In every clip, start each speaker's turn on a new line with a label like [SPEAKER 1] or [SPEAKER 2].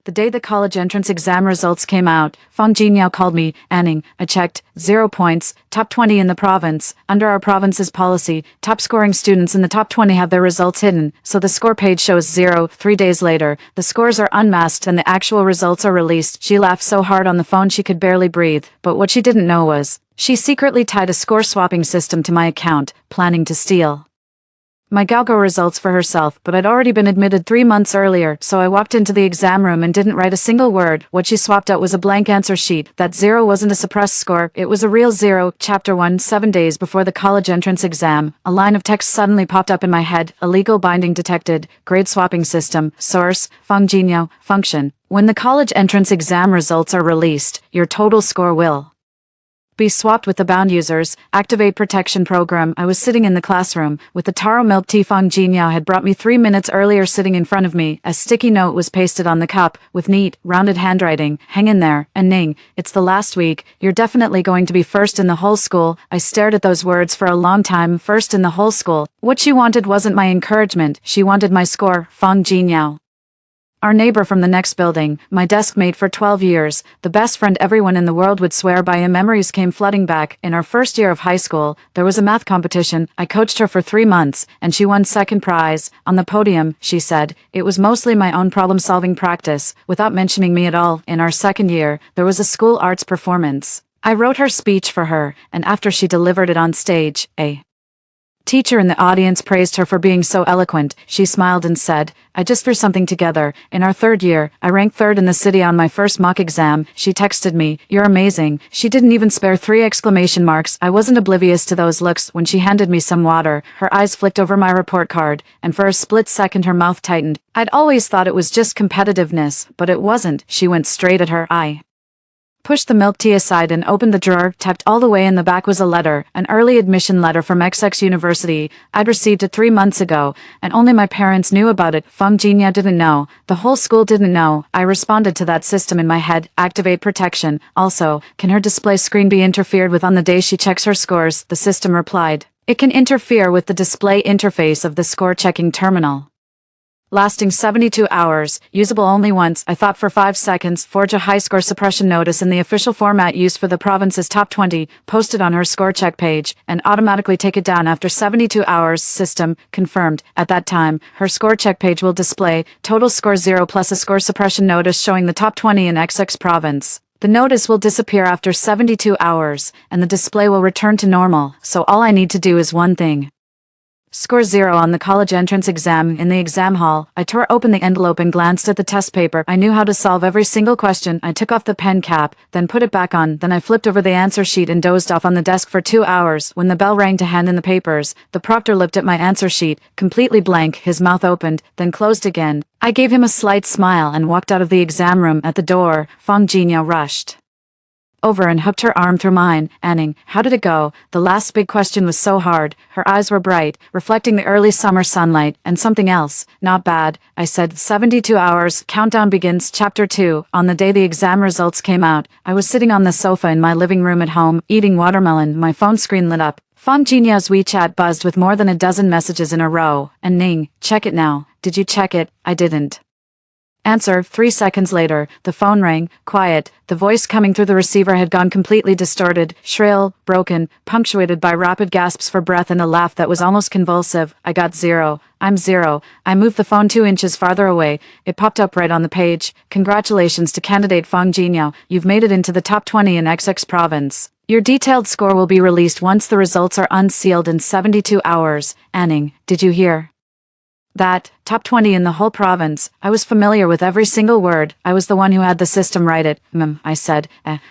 [SPEAKER 1] The day the college entrance exam results came out, Feng Jinyao called me. Anning, I checked. 0 points, top 20 in the province. Under our province's policy, top scoring students in the top 20 have their results hidden, so the score page shows 0. 3 days later, the scores are unmasked and the actual results are released. She laughed so hard on the phone she could barely breathe, but what she didn't know was, she secretly tied a score swapping system to my account, planning to steal my Gaogo results for herself, but I'd already been admitted 3 months earlier, so I walked into the exam room and didn't write a single word. What she swapped out was a blank answer sheet. That 0 wasn't a suppressed score, it was a real 0. Chapter 1. 7 days before the college entrance exam, a line of text suddenly popped up in my head. Illegal binding detected. Grade swapping system. Source, Feng Jinyao. Function. When the college entrance exam results are released, your total score will be swapped with the bound users. Activate protection program. I was sitting in the classroom with the taro milk tea Feng Jinyao had brought me 3 minutes earlier sitting in front of me. A sticky note was pasted on the cup with neat, rounded handwriting. Hang in there, and Ning, it's the last week. You're definitely going to be first in the whole school. I stared at those words for a long time. First in the whole school. What she wanted wasn't my encouragement. She wanted my score. Feng Jinyao. Our neighbor from the next building, my desk mate for 12 years, the best friend everyone in the world would swear by, and memories came flooding back. In our first year of high school, there was a math competition. I coached her for 3 months, and she won second prize. On the podium, she said, it was mostly my own problem-solving practice, without mentioning me at all. In our second year, there was a school arts performance. I wrote her speech for her, and after she delivered it on stage, a teacher in the audience praised her for being so eloquent. She smiled and said, I just threw something together. In our third year, I ranked third in the city on my first mock exam. She texted me, you're amazing. She didn't even spare 3 exclamation marks. I wasn't oblivious to those looks when she handed me some water. Her eyes flicked over my report card, and for a split second her mouth tightened. I'd always thought it was just competitiveness, but it wasn't. She went straight at her. I pushed the milk tea aside and opened the drawer. Tucked all the way in the back was a letter, an early admission letter from XX University. I'd received it 3 months ago, and only my parents knew about it. Feng Jinyao didn't know. The whole school didn't know. I responded to that system in my head. Activate protection. Also, can her display screen be interfered with on the day she checks her scores? The system replied, it can interfere with the display interface of the score-checking terminal. Lasting 72 hours, usable only once. I thought for 5 seconds. Forge a high score suppression notice in the official format used for the province's top 20, posted on her score check page, and automatically take it down after 72 hours. System confirmed. At that time, her score check page will display total score 0 plus a score suppression notice showing the top 20 in XX province. The notice will disappear after 72 hours, and the display will return to normal, so all I need to do is one thing. Score 0 on the college entrance exam. In the exam hall, I tore open the envelope and glanced at the test paper. I knew how to solve every single question. I took off the pen cap, then put it back on. Then I flipped over the answer sheet and dozed off on the desk for 2 hours. When the bell rang to hand in the papers, the proctor looked at my answer sheet, completely blank. His mouth opened, then closed again. I gave him a slight smile and walked out of the exam room. At the door, Feng Jinyao rushed over and hooked her arm through mine. Anning, how did it go? The last big question was so hard. Her eyes were bright, reflecting the early summer sunlight, and something else. Not bad, I said. 72 hours, countdown begins. Chapter 2. On the day the exam results came out, I was sitting on the sofa in my living room at home, eating watermelon. My phone screen lit up. Feng Jinyao's WeChat buzzed with more than a dozen messages in a row. And Ning, check it now. Did you check it? I didn't answer. 3 seconds later, the phone rang. Quiet. The voice coming through the receiver had gone completely distorted, shrill, broken, punctuated by rapid gasps for breath and a laugh that was almost convulsive. I got 0. I'm 0. I moved the phone 2 inches farther away. It popped up right on the page. Congratulations to candidate Feng Jinyao. You've made it into the top 20 in XX province. Your detailed score will be released once the results are unsealed in 72 hours. Anning, did you hear that? Top 20 in the whole province. I was familiar with every single word. I was the one who had the system write it. I said.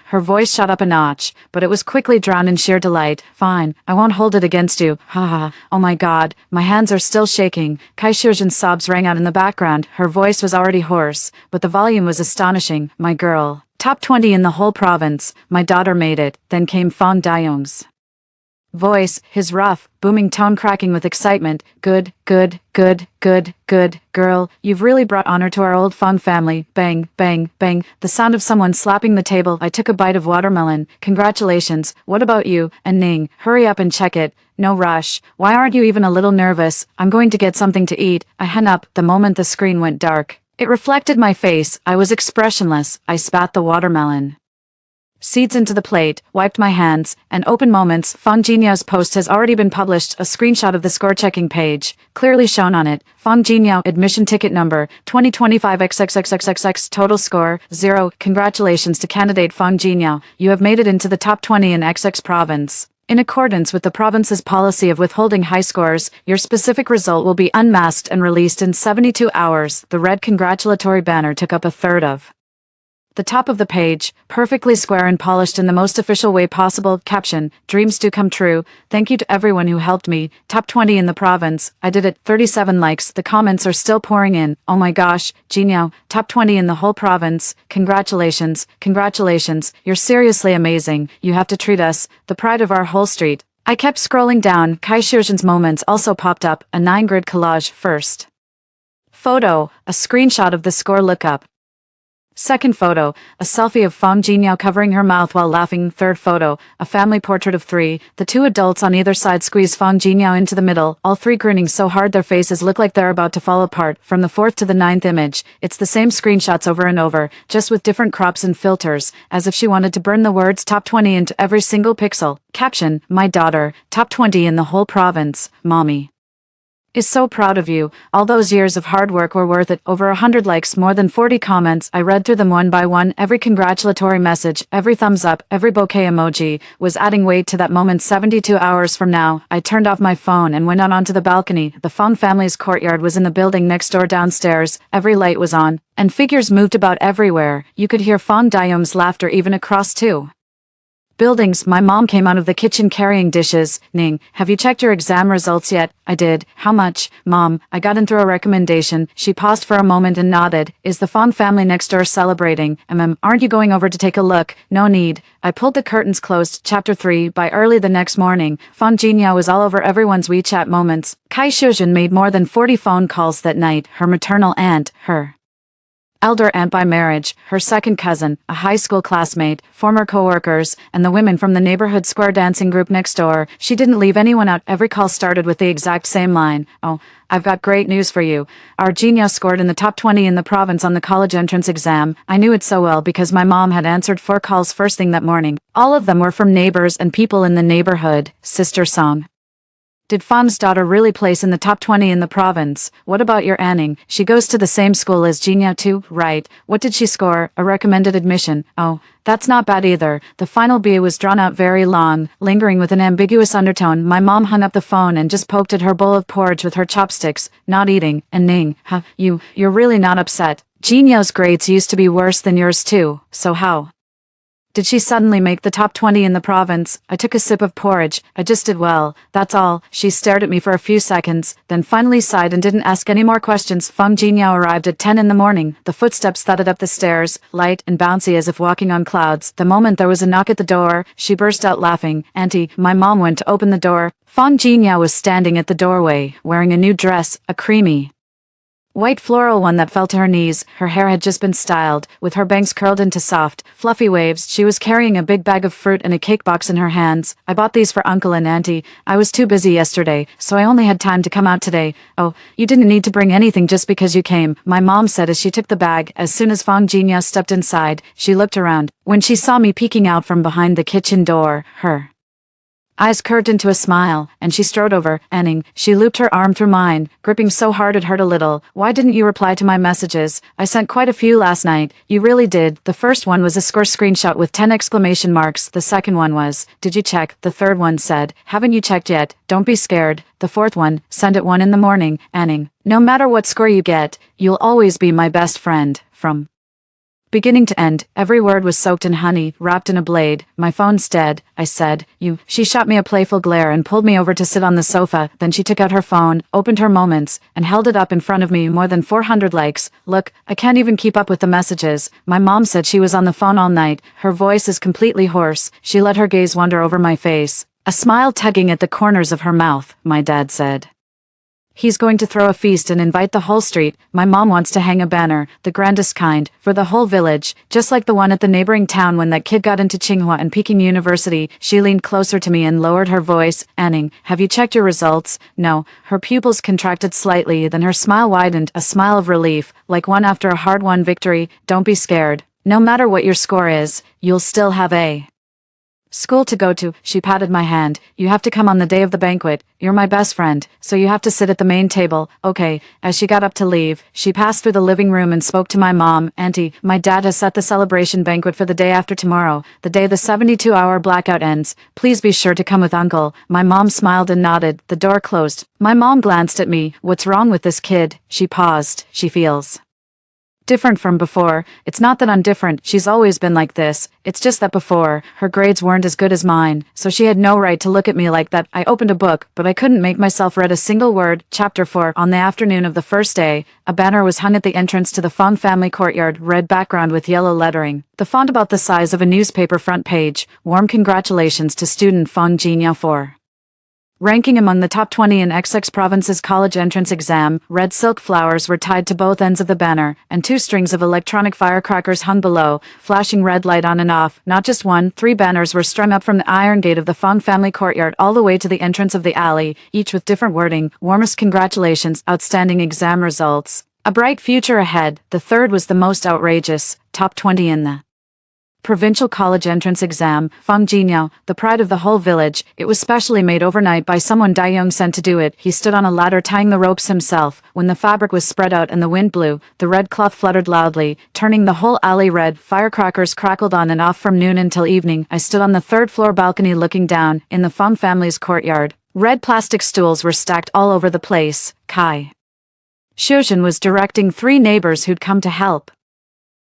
[SPEAKER 1] Her voice shot up a notch, but it was quickly drowned in sheer delight. Fine, I won't hold it against you. Ha ha. Oh my god, my hands are still shaking. Kai Shirjin's sobs rang out in the background. Her voice was already hoarse, but the volume was astonishing. My girl. Top 20 in the whole province. My daughter made it. Then came Feng Dayong's voice, his rough, booming tone cracking with excitement. Good, good, good, good, good, girl, you've really brought honor to our old Feng family. Bang, bang, bang, the sound of someone slapping the table. I took a bite of watermelon. Congratulations, what about you? And Ning, hurry up and check it. No rush. Why aren't you even a little nervous? I'm going to get something to eat. I hung up the moment the screen went dark. It reflected my face. I was expressionless. I spat the watermelon seeds into the plate, wiped my hands, and open moments. Fong Jinyao's post has already been published. A screenshot of the score-checking page, clearly shown on it. Fong Jinyao, admission ticket number, 2025 XXXXXX, total score, 0. Congratulations to candidate Fong Jinyao. You have made it into the top 20 in XX province. In accordance with the province's policy of withholding high scores, your specific result will be unmasked and released in 72 hours. The red congratulatory banner took up a third of the top of the page, perfectly square and polished in the most official way possible. Caption, dreams do come true. Thank you to everyone who helped me. Top 20 in the province. I did it. 37 likes. The comments are still pouring in. Oh my gosh, Jinyao, top 20 in the whole province. Congratulations. Congratulations. You're seriously amazing. You have to treat us, the pride of our whole street. I kept scrolling down. Kai Shizhen's moments also popped up. A 9-grid collage. First photo, a screenshot of the score lookup. Second photo, a selfie of Fong Jinyao covering her mouth while laughing. Third photo, a family portrait of 3. The 2 adults on either side squeeze Fong Jinyao into the middle, all 3 grinning so hard their faces look like they're about to fall apart. From the 4th to the 9th image, it's the same screenshots over and over, just with different crops and filters, as if she wanted to burn the words top 20 into every single pixel. Caption, my daughter, top 20 in the whole province, mommy is so proud of you. All those years of hard work were worth it. Over 100 likes, more than 40 comments. I read through them one by one. Every congratulatory message, every thumbs up, every bouquet emoji was adding weight to that moment. 72 hours from now, I turned off my phone and went out onto the balcony. The Fong family's courtyard was in the building next door downstairs. Every light was on, and figures moved about everywhere. You could hear Fong Dayum's laughter even across 2 buildings. My mom came out of the kitchen carrying dishes. Ning, have you checked your exam results yet? I did. How much? Mom, I got in through a recommendation. She paused for a moment and nodded. Is the Fong family next door celebrating? Aren't you going over to take a look? No need. I pulled the curtains closed. Chapter 3. By early the next morning, Fong Jinyao was all over everyone's WeChat moments. Kai Shizhen made more than 40 phone calls that night. Her maternal aunt, her elder aunt by marriage, her second cousin, a high school classmate, former co-workers, and the women from the neighborhood square dancing group next door. She didn't leave anyone out. Every call started with the exact same line. Oh, I've got great news for you. Our Jinyao scored in the top 20 in the province on the college entrance exam. I knew it so well because my mom had answered 4 calls first thing that morning. All of them were from neighbors and people in the neighborhood. Sister song. Did Fong's daughter really place in the top 20 in the province? What about your Anning? She goes to the same school as Jinyao too, right? What did she score? A recommended admission. Oh, that's not bad either. The final B was drawn out very long, lingering with an ambiguous undertone. My mom hung up the phone and just poked at her bowl of porridge with her chopsticks, not eating. And Ning, you're really not upset. Jinyao's grades used to be worse than yours too, so how did she suddenly make the top 20 in the province? I took a sip of porridge. I just did well, that's all. She stared at me for a few seconds, then finally sighed and didn't ask any more questions. Fong Jinyao arrived at 10 in the morning. The footsteps thudded up the stairs, light and bouncy as if walking on clouds. The moment there was a knock at the door, she burst out laughing. Auntie, my mom went to open the door. Fong Jinyao was standing at the doorway, wearing a new dress, a creamy white floral one that fell to her knees. Her hair had just been styled, with her bangs curled into soft, fluffy waves. She was carrying a big bag of fruit and a cake box in her hands. I bought these for Uncle and Auntie. I was too busy yesterday, so I only had time to come out today. Oh, you didn't need to bring anything just because you came, my mom said as she took the bag. As soon as Fong Jinyao stepped inside, she looked around. When she saw me peeking out from behind the kitchen door, her eyes curved into a smile, and she strode over. Anning, she looped her arm through mine, gripping so hard it hurt a little. Why didn't you reply to my messages? I sent quite a few last night. You really did. The first one was a score screenshot with 10 exclamation marks. The second one was, did you check? The third one said, haven't you checked yet? Don't be scared. The fourth one, send at 1 in the morning. Anning, no matter what score you get, you'll always be my best friend. From beginning to end, every word was soaked in honey, wrapped in a blade. My phone's dead, I said. You. She shot me a playful glare and pulled me over to sit on the sofa. Then she took out her phone, opened her moments, and held it up in front of me. More than 400 likes. Look, I can't even keep up with the messages. My mom said she was on the phone all night. Her voice is completely hoarse. She let her gaze wander over my face, a smile tugging at the corners of her mouth. My dad said, He's going to throw a feast and invite the whole street. My mom wants to hang a banner, the grandest kind, for the whole village, just like the one at the neighboring town when that kid got into Tsinghua and Peking University. She leaned closer to me and lowered her voice. Anning, have you checked your results? No. Her pupils contracted slightly, then her smile widened, a smile of relief, like one after a hard-won victory. Don't be scared. No matter what your score is, you'll still have a school to go to. She patted my hand. You have to come on the day of the banquet. You're my best friend, so you have to sit at the main table. Okay. As she got up to leave, she passed through the living room and spoke to my mom. Auntie, my dad has set the celebration banquet for the day after tomorrow, the day the 72-hour blackout ends. Please be sure to come with Uncle. My mom smiled and nodded. The door closed. My mom glanced at me. What's wrong with this kid? She paused. She feels different from before. It's not that I'm different, she's always been like this. It's just that before, her grades weren't as good as mine, so she had no right to look at me like that. I opened a book, but I couldn't make myself read a single word. Chapter 4. On the afternoon of the first day, a banner was hung at the entrance to the Fong family courtyard, red background with yellow lettering. The font about the size of a newspaper front page. Warm congratulations to student Fong Jinyao 4. Ranking among the top 20 in XX Province's college entrance exam, red silk flowers were tied to both ends of the banner, and 2 strings of electronic firecrackers hung below, flashing red light on and off. Not just one, 3 banners were strung up from the iron gate of the Fong family courtyard all the way to the entrance of the alley, each with different wording. Warmest congratulations, outstanding exam results. A bright future ahead. The third was the most outrageous, top 20 in the provincial college entrance exam. Fong Jinyao, the pride of the whole village. It was specially made overnight by someone Daiyong sent to do it. He stood on a ladder tying the ropes himself. When the fabric was spread out and the wind blew, the red cloth fluttered loudly, turning the whole alley red. Firecrackers crackled on and off from noon until evening. I stood on the 3rd floor balcony looking down, in the Fong family's courtyard. Red plastic stools were stacked all over the place. Kai Shuzhen was directing 3 neighbors who'd come to help,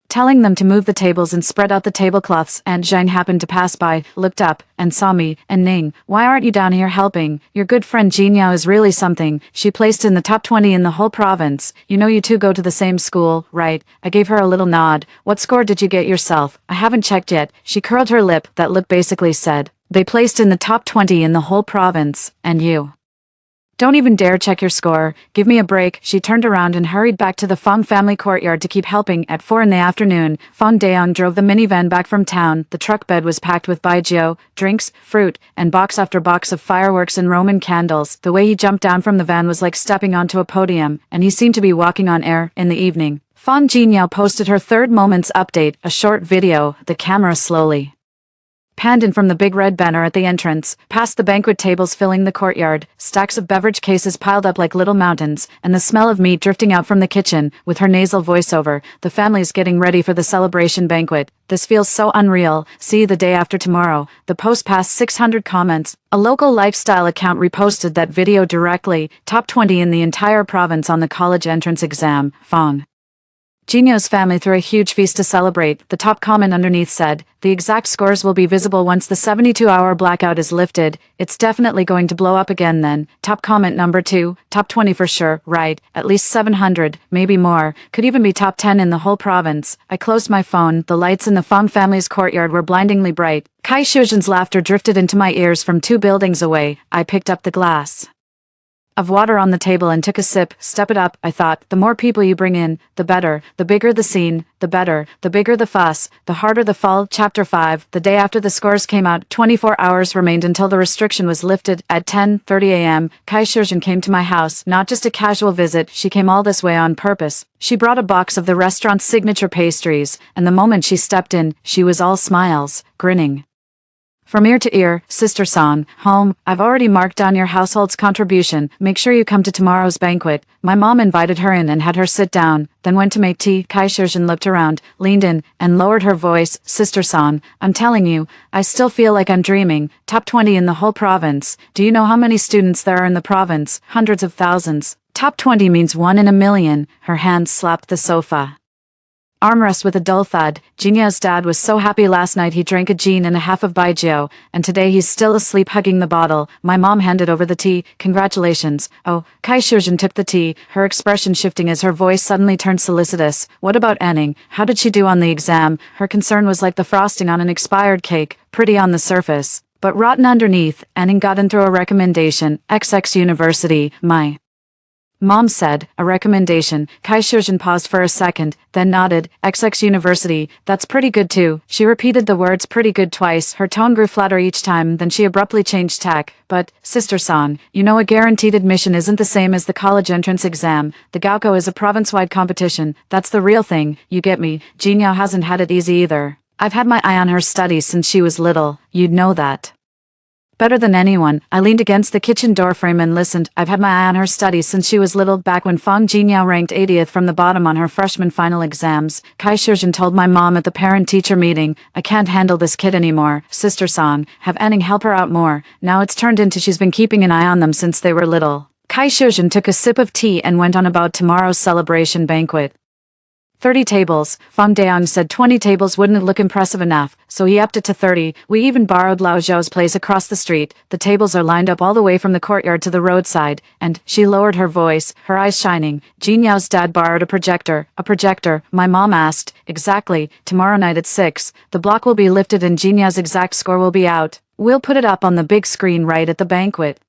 [SPEAKER 1] telling them to move the tables and spread out the tablecloths, and Zhang happened to pass by, looked up, and saw me. And Ning, why aren't you down here helping? Your good friend Jinyao is really something. She placed in the top 20 in the whole province. You know you two go to the same school, right? I gave her a little nod. What score did you get yourself? I haven't checked yet. She curled her lip. That look basically said, they placed in the top 20 in the whole province, and you don't even dare check your score. Give me a break. She turned around and hurried back to the Fong family courtyard to keep helping. At 4 in the afternoon, Fong Daiyong drove the minivan back from town. The truck bed was packed with baijiu, drinks, fruit, and box after box of fireworks and Roman candles. The way he jumped down from the van was like stepping onto a podium, and he seemed to be walking on air. In the evening, Fong Jinyao posted her 3rd moments update, a short video. The camera slowly panned in from the big red banner at the entrance, past the banquet tables filling the courtyard, stacks of beverage cases piled up like little mountains, and the smell of meat drifting out from the kitchen. With her nasal voiceover, the family's getting ready for the celebration banquet. This feels so unreal. See you the day after tomorrow. The post passed 600 comments. A local lifestyle account reposted that video directly. Top 20 in the entire province on the college entrance exam. Fong Jinyao's family threw a huge feast to celebrate. The top comment underneath said, the exact scores will be visible once the 72-hour blackout is lifted. It's definitely going to blow up again then. Top comment number 2, top 20 for sure, right? At least 700, maybe more. Could even be top 10 in the whole province. I closed my phone. The lights in the Fong family's courtyard were blindingly bright. Kai Shuzhen's laughter drifted into my ears from 2 buildings away. I picked up the glass of water on the table and took a sip. Step it up, I thought. The more people you bring in, the better. The bigger the scene, the better. The bigger the fuss, the harder the fall. Chapter 5. The day after the scores came out, 24 hours remained until the restriction was lifted. At 10:30 a.m., Kai Shuzhen came to my house. Not just a casual visit, she came all this way on purpose. She brought a box of the restaurant's signature pastries, and the moment she stepped in, she was all smiles, grinning from ear to ear. Sister San, home, I've already marked down your household's contribution. Make sure you come to tomorrow's banquet. My mom invited her in and had her sit down, then went to make tea. Kai Shuzhen looked around, leaned in, and lowered her voice. Sister San, I'm telling you, I still feel like I'm dreaming. Top 20 in the whole province. Do you know how many students there are in the province? Hundreds of thousands. Top 20 means 1 in a million. Her hand slapped the sofa armrest with a dull thud. Jinyao's dad was so happy last night he drank a gin and a half of baijiu, and today he's still asleep hugging the bottle. My mom handed over the tea. Congratulations. Oh, Kai Shuzhen took the tea, her expression shifting as her voice suddenly turned solicitous. What about Anning? How did she do on the exam? Her concern was like the frosting on an expired cake, pretty on the surface, but rotten underneath. Anning got in through a recommendation. XX University, my Mom said, a recommendation. Kai Shujin paused for a second, then nodded. XX University, that's pretty good too. She repeated the words pretty good twice, her tone grew flatter each time, then she abruptly changed tack. But, Sister Song, you know a guaranteed admission isn't the same as the college entrance exam. The Gaokao is a province-wide competition, that's the real thing, you get me. Jinyao hasn't had it easy either. I've had my eye on her studies since she was little, you'd know that. Better than anyone, I leaned against the kitchen doorframe and listened. I've had my eye on her studies since she was little, back when Fang Jinyao ranked 80th from the bottom on her freshman final exams. Kai Shujin told my mom at the parent-teacher meeting, I can't handle this kid anymore. Sister Song, have Anning help her out more. Now it's turned into she's been keeping an eye on them since they were little. Kai Shujin took a sip of tea and went on about tomorrow's celebration banquet. 30 tables. Fang Daong said 20 tables wouldn't look impressive enough, so he upped it to 30. We even borrowed Lao Zhou's place across the street. The tables are lined up all the way from the courtyard to the roadside, and she lowered her voice, her eyes shining. Jinyao's dad borrowed a projector. A projector, my mom asked. Exactly, tomorrow night at 6. The block will be lifted and Jinyao's exact score will be out. We'll put it up on the big screen right at the banquet.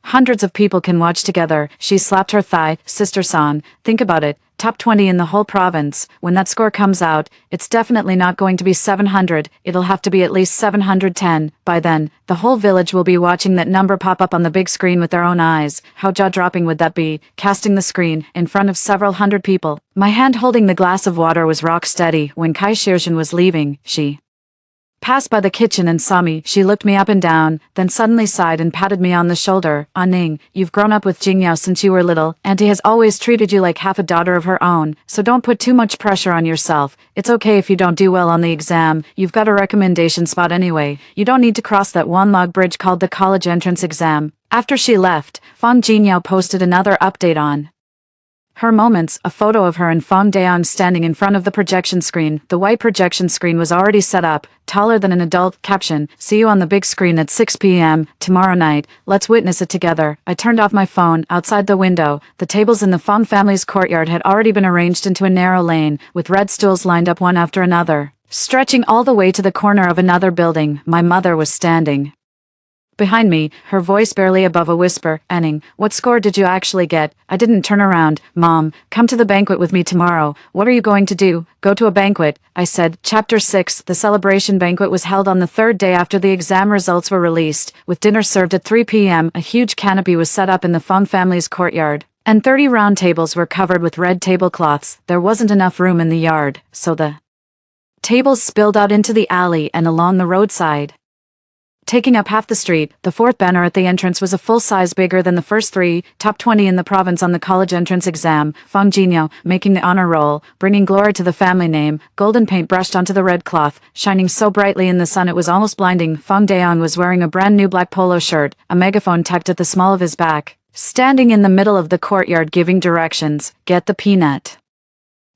[SPEAKER 1] Hundreds of people can watch together. She slapped her thigh. Sister Song, think about it. Top 20 in the whole province. When that score comes out, it's definitely not going to be 700. It'll have to be at least 710. By then, the whole village will be watching that number pop up on the big screen with their own eyes. How jaw-dropping would that be, casting the screen in front of several hundred people? My hand holding the glass of water was rock steady. When Kai Shujin was leaving, she passed by the kitchen and saw me. She looked me up and down, then suddenly sighed and patted me on the shoulder. Ah Ning, you've grown up with Jingyao since you were little. Auntie has always treated you like half a daughter of her own, so don't put too much pressure on yourself. It's okay if you don't do well on the exam. You've got a recommendation spot anyway. You don't need to cross that one log bridge called the college entrance exam. After she left, Fang Jinyao posted another update on her moments, a photo of her and Fang Daong standing in front of the projection screen. The white projection screen was already set up, taller than an adult. Caption, see you on the big screen at 6 p.m. tomorrow night. Let's witness it together. I turned off my phone. Outside the window, the tables in the Fang family's courtyard had already been arranged into a narrow lane, with red stools lined up one after another. Stretching all the way to the corner of another building, my mother was standing behind me, her voice barely above a whisper. Anning, what score did you actually get? I didn't turn around. Mom, come to the banquet with me tomorrow. What are you going to do? Go to a banquet, I said. Chapter 6. The celebration banquet was held on the third day after the exam results were released. With dinner served at 3 p.m., a huge canopy was set up in the Fang family's courtyard, and 30 round tables were covered with red tablecloths. There wasn't enough room in the yard, so the tables spilled out into the alley and along the roadside, taking up half the street. The fourth banner at the entrance was a full size bigger than the first three. Top 20 in the province on the college entrance exam. Fang Jinyao, making the honor roll, bringing glory to the family name. Golden paint brushed onto the red cloth, shining so brightly in the sun it was almost blinding. Fang Daong was wearing a brand new black polo shirt, a megaphone tucked at the small of his back, standing in the middle of the courtyard giving directions. Get the peanut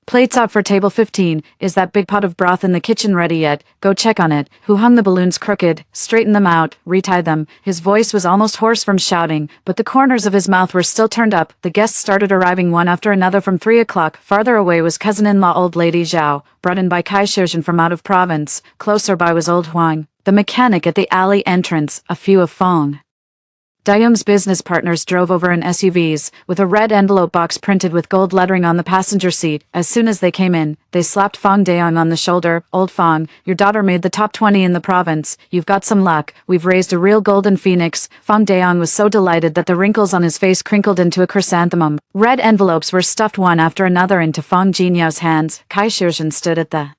[SPEAKER 1] plates out for table 15. Is that big pot of broth in the kitchen ready yet? Go check on it. Who hung the balloons crooked? Straighten them out. Retie them. His voice was almost hoarse from shouting, but the corners of his mouth were still turned up. The guests started arriving one after another from 3 o'clock. Farther away was cousin-in-law old lady Zhao, brought in by Kai Shujin from out of province. Closer by was old Huang, the mechanic at the alley entrance. A few of Fang Daong's business partners drove over in SUVs, with a red envelope box printed with gold lettering on the passenger seat. As soon as they came in, they slapped Fang Daong on the shoulder. Old Fang, your daughter made the top 20 in the province. You've got some luck. We've raised a real golden phoenix. Fang Daong was so delighted that the wrinkles on his face crinkled into a chrysanthemum. Red envelopes were stuffed one after another into Fang Jinyao's hands. Kai Shujin stood at the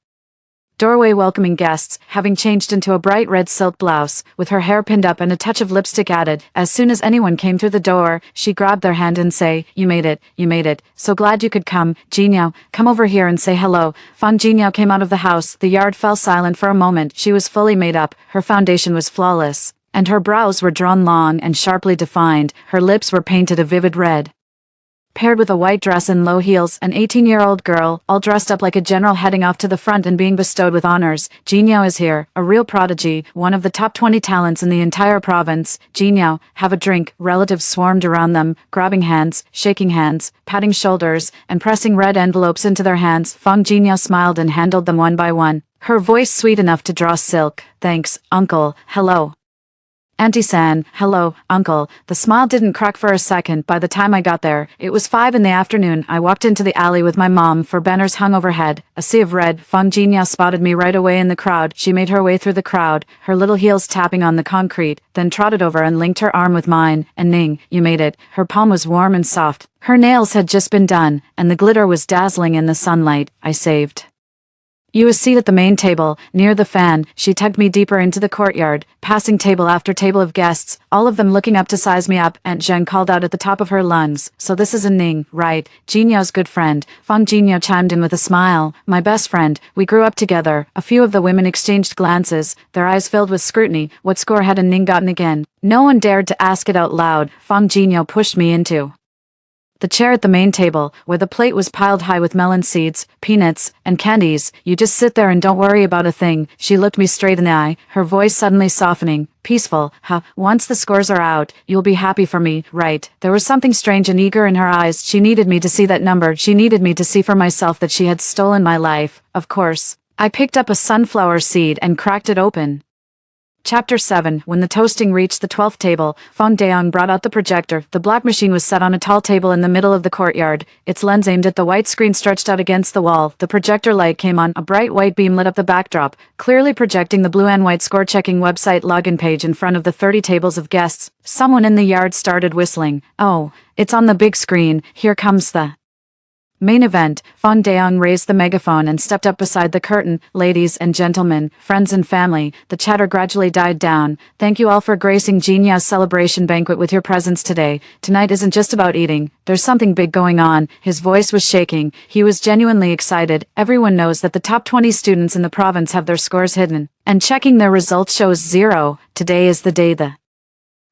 [SPEAKER 1] doorway welcoming guests, having changed into a bright red silk blouse, with her hair pinned up and a touch of lipstick added. As soon as anyone came through the door, she grabbed their hand and say, you made it, you made it. So glad you could come. Jinyao, come over here and say hello. Fang Jinyao came out of the house. The yard fell silent for a moment. She was fully made up. Her foundation was flawless, and her brows were drawn long and sharply defined. Her lips were painted a vivid red, paired with a white dress and low heels. An 18-year-old girl, all dressed up like a general, heading off to the front and being bestowed with honors. Jinyao is here, a real prodigy, one of the top 20 talents in the entire province. Jinyao, have a drink. Relatives swarmed around them, grabbing hands, shaking hands, patting shoulders, and pressing red envelopes into their hands. Fang Jinyao smiled and handled them one by one, her voice sweet enough to draw silk. Thanks, uncle. Hello. Auntie San, hello, uncle. The smile didn't crack for a second by the time I got there. It was 5 in the afternoon. I walked into the alley with my mom, for banners hung overhead. A sea of red. Fang Jinya spotted me right away in the crowd. She made her way through the crowd, her little heels tapping on the concrete, then trotted over and linked her arm with mine. And Ning, you made it. Her palm was warm and soft. Her nails had just been done, and the glitter was dazzling in the sunlight. I saved you a seat at the main table, near the fan. She tugged me deeper into the courtyard, passing table after table of guests, all of them looking up to size me up. Aunt Zheng called out at the top of her lungs, so this is a Ning, right? Jinyao's good friend. Fang Jinya chimed in with a smile. My best friend. We grew up together. A few of the women exchanged glances, their eyes filled with scrutiny. What score had a Ning gotten again? No one dared to ask it out loud. Fang Jinya pushed me into the chair at the main table, where the plate was piled high with melon seeds, peanuts, and candies. You just sit there and don't worry about a thing. She looked me straight in the eye, her voice suddenly softening. Peaceful, huh? Once the scores are out, you'll be happy for me, right? There was something strange and eager in her eyes. She needed me to see that number. She needed me to see for myself that she had stolen my life. Of course. I picked up a sunflower seed and cracked it open. Chapter 7. When the toasting reached the 12th table, Fang Deong brought out the projector. The black machine was set on a tall table in the middle of the courtyard. Its lens aimed at the white screen stretched out against the wall. The projector light came on. A bright white beam lit up the backdrop, clearly projecting the blue and white score-checking website login page in front of the 30 tables of guests. Someone in the yard started whistling. Oh, it's on the big screen. Here comes the main event. Fang Deong raised the megaphone and stepped up beside the curtain. Ladies and gentlemen, friends and family, the chatter gradually died down. Thank you all for gracing Jinya's celebration banquet with your presence today. Tonight isn't just about eating. There's something big going on. His voice was shaking. He was genuinely excited. Everyone knows that the top 20 students in the province have their scores hidden, and checking their results shows 0. Today is the day the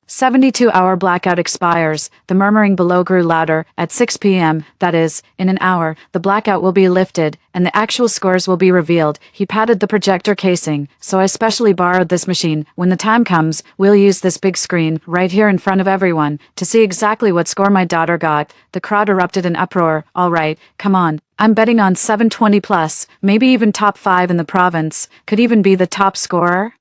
[SPEAKER 1] 72-hour blackout expires. The murmuring below grew louder. At 6 p.m., that is, in an hour, the blackout will be lifted, and the actual scores will be revealed. He patted the projector casing. So I specially borrowed this machine. When the time comes, we'll use this big screen, right here in front of everyone, to see exactly what score my daughter got. The crowd erupted in uproar. All right, come on. I'm betting on 720 plus, maybe even top 5 in the province. Could even be the top scorer.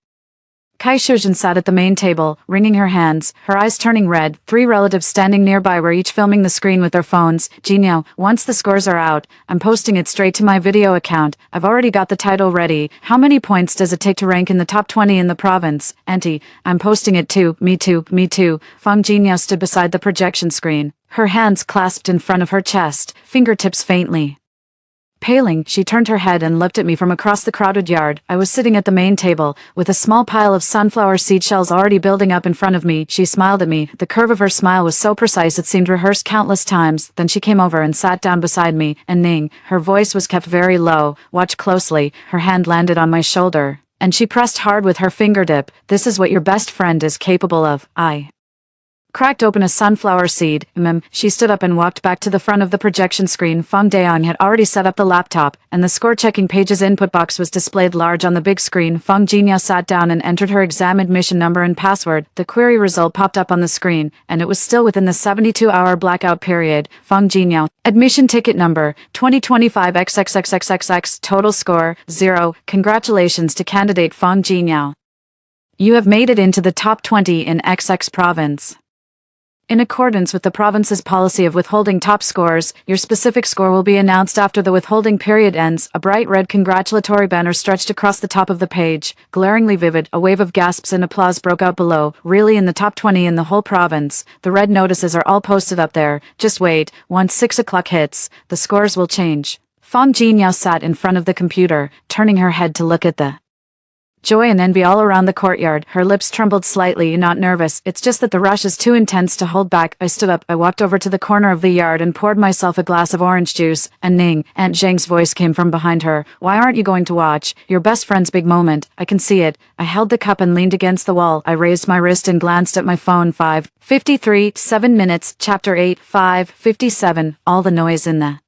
[SPEAKER 1] Kai Shujin sat at the main table, wringing her hands, her eyes turning red. 3 relatives standing nearby were each filming the screen with their phones. Jinyo, once the scores are out, I'm posting it straight to my video account. I've already got the title ready. How many points does it take to rank in the top 20 in the province? Auntie, I'm posting it too. Me too, me too. Fang Jinyo stood beside the projection screen, her hands clasped in front of her chest, fingertips faintly paling. She turned her head and looked at me from across the crowded yard. I was sitting at the main table, with a small pile of sunflower seed shells already building up in front of me. She smiled at me. The curve of her smile was so precise it seemed rehearsed countless times. Then she came over and sat down beside me, and Ning, her voice was kept very low. Watch closely. Her hand landed on my shoulder, and she pressed hard with her fingertip. This is what your best friend is capable of. I cracked open a sunflower seed. She stood up and walked back to the front of the projection screen. Fang Deong had already set up the laptop, and the score-checking page's input box was displayed large on the big screen. Fang Jinya sat down and entered her exam admission number and password. The query result popped up on the screen, and it was still within the 72-hour blackout period. Fang Jinya, admission ticket number 2025 XXXXXX, total score 0. Congratulations to candidate Fang Jinya. You have made it into the top 20 in XX province. In accordance with the province's policy of withholding top scores, your specific score will be announced after the withholding period ends. A bright red congratulatory banner stretched across the top of the page, glaringly vivid. A wave of gasps and applause broke out below. Really in the top 20 in the whole province. The red notices are all posted up there. Just wait, once 6 o'clock hits, the scores will change. Fang Jinyao sat in front of the computer, turning her head to look at the joy and envy all around the courtyard. Her lips trembled slightly. You're not nervous. It's just that the rush is too intense to hold back. I stood up. I walked over to the corner of the yard and poured myself a glass of orange juice. And Ning, Aunt Zheng's voice came from behind her. Why aren't you going to watch your best friend's big moment? I can see it. I held the cup and leaned against the wall. I raised my wrist and glanced at my phone. 5:53, 7 minutes. Chapter 8, 5:57. All the noise in the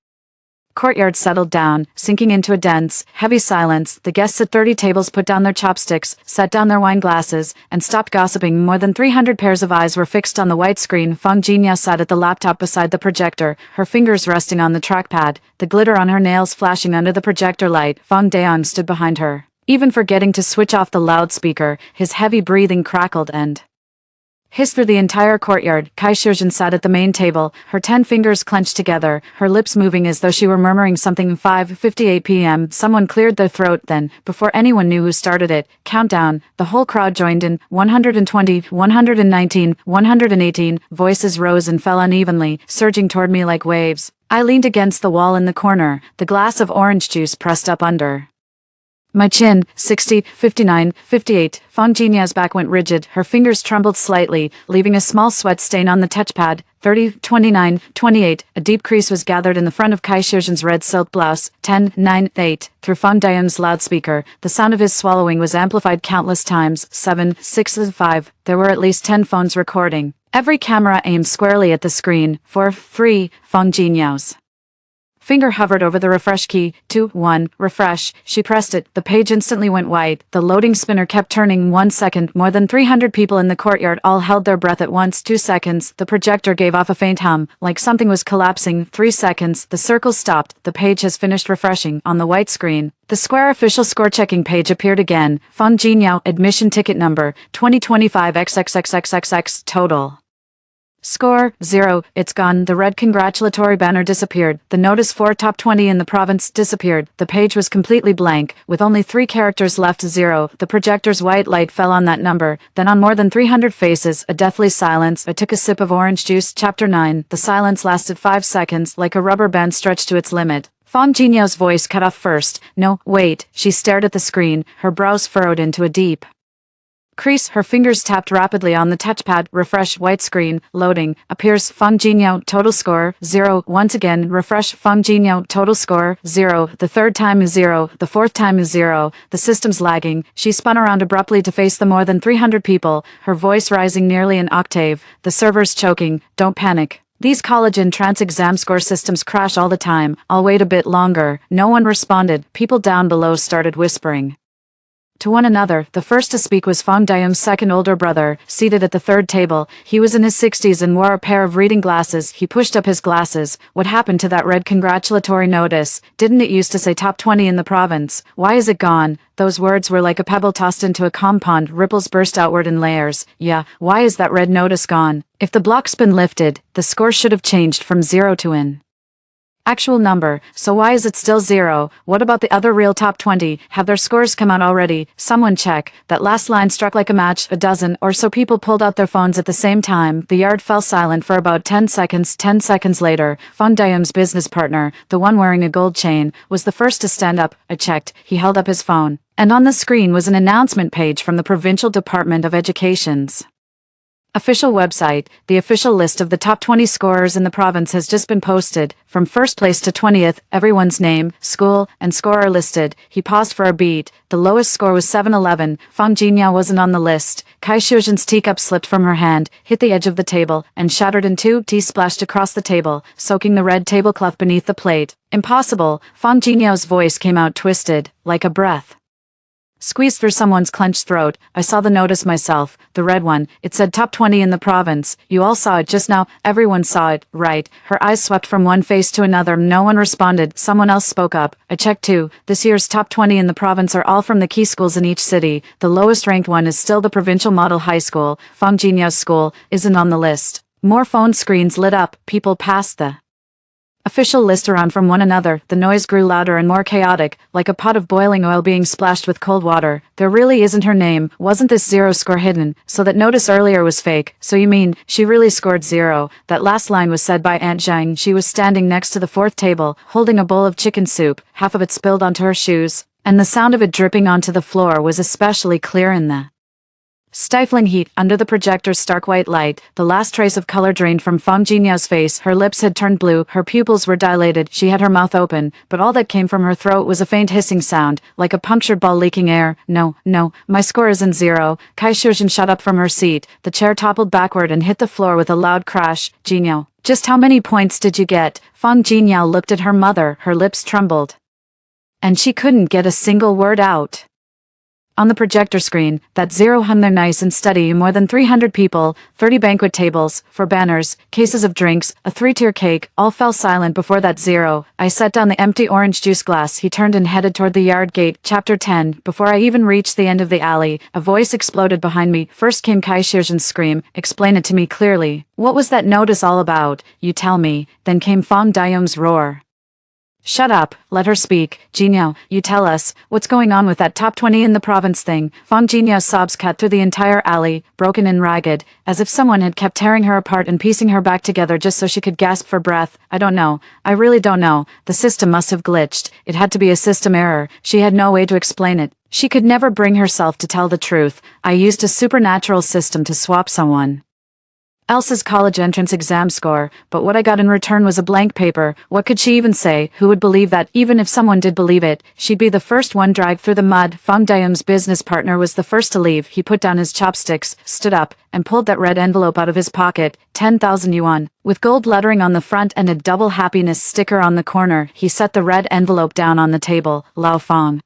[SPEAKER 1] courtyard settled down, sinking into a dense, heavy silence. The guests at 30 tables put down their chopsticks, set down their wine glasses, and stopped gossiping. More than 300 pairs of eyes were fixed on the white screen. Fang Jinya sat at the laptop beside the projector, her fingers resting on the trackpad, the glitter on her nails flashing under the projector light. Fang Deong stood behind her, even forgetting to switch off the loudspeaker. His heavy breathing crackled and hissed through the entire courtyard. Kai Shijin sat at the main table, her 10 fingers clenched together, her lips moving as though she were murmuring something. 5:58 p.m. Someone cleared their throat then, before anyone knew who started it. Countdown. The whole crowd joined in. 120, 119, 118. Voices rose and fell unevenly, surging toward me like waves. I leaned against the wall in the corner, the glass of orange juice pressed up under my chin. 60, 59, 58. Fang Jinyao's back went rigid, her fingers trembled slightly, leaving a small sweat stain on the touchpad. 30, 29, 28. A deep crease was gathered in the front of Kai Shijin's red silk blouse. 10, 9, 8. Through Fang Dayum's loudspeaker, the sound of his swallowing was amplified countless times. 7, 6, 5. There were at least 10 phones recording, every camera aimed squarely at the screen. 4, 3. Fang Jinyao's finger hovered over the refresh key. 2, 1, refresh. She pressed it. The page instantly went white. The loading spinner kept turning. 1 second. More than 300 people in the courtyard all held their breath at once. 2 seconds. The projector gave off a faint hum, like something was collapsing. 3 seconds. The circle stopped. The page has finished refreshing. On the white screen, the square official score-checking page appeared again. Fang Jingyao, admission ticket number, 2025 XXXXXX, total score, 0, it's gone. The red congratulatory banner disappeared. The notice for top 20 in the province disappeared. The page was completely blank, with only 3 characters left. 0. The projector's white light fell on that number, then on more than 300 faces. A deathly silence. I took a sip of orange juice. Chapter 9. The silence lasted 5 seconds, like a rubber band stretched to its limit. Fang Jinyao's voice cut off first. No, wait. She stared at the screen, her brows furrowed into a deep crease. Her fingers tapped rapidly on the touchpad. Refresh. White screen. Loading. Appears. Fang Jingyao, total score, 0. Once again, refresh. Fang Jingyao, total score, 0. The third time is 0. The fourth time is 0. The system's lagging. She spun around abruptly to face the more than 300 people, her voice rising nearly an octave. The server's choking. Don't panic. These college entrance exam score systems crash all the time. I'll wait a bit longer. No one responded. People down below started whispering to one another. The first to speak was Fang Dayum's second older brother, seated at the third table. He was in his 60s and wore a pair of reading glasses. He pushed up his glasses. What happened to that red congratulatory notice? Didn't it used to say top 20 in the province? Why is it gone? Those words were like a pebble tossed into a calm pond. Ripples burst outward in layers. Yeah, why is that red notice gone? If the block's been lifted, the score should have changed from 0 to an actual number, so why is it still 0? What about the other real top 20? Have their scores come out already? Someone check. That last line struck like a match. A dozen or so people pulled out their phones at the same time. The yard fell silent for about 10 seconds. 10 seconds later, Fang Dayum's business partner, the one wearing a gold chain, was the first to stand up. I checked. He held up his phone, and on the screen was an announcement page from the Provincial Department of Education's official website. The official list of the top 20 scorers in the province has just been posted. From first place to 20th, everyone's name, school, and score are listed. He paused for a beat. The lowest score was 711. Fang Jingyao wasn't on the list. Kai Shijin's teacup slipped from her hand, hit the edge of the table, and shattered in two. Tea splashed across the table, soaking the red tablecloth beneath the plate. Impossible. Fang Jinyao's voice came out twisted, like a breath squeezed through someone's clenched throat. I saw the notice myself, the red one. It said top 20 in the province. You all saw it just now. Everyone saw it, right? Her eyes swept from one face to another. No one responded. Someone else spoke up. I checked too. This year's top 20 in the province are all from the key schools in each city. The lowest ranked one is still the provincial model high school. Fang Jinyao's school isn't on the list. More phone screens lit up. People passed the official list around from one another. The noise grew louder and more chaotic, like a pot of boiling oil being splashed with cold water. There really isn't her name. Wasn't this 0 score hidden? So that notice earlier was fake. So you mean, she really scored 0? That last line was said by Aunt Zhang. She was standing next to the fourth table, holding a bowl of chicken soup. Half of it spilled onto her shoes, and the sound of it dripping onto the floor was especially clear in the stifling heat. Under the projector's stark white light, the last trace of color drained from Fang Jinyao's face. Her lips had turned blue, her pupils were dilated, she had her mouth open, but all that came from her throat was a faint hissing sound, like a punctured ball leaking air. No, my score isn't 0. Kai Shijin shot up from her seat. The chair toppled backward and hit the floor with a loud crash. Jinyao, just how many points did you get? Fang Jinyao looked at her mother, her lips trembled, and she couldn't get a single word out. On the projector screen, that zero hung there nice and steady. More than 300 people, 30 banquet tables, 4 banners, cases of drinks, a 3-tier cake, all fell silent before that zero. I set down the empty orange juice glass. He turned and headed toward the yard gate. Chapter 10. Before I even reached the end of the alley, a voice exploded behind me. First came Kai Shirjin's scream. Explain it to me clearly. What was that notice all about? You tell me. Then came Fong Dayum's roar. Shut up, let her speak. Jinyo, you tell us, what's going on with that top 20 in the province thing? Fong Jinyo's sobs cut through the entire alley, broken and ragged, as if someone had kept tearing her apart and piecing her back together just so she could gasp for breath. I don't know. I really don't know. The system must have glitched. It had to be a system error. She had no way to explain it. She could never bring herself to tell the truth. I used a supernatural system to swap someone else's college entrance exam score, but what I got in return was a blank paper. What could she even say? Who would believe that? Even if someone did believe it, she'd be the first one dragged through the mud. Fong Dayum's business partner was the first to leave. He put down his chopsticks, stood up, and pulled that red envelope out of his pocket. 10,000 yuan. With gold lettering on the front and a double happiness sticker on the corner, he set the red envelope down on the table. Lao Fong.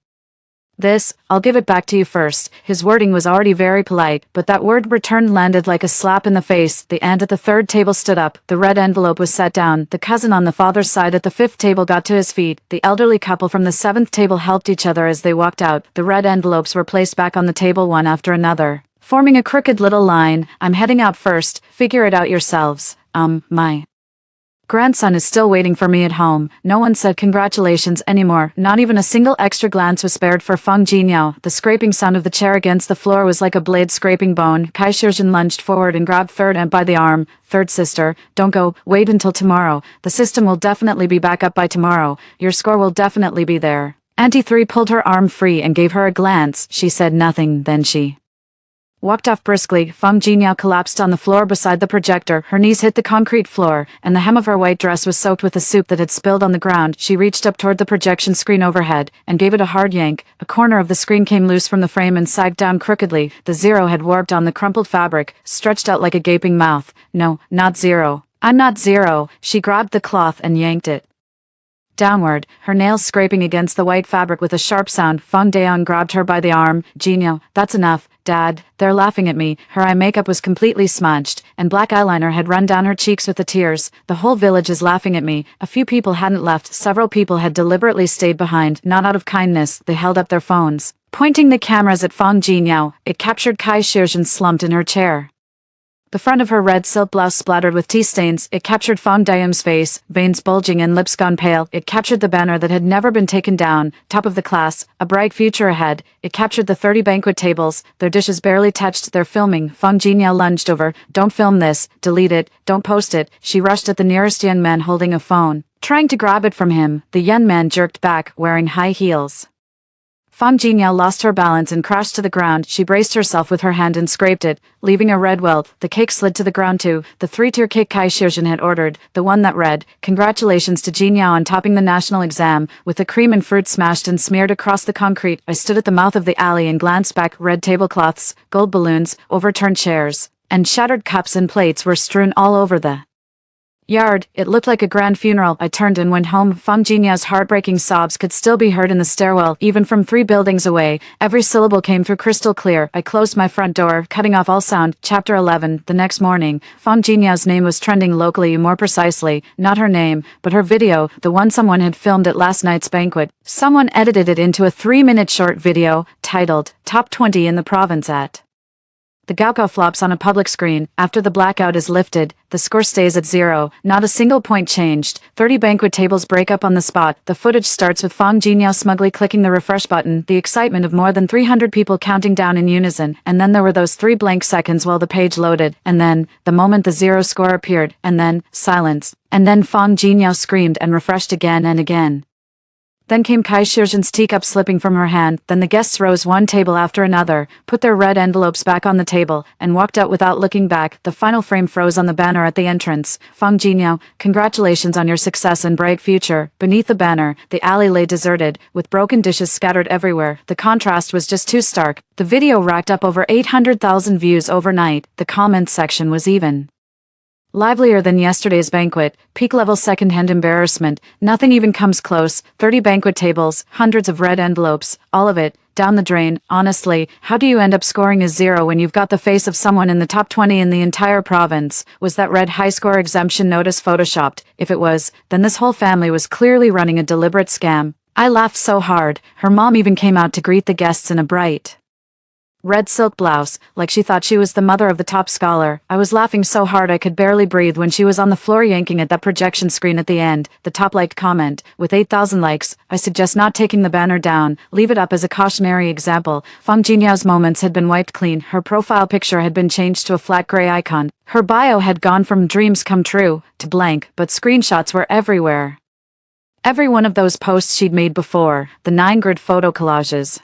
[SPEAKER 1] This, I'll give it back to you first. His wording was already very polite, but that word return landed like a slap in the face. The aunt at the 3rd table stood up. The red envelope was set down. The cousin on the father's side at the 5th table got to his feet. The elderly couple from the 7th table helped each other as they walked out. The red envelopes were placed back on the table one after another, forming a crooked little line. I'm heading out first. Figure it out yourselves. My grandson is still waiting for me at home. No one said congratulations anymore. Not even a single extra glance was spared for Feng Jinyao. The scraping sound of the chair against the floor was like a blade scraping bone. Kai Shirjin lunged forward and grabbed third aunt by the arm. Third sister, don't go. Wait until tomorrow. The system will definitely be back up by tomorrow. Your score will definitely be there. Auntie 3 pulled her arm free and gave her a glance. She said nothing, then she walked off briskly. Feng Jinyao collapsed on the floor beside the projector. Her knees hit the concrete floor, and the hem of her white dress was soaked with the soup that had spilled on the ground. She reached up toward the projection screen overhead, and gave it a hard yank. A corner of the screen came loose from the frame and sagged down crookedly. The zero had warped on the crumpled fabric, stretched out like a gaping mouth. No, not zero. I'm not zero. She grabbed the cloth and yanked it downward, her nails scraping against the white fabric with a sharp sound. Feng Dayon grabbed her by the arm. Jinyo, that's enough. Dad, they're laughing at me. Her eye makeup was completely smudged, and black eyeliner had run down her cheeks with the tears. The whole village is laughing at me. A few people hadn't left. Several people had deliberately stayed behind, not out of kindness. They held up their phones, pointing the cameras at Feng Jinyao. It captured Kai Shirjin slumped in her chair, the front of her red silk blouse splattered with tea stains. It captured Fong Dayum's face, veins bulging and lips gone pale. It captured the banner that had never been taken down, top of the class, a bright future ahead. It captured the 30 banquet tables, their dishes barely touched their filming. Feng Jinyao lunged over. Don't film this, delete it, don't post it. She rushed at the nearest young man holding a phone, trying to grab it from him. The young man jerked back, wearing high heels. Feng Jinyao lost her balance and crashed to the ground. She braced herself with her hand and scraped it, leaving a red welt. The cake slid to the ground too. The 3-tier cake Kai Shirjin had ordered, the one that read, "Congratulations to Jinyao on topping the national exam," with the cream and fruit smashed and smeared across the concrete. I stood at the mouth of the alley and glanced back. Red tablecloths, gold balloons, overturned chairs, and shattered cups and plates were strewn all over the yard. It looked like a grand funeral. I turned and went home. Feng Jinyao's heartbreaking sobs could still be heard in the stairwell, even from 3 buildings away. Every syllable came through crystal clear. I closed my front door, cutting off all sound. Chapter 11. The next morning, Feng Jinyao's name was trending locally. More precisely, not her name, but her video, the one someone had filmed at last night's banquet. Someone edited it into a 3-minute short video, titled, "Top 20 in the Province at." The Gaokao flops on a public screen. After the blackout is lifted, the score stays at 0. Not a single point changed. 30 banquet tables break up on the spot. The footage starts with Feng Jinyao smugly clicking the refresh button, the excitement of more than 300 people counting down in unison. And then there were those 3 blank seconds while the page loaded. And then, the moment the 0 score appeared. And then, silence. And then Feng Jinyao screamed and refreshed again and again. Then came Kai Shirjin's teacup slipping from her hand. Then the guests rose one table after another, put their red envelopes back on the table, and walked out without looking back. The final frame froze on the banner at the entrance. Feng Jinyao, congratulations on your success and bright future. Beneath the banner, the alley lay deserted, with broken dishes scattered everywhere. The contrast was just too stark. The video racked up over 800,000 views overnight. The comments section was even Livelier than yesterday's banquet, peak-level second-hand embarrassment, nothing even comes close, 30 banquet tables, hundreds of red envelopes, all of it, down the drain. Honestly, how do you end up scoring a 0 when you've got the face of someone in the top 20 in the entire province? Was that red high-score exemption notice photoshopped? If it was, then this whole family was clearly running a deliberate scam. I laughed so hard, her mom even came out to greet the guests in a bright red silk blouse, like she thought she was the mother of the top scholar. I was laughing so hard I could barely breathe when she was on the floor yanking at that projection screen at the end. The top liked comment, with 8,000 likes, I suggest not taking the banner down, leave it up as a cautionary example. Fang Jinyao's moments had been wiped clean, her profile picture had been changed to a flat gray icon. Her bio had gone from dreams come true to blank, but screenshots were everywhere. Every one of those posts she'd made before, the 9-grid photo collages,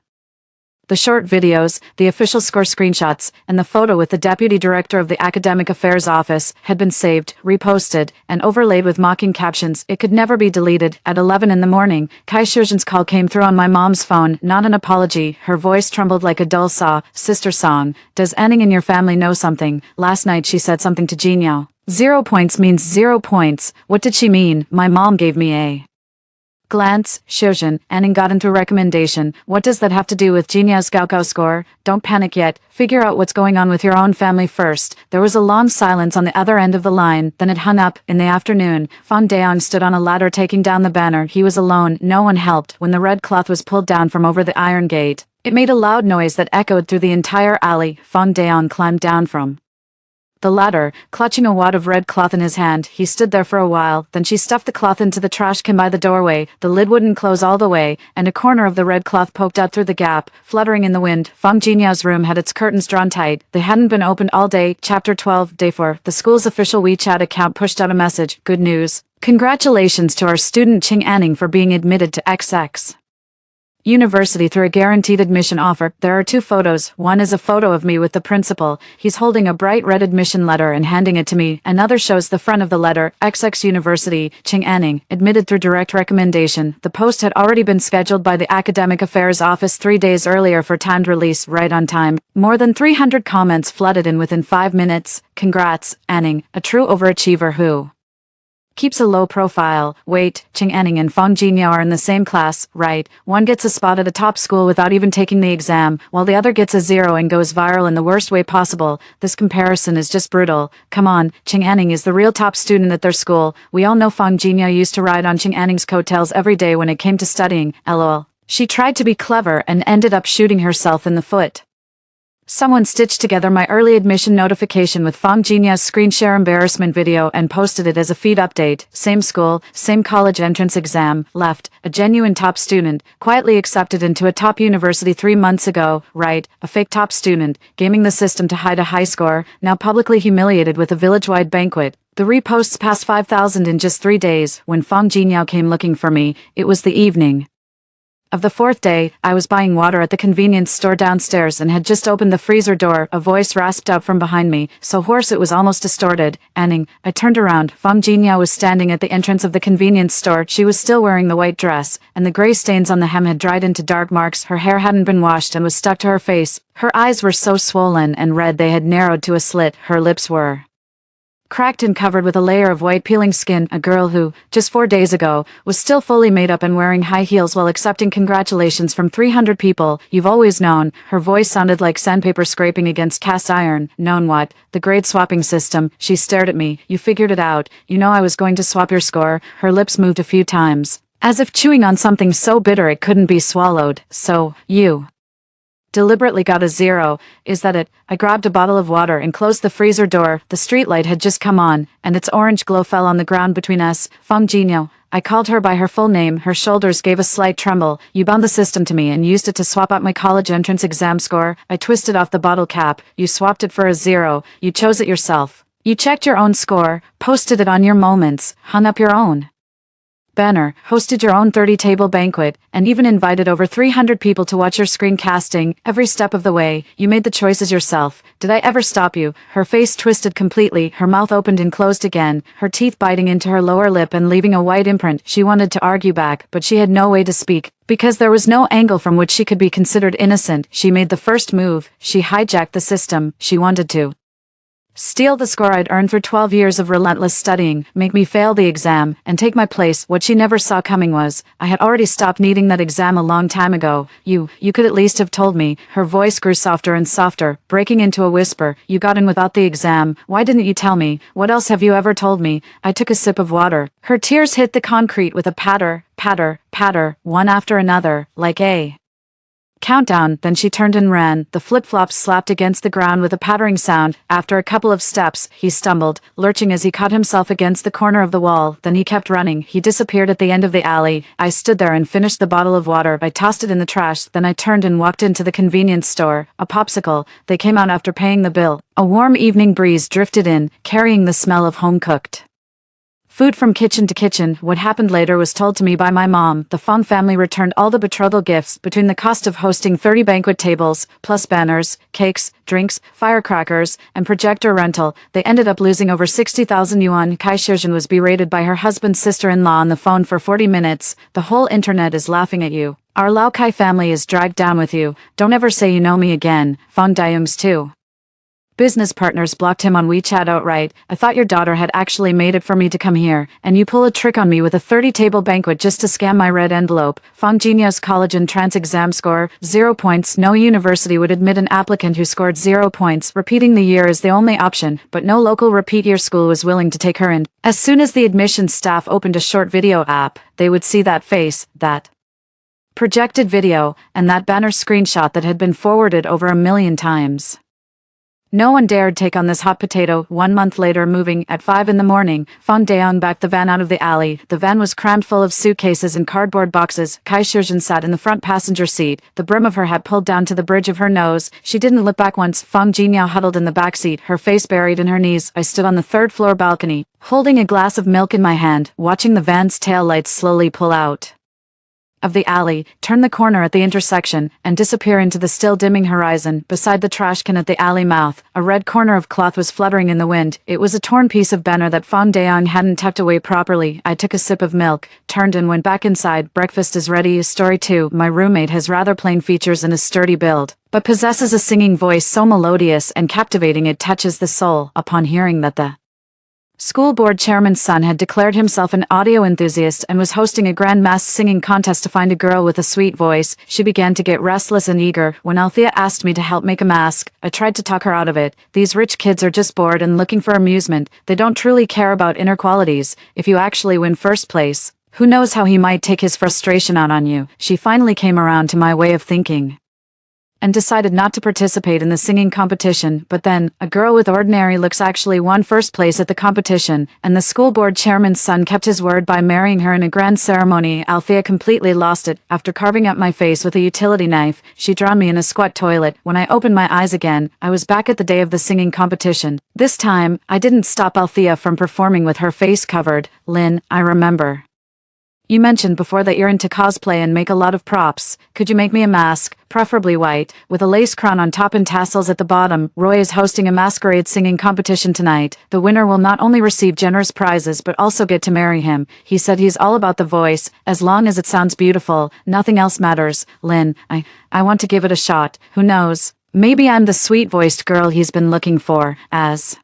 [SPEAKER 1] the short videos, the official score screenshots, and the photo with the deputy director of the Academic Affairs Office had been saved, reposted, and overlaid with mocking captions. It could never be deleted. At 11 in the morning, Kai Shizhen's call came through on my mom's phone, not an apology. Her voice trembled like a dull saw. Sister Song, does anyone in your family know something? Last night she said something to Jinyao. 0 points means 0 points. What did she mean? My mom gave me a glance. Shizhen, Anning got into a recommendation. What does that have to do with Jinyao's Gaokao score? Don't panic yet. Figure out what's going on with your own family first. There was a long silence on the other end of the line, then it hung up. In the afternoon, Fan Daon stood on a ladder taking down the banner. He was alone, no one helped. When the red cloth was pulled down from over the iron gate, it made a loud noise that echoed through the entire alley. Fan Daon climbed down from the ladder, clutching a wad of red cloth in his hand. He stood there for a while, then she stuffed the cloth into the trash can by the doorway. The lid wouldn't close all the way, and a corner of the red cloth poked out through the gap, fluttering in the wind. Fang Jinyao's room had its curtains drawn tight. They hadn't been opened all day. Chapter 12, Day 4. The school's official WeChat account pushed out a message. Good news. Congratulations to our student Qing Anning for being admitted to XX University through a guaranteed admission offer. There are 2 photos. One is a photo of me with the principal. He's holding a bright red admission letter and handing it to me. Another shows the front of the letter, XX University, Qing Anning, admitted through direct recommendation. The post had already been scheduled by the Academic Affairs Office 3 days earlier for timed release, right on time. More than 300 comments flooded in within 5 minutes. Congrats, Anning, a true overachiever who keeps a low profile. Wait, Qing Anning and Fang Jinyao are in the same class, right? One gets a spot at a top school without even taking the exam, while the other gets a 0 and goes viral in the worst way possible. This comparison is just brutal. Come on, Qing Anning is the real top student at their school. We all know Fang Jinyao used to ride on Qing Anning's coattails every day when it came to studying. LOL. She tried to be clever and ended up shooting herself in the foot. Someone stitched together my early admission notification with Fang Jinyao's screen share embarrassment video and posted it as a feed update. Same school, same college entrance exam, left, a genuine top student, quietly accepted into a top university 3 months ago, right, a fake top student, gaming the system to hide a high score, now publicly humiliated with a village-wide banquet. The reposts passed 5,000 in just 3 days. When Fang Jinyao came looking for me, it was the evening of the 4th day. I was buying water at the convenience store downstairs and had just opened the freezer door. A voice rasped out from behind me, so hoarse it was almost distorted. Anning. I turned around. Fang Jinyao was standing at the entrance of the convenience store. She was still wearing the white dress, and the gray stains on the hem had dried into dark marks. Her hair hadn't been washed and was stuck to her face. Her eyes were so swollen and red they had narrowed to a slit. Her lips were cracked and covered with a layer of white peeling skin. A girl who, just 4 days ago, was still fully made up and wearing high heels while accepting congratulations from 300 people. You've always known. Her voice sounded like sandpaper scraping against cast iron. Known what? The grade swapping system. She stared at me. You figured it out. You know I was going to swap your score. Her lips moved a few times, as if chewing on something so bitter it couldn't be swallowed. So, you deliberately got a 0, is that it? I grabbed a bottle of water and closed the freezer door. The streetlight had just come on, and its orange glow fell on the ground between us. Fang Jinyaao. I called her by her full name. Her shoulders gave a slight tremble. You bound the system to me and used it to swap out my college entrance exam score. I twisted off the bottle cap. You swapped it for a 0. You chose it yourself. You checked your own score, posted it on your moments, hung up your own banner, hosted your own 30-table banquet, and even invited over 300 people to watch your screencasting. Every step of the way, you made the choices yourself. Did I ever stop you? Her face twisted completely, her mouth opened and closed again, her teeth biting into her lower lip and leaving a white imprint. She wanted to argue back, but she had no way to speak, because there was no angle from which she could be considered innocent. She made the first move. She hijacked the system. She wanted to Steal the score I'd earned through 12 years of relentless studying, make me fail the exam, and take my place. What she never saw coming was, I had already stopped needing that exam a long time ago. You could at least have told me. Her voice grew softer and softer, breaking into a whisper. You got in without the exam. Why didn't you tell me? What else have you ever told me? I took a sip of water. Her tears hit the concrete with a patter, patter, patter, one after another, like a countdown. Then she turned and ran. The flip-flops slapped against the ground with a pattering sound. After a couple of steps, he stumbled, lurching as he caught himself against the corner of the wall. Then he kept running. He disappeared at the end of the alley. I stood there and finished the bottle of water. I tossed it in the trash. Then I turned and walked into the convenience store. A popsicle. They came out after paying the bill. A warm evening breeze drifted in, carrying the smell of home-cooked food from kitchen to kitchen. What happened later was told to me by my mom. The Fong family returned all the betrothal gifts. Between the cost of hosting 30 banquet tables, plus banners, cakes, drinks, firecrackers, and projector rental, they ended up losing over 60,000 yuan. Kai Shizhen was berated by her husband's sister-in-law on the phone for 40 minutes. The whole internet is laughing at you. Our Lao Kai family is dragged down with you. Don't ever say you know me again. Fong Dayung's too. Business partners blocked him on WeChat outright. I thought your daughter had actually made it for me to come here, and you pull a trick on me with a 30-table banquet just to scam my red envelope. Fong Jinyao's college entrance exam score, 0 points. No university would admit an applicant who scored 0 points. Repeating the year is the only option, but no local repeat year school was willing to take her in. As soon as the admissions staff opened a short video app, they would see that face, that projected video, and that banner screenshot that had been forwarded over 1 million times. No one dared take on this hot potato. 1 month later, moving at 5 in the morning, Fong Daeong backed the van out of the alley. The van was crammed full of suitcases and cardboard boxes. Kai Shizhen sat in the front passenger seat, the brim of her hat pulled down to the bridge of her nose. She didn't look back once. Fong Jinyao huddled in the back seat, her face buried in her knees. I stood on the third-floor balcony, holding a glass of milk in my hand, watching the van's tail lights slowly pull out of the alley, turn the corner at the intersection, and disappear into the still dimming horizon. Beside the trash can at the alley mouth, a red corner of cloth was fluttering in the wind. It was a torn piece of banner that Fong Daeong hadn't tucked away properly. I took a sip of milk, turned and went back inside. Breakfast is ready. Story 2. My roommate has rather plain features and a sturdy build, but possesses a singing voice so melodious and captivating it touches the soul. Upon hearing that the school board chairman's son had declared himself an audio enthusiast and was hosting a grand mass singing contest to find a girl with a sweet voice, she began to get restless and eager. When Althea asked me to help make a mask, I tried to talk her out of it. These rich kids are just bored and looking for amusement. They don't truly care about inner qualities. If you actually win first place, who knows how he might take his frustration out on you. She finally came around to my way of thinking and decided not to participate in the singing competition. But then, a girl with ordinary looks actually won first place at the competition, and the school board chairman's son kept his word by marrying her in a grand ceremony. Althea completely lost it. After carving up my face with a utility knife, she drowned me in a squat toilet. When I opened my eyes again, I was back at the day of the singing competition. This time, I didn't stop Althea from performing with her face covered. Lynn, I remember you mentioned before that you're into cosplay and make a lot of props. Could you make me a mask, preferably white, with a lace crown on top and tassels at the bottom? Roy is hosting a masquerade singing competition tonight. The winner will not only receive generous prizes but also get to marry him. He said he's all about the voice. As long as it sounds beautiful, nothing else matters. Lynn, I want to give it a shot. Who knows? Maybe I'm the sweet-voiced girl he's been looking for, as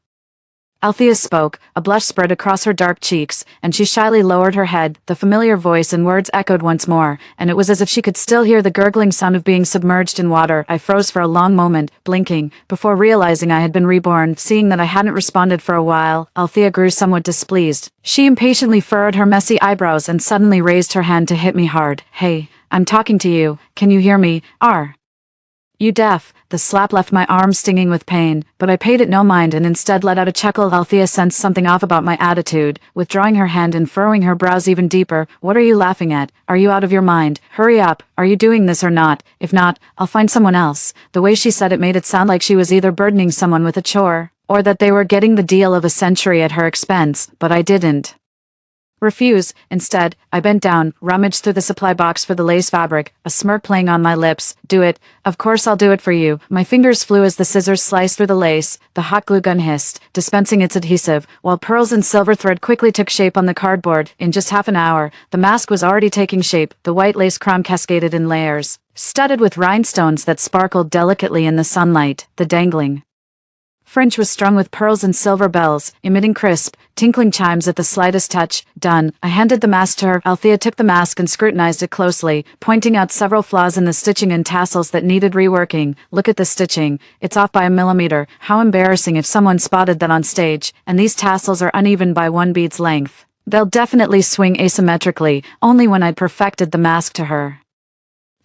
[SPEAKER 1] Althea spoke, a blush spread across her dark cheeks, and she shyly lowered her head. The familiar voice and words echoed once more, and it was as if she could still hear the gurgling sound of being submerged in water. I froze for a long moment, blinking, before realizing I had been reborn. Seeing that I hadn't responded for a while, Althea grew somewhat displeased. She impatiently furrowed her messy eyebrows and suddenly raised her hand to hit me hard. Hey, I'm talking to you. Can you hear me? Are you deaf? The slap left my arm stinging with pain, but I paid it no mind and instead let out a chuckle. Althea sensed something off about my attitude, withdrawing her hand and furrowing her brows even deeper. What are you laughing at? Are you out of your mind? Hurry up. Are you doing this or not? If not, I'll find someone else. The way she said it made it sound like she was either burdening someone with a chore, or that they were getting the deal of a century at her expense, but I didn't refuse. Instead, I bent down, rummaged through the supply box for the lace fabric, a smirk playing on my lips. Do it. Of course I'll do it for you. My fingers flew as the scissors sliced through the lace. The hot glue gun hissed, dispensing its adhesive, while pearls and silver thread quickly took shape on the cardboard. In just half an hour, the mask was already taking shape. The white lace crown cascaded in layers, studded with rhinestones that sparkled delicately in the sunlight. The dangling fringe was strung with pearls and silver bells, emitting crisp, tinkling chimes at the slightest touch. Done. I handed the mask to her. Althea took the mask and scrutinized it closely, pointing out several flaws in the stitching and tassels that needed reworking. Look at the stitching. It's off by a millimeter. How embarrassing if someone spotted that on stage. And these tassels are uneven by one bead's length. They'll definitely swing asymmetrically, only when I'd perfected the mask to her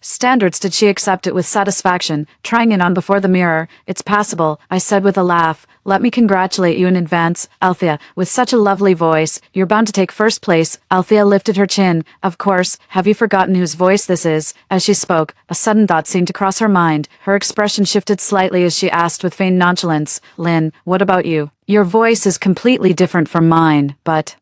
[SPEAKER 1] standards did she accept it with satisfaction, trying it on before the mirror. It's passable, I said with a laugh. Let me congratulate you in advance, Althea. With such a lovely voice, you're bound to take first place. Althea lifted her chin. Of course, have you forgotten whose voice this is? As she spoke, a sudden thought seemed to cross her mind. Her expression shifted slightly as she asked with feigned nonchalance, Lynn, what about you? Your voice is completely different from mine, but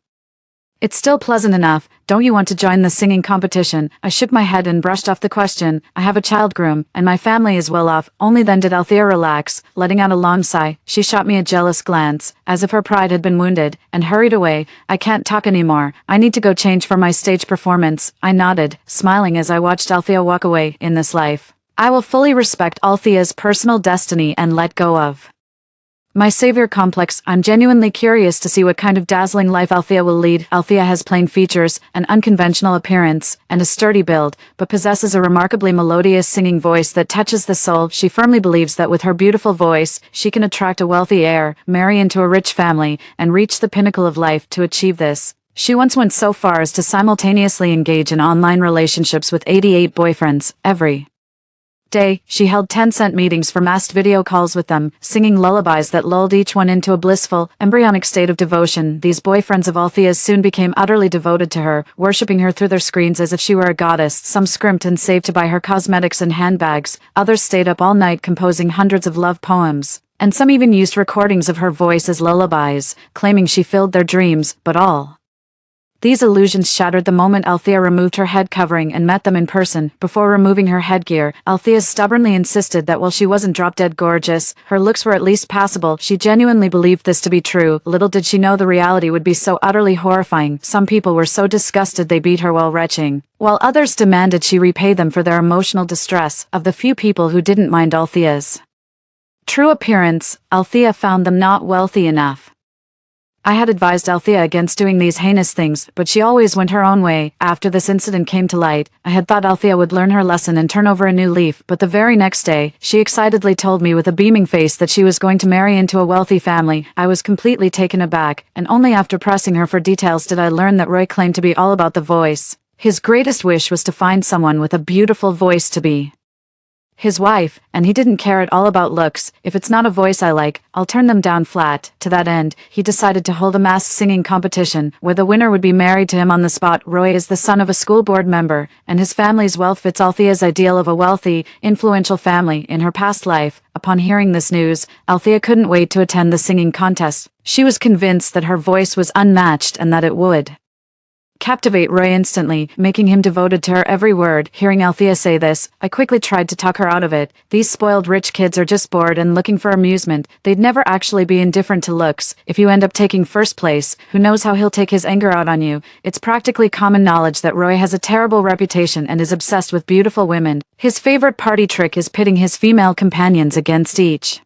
[SPEAKER 1] it's still pleasant enough. Don't you want to join the singing competition? I shook my head and brushed off the question. I have a child groom, and my family is well off. Only then did Althea relax, letting out a long sigh. She shot me a jealous glance, as if her pride had been wounded, and hurried away. I can't talk anymore. I need to go change for my stage performance. I nodded, smiling as I watched Althea walk away. In this life, I will fully respect Althea's personal destiny and let go of my savior complex. I'm genuinely curious to see what kind of dazzling life Althea will lead. Althea has plain features, an unconventional appearance, and a sturdy build, but possesses a remarkably melodious singing voice that touches the soul. She firmly believes that with her beautiful voice, she can attract a wealthy heir, marry into a rich family, and reach the pinnacle of life. To achieve this, she once went so far as to simultaneously engage in online relationships with 88 boyfriends. Every day, she held 10-cent meetings for masked video calls with them, singing lullabies that lulled each one into a blissful, embryonic state of devotion. These boyfriends of Althea's soon became utterly devoted to her, worshipping her through their screens as if she were a goddess. Some scrimped and saved to buy her cosmetics and handbags, others stayed up all night composing hundreds of love poems, and some even used recordings of her voice as lullabies, claiming she filled their dreams. But all these illusions shattered the moment Althea removed her head covering and met them in person. Before removing her headgear, Althea stubbornly insisted that while she wasn't drop-dead gorgeous, her looks were at least passable. She genuinely believed this to be true. Little did she know the reality would be so utterly horrifying. Some people were so disgusted they beat her while retching, while others demanded she repay them for their emotional distress. Of the few people who didn't mind Althea's true appearance, Althea found them not wealthy enough. I had advised Althea against doing these heinous things, but she always went her own way. After this incident came to light, I had thought Althea would learn her lesson and turn over a new leaf, but the very next day, she excitedly told me with a beaming face that she was going to marry into a wealthy family. I was completely taken aback, and only after pressing her for details did I learn that Roy claimed to be all about the voice. His greatest wish was to find someone with a beautiful voice to be his wife, and he didn't care at all about looks. If it's not a voice I like, I'll turn them down flat. To that end, he decided to hold a masked singing competition, where the winner would be married to him on the spot. Roy is the son of a school board member, and his family's wealth fits Althea's ideal of a wealthy, influential family in her past life. Upon hearing this news, Althea couldn't wait to attend the singing contest. She was convinced that her voice was unmatched and that it would captivate Roy instantly, making him devoted to her every word. Hearing Althea say this, I quickly tried to talk her out of it. These spoiled rich kids are just bored and looking for amusement. They'd never actually be indifferent to looks. If you end up taking first place, who knows how he'll take his anger out on you. It's practically common knowledge that Roy has a terrible reputation and is obsessed with beautiful women. His favorite party trick is pitting his female companions against each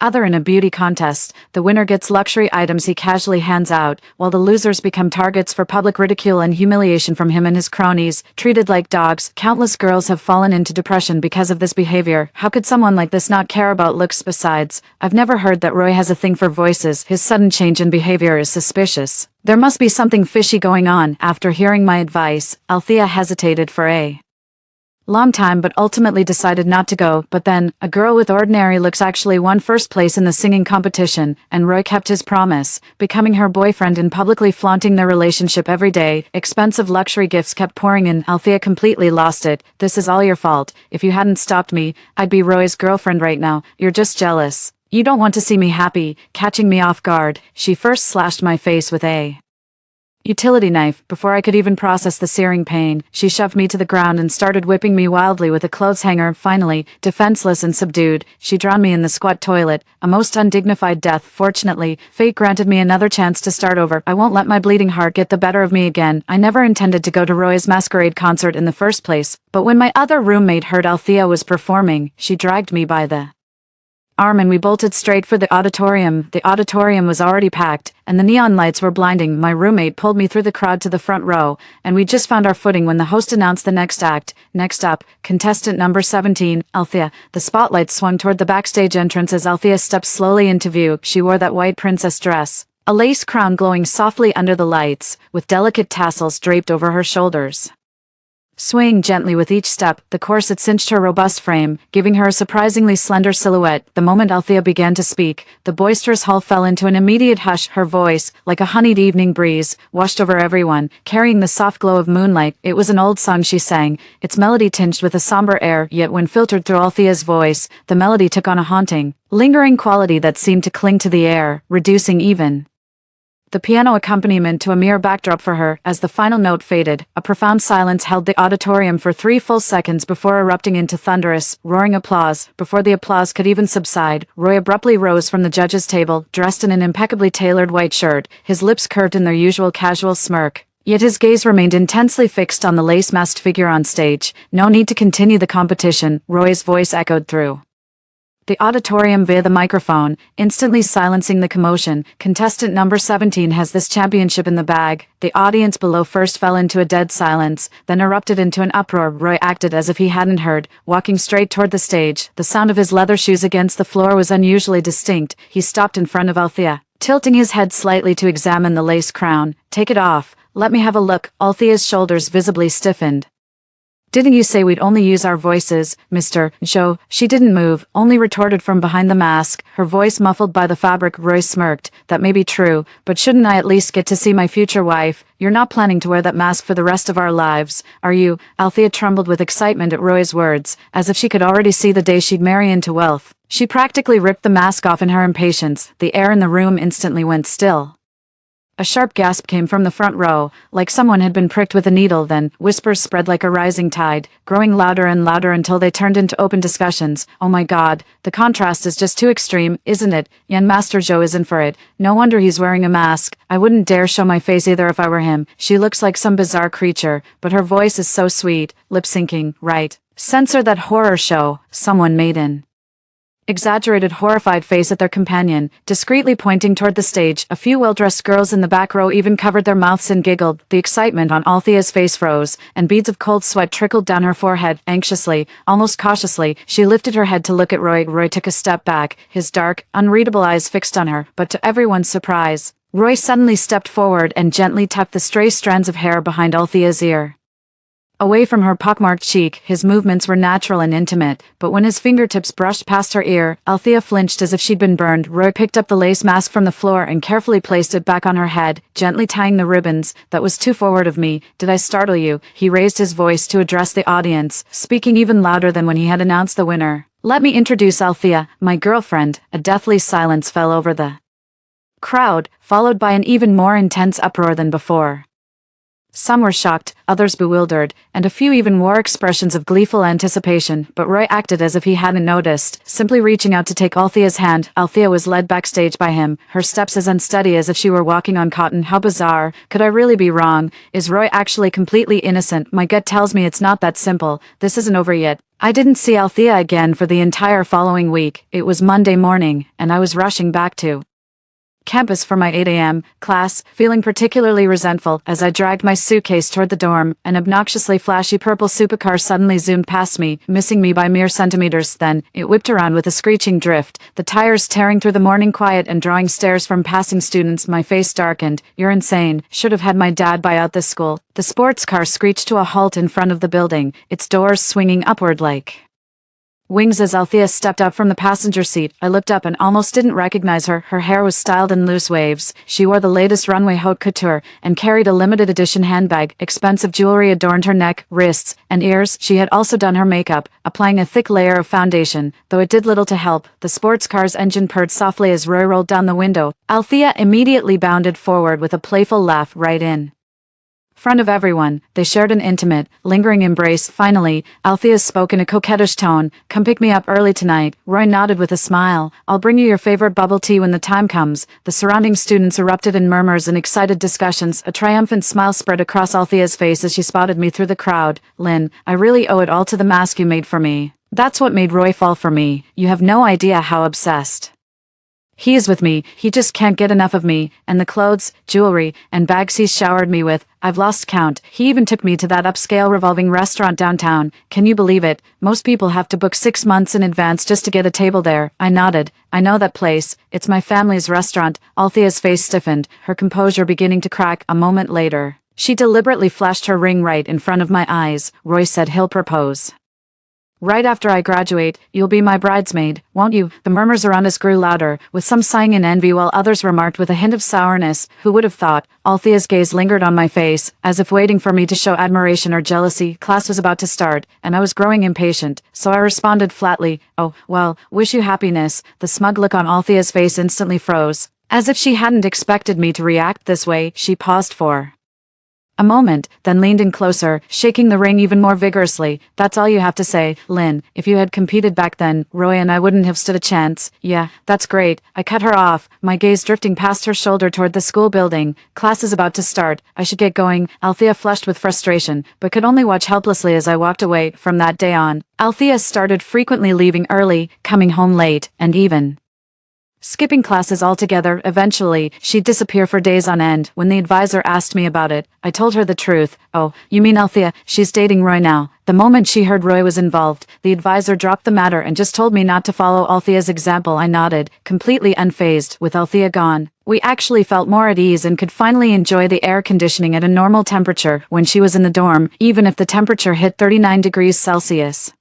[SPEAKER 1] other in a beauty contest. The winner gets luxury items he casually hands out, while the losers become targets for public ridicule and humiliation from him and his cronies, treated like dogs. Countless girls have fallen into depression because of this behavior. How could someone like this not care about looks? Besides, I've never heard that Roy has a thing for voices. His sudden change in behavior is suspicious. There must be something fishy going on. After hearing my advice, Althea hesitated for a long time but ultimately decided not to go. But then, a girl with ordinary looks actually won first place in the singing competition, and Roy kept his promise, becoming her boyfriend and publicly flaunting their relationship every day. Expensive luxury gifts kept pouring in. Althea completely lost it. This is all your fault. If you hadn't stopped me, I'd be Roy's girlfriend right now. You're just jealous. You don't want to see me happy. Catching me off guard, she first slashed my face with a utility knife. Before I could even process the searing pain, she shoved me to the ground and started whipping me wildly with a clothes hanger. Finally, defenseless and subdued, she drowned me in the squat toilet. A most undignified death. Fortunately, fate granted me another chance to start over. I won't let my bleeding heart get the better of me again. I never intended to go to Roy's masquerade concert in the first place, but when my other roommate heard Althea was performing, she dragged me by the arm and we bolted straight for the auditorium. The auditorium was already packed, and the neon lights were blinding. My roommate pulled me through the crowd to the front row, and we just found our footing when the host announced the next act. Next up, contestant number 17, Althea. The spotlight swung toward the backstage entrance as Althea stepped slowly into view. She wore that white princess dress, a lace crown glowing softly under the lights, with delicate tassels draped over her shoulders. Swaying gently with each step, the corset cinched her robust frame, giving her a surprisingly slender silhouette. The moment Althea began to speak, the boisterous hall fell into an immediate hush. Her voice, like a honeyed evening breeze, washed over everyone, carrying the soft glow of moonlight. It was an old song she sang, its melody tinged with a somber air, yet when filtered through Althea's voice, the melody took on a haunting, lingering quality that seemed to cling to the air, reducing even the piano accompaniment to a mere backdrop for her. As the final note faded, a profound silence held the auditorium for 3 full seconds before erupting into thunderous, roaring applause. Before the applause could even subside, Roy abruptly rose from the judges' table, dressed in an impeccably tailored white shirt, his lips curved in their usual casual smirk. Yet his gaze remained intensely fixed on the lace-masked figure on stage. "No need to continue the competition," Roy's voice echoed through the auditorium via the microphone, instantly silencing the commotion. "Contestant number 17 has this championship in the bag." The audience below first fell into a dead silence, then erupted into an uproar. Roy acted as if he hadn't heard, walking straight toward the stage. The sound of his leather shoes against the floor was unusually distinct. He stopped in front of Althea, tilting his head slightly to examine the lace crown. "Take it off. Let me have a look." Althea's shoulders visibly stiffened. "Didn't you say we'd only use our voices, Mr. Joe?" She didn't move, only retorted from behind the mask, her voice muffled by the fabric. Roy smirked. "That may be true, but shouldn't I at least get to see my future wife? You're not planning to wear that mask for the rest of our lives, are you?" Althea trembled with excitement at Roy's words, as if she could already see the day she'd marry into wealth. She practically ripped the mask off in her impatience. The air in the room instantly went still. A sharp gasp came from the front row, like someone had been pricked with a needle. Then, whispers spread like a rising tide, growing louder and louder until they turned into open discussions. "Oh my God, the contrast is just too extreme, isn't it? Young Master Joe isn't for it. No wonder he's wearing a mask. I wouldn't dare show my face either if I were him. She looks like some bizarre creature, but her voice is so sweet." Lip-syncing, right? "Censor that horror show," someone made in exaggerated horrified face at their companion, discreetly pointing toward the stage. A few well-dressed girls in the back row even covered their mouths and giggled. The excitement on Althea's face froze, and beads of cold sweat trickled down her forehead. Anxiously, almost cautiously, she lifted her head to look at Roy. Roy took a step back, his dark, unreadable eyes fixed on her, but to everyone's surprise, Roy suddenly stepped forward and gently tucked the stray strands of hair behind Althea's ear. Away from her pockmarked cheek, his movements were natural and intimate, but when his fingertips brushed past her ear, Althea flinched as if she'd been burned. Roy picked up the lace mask from the floor and carefully placed it back on her head, gently tying the ribbons. "That was too forward of me. Did I startle you?" He raised his voice to address the audience, speaking even louder than when he had announced the winner. "Let me introduce Althea, my girlfriend." A deathly silence fell over the crowd, followed by an even more intense uproar than before. Some were shocked, others bewildered, and a few even wore expressions of gleeful anticipation, but Roy acted as if he hadn't noticed, simply reaching out to take Althea's hand. Althea was led backstage by him, her steps as unsteady as if she were walking on cotton. How bizarre. Could I really be wrong? Is Roy actually completely innocent? My gut tells me it's not that simple. This isn't over yet. I didn't see Althea again for the entire following week. It was Monday morning, and I was rushing back to campus for my 8 a.m. class, feeling particularly resentful. As I dragged my suitcase toward the dorm, an obnoxiously flashy purple supercar suddenly zoomed past me, missing me by mere centimeters. Then, it whipped around with a screeching drift, the tires tearing through the morning quiet and drawing stares from passing students. My face darkened. "You're insane. Should have had my dad buy out this school." The sports car screeched to a halt in front of the building, its doors swinging upward like wings as Althea stepped up from the passenger seat. I looked up and almost didn't recognize her. Her hair was styled in loose waves. She wore the latest runway haute couture and carried a limited edition handbag. Expensive jewelry adorned her neck, wrists, and ears. She had also done her makeup, applying a thick layer of foundation, though it did little to help. The sports car's engine purred softly as Roy rolled down the window. Althea immediately bounded forward with a playful laugh right in front of everyone. They shared an intimate, lingering embrace. Finally, Althea spoke in a coquettish tone. "Come pick me up early tonight." Roy nodded with a smile. "I'll bring you your favorite bubble tea when the time comes." The surrounding students erupted in murmurs and excited discussions. A triumphant smile spread across Althea's face as she spotted me through the crowd. "Lynn, I really owe it all to the mask you made for me." That's what made Roy fall for me. You have no idea how obsessed he is with me. He just can't get enough of me, and the clothes, jewelry, and bags he's showered me with, I've lost count. He even took me to that upscale revolving restaurant downtown. Can you believe it? Most people have to book 6 months in advance just to get a table there. I nodded. I know that place. It's my family's restaurant. Althea's face stiffened, her composure beginning to crack. A moment later, she deliberately flashed her ring right in front of my eyes. Roy said he'll propose right after I graduate. You'll be my bridesmaid, won't you? The murmurs around us grew louder, with some sighing in envy while others remarked with a hint of sourness. Who would have thought? Althea's gaze lingered on my face, as if waiting for me to show admiration or jealousy. Class was about to start, and I was growing impatient, so I responded flatly, "Oh, well, wish you happiness." The smug look on Althea's face instantly froze. As if she hadn't expected me to react this way, she paused for a moment, then leaned in closer, shaking the ring even more vigorously. "That's all you have to say, Lynn. If you had competed back then, Roy and I wouldn't have stood a chance." "Yeah, that's great." I cut her off, my gaze drifting past her shoulder toward the school building. "Class is about to start. I should get going." Althea flushed with frustration, but could only watch helplessly as I walked away. From that day on, Althea started frequently leaving early, coming home late, and even skipping classes altogether. Eventually, she'd disappear for days on end. When the advisor asked me about it, I told her the truth. "Oh, you mean Althea? She's dating Roy now." The moment she heard Roy was involved, the advisor dropped the matter and just told me not to follow Althea's example. I nodded, completely unfazed. With Althea gone, we actually felt more at ease and could finally enjoy the air conditioning at a normal temperature when she was in the dorm, even if the temperature hit 39 degrees Celsius.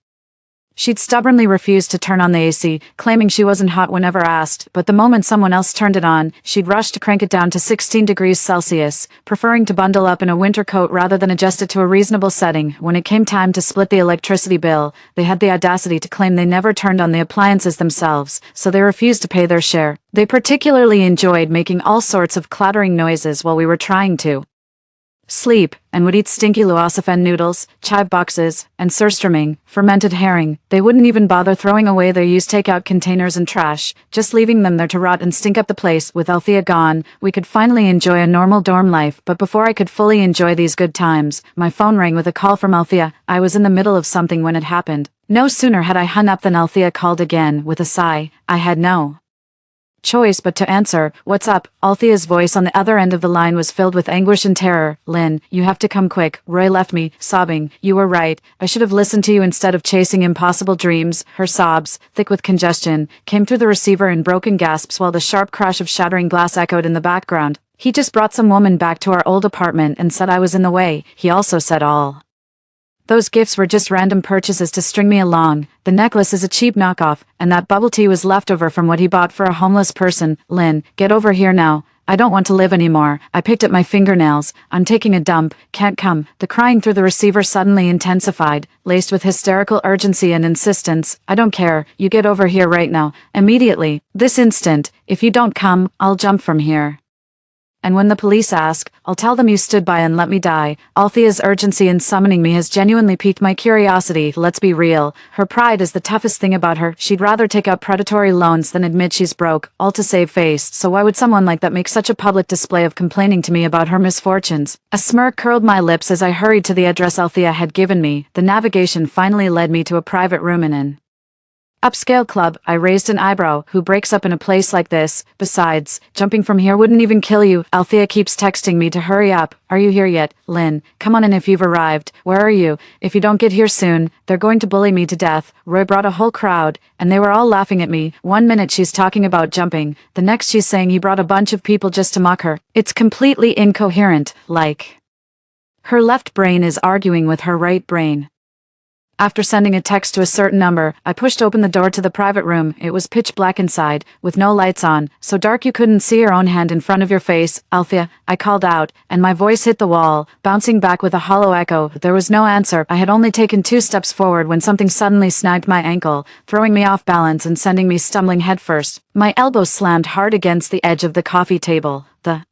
[SPEAKER 1] She'd stubbornly refused to turn on the AC, claiming she wasn't hot whenever asked, but the moment someone else turned it on, she'd rush to crank it down to 16 degrees Celsius, preferring to bundle up in a winter coat rather than adjust it to a reasonable setting. When it came time to split the electricity bill, they had the audacity to claim they never turned on the appliances themselves, so they refused to pay their share. They particularly enjoyed making all sorts of clattering noises while we were trying to sleep, and would eat stinky luosafen noodles, chive boxes, and surströmming, fermented herring. They wouldn't even bother throwing away their used takeout containers and trash, just leaving them there to rot and stink up the place. With Althea gone, we could finally enjoy a normal dorm life, but before I could fully enjoy these good times, my phone rang with a call from Althea. I was in the middle of something when it happened. No sooner had I hung up than Althea called again. With a sigh, I had no choice but to answer. "What's up?" Althea's voice on the other end of the line was filled with anguish and terror. "Lynn, you have to come quick. Roy left me," sobbing. "You were right. I should have listened to you instead of chasing impossible dreams." Her sobs, thick with congestion, came through the receiver in broken gasps while the sharp crash of shattering glass echoed in the background. "He just brought some woman back to our old apartment and said I was in the way. He also said all those gifts were just random purchases to string me along. The necklace is a cheap knockoff, and that bubble tea was leftover from what he bought for a homeless person. Lynn, get over here now. I don't want to live anymore. I picked at my fingernails. I'm taking a dump. Can't come." The crying through the receiver suddenly intensified, laced with hysterical urgency and insistence. "I don't care. You get over here right now. Immediately. This instant. If you don't come, I'll jump from here. And when the police ask, I'll tell them you stood by and let me die." Althea's urgency in summoning me has genuinely piqued my curiosity. Let's be real. Her pride is the toughest thing about her. She'd rather take out predatory loans than admit she's broke, all to save face. So why would someone like that make such a public display of complaining to me about her misfortunes? A smirk curled my lips as I hurried to the address Althea had given me. The navigation finally led me to a private room in an upscale club. I raised an eyebrow. Who breaks up in a place like this? Besides, jumping from here wouldn't even kill you. Althea keeps texting me to hurry up. "Are you here yet? Lynn, come on in if you've arrived. Where are you? If you don't get here soon, they're going to bully me to death." Roy brought a whole crowd, and they were all laughing at me. One minute she's talking about jumping, the next she's saying he brought a bunch of people just to mock her. It's completely incoherent, like her left brain is arguing with her right brain. After sending a text to a certain number, I pushed open the door to the private room. It was pitch black inside, with no lights on, so dark you couldn't see your own hand in front of your face. "Althea," I called out, and my voice hit the wall, bouncing back with a hollow echo. There was no answer. I had only taken 2 steps forward when something suddenly snagged my ankle, throwing me off balance and sending me stumbling headfirst. My elbow slammed hard against the edge of the coffee table. The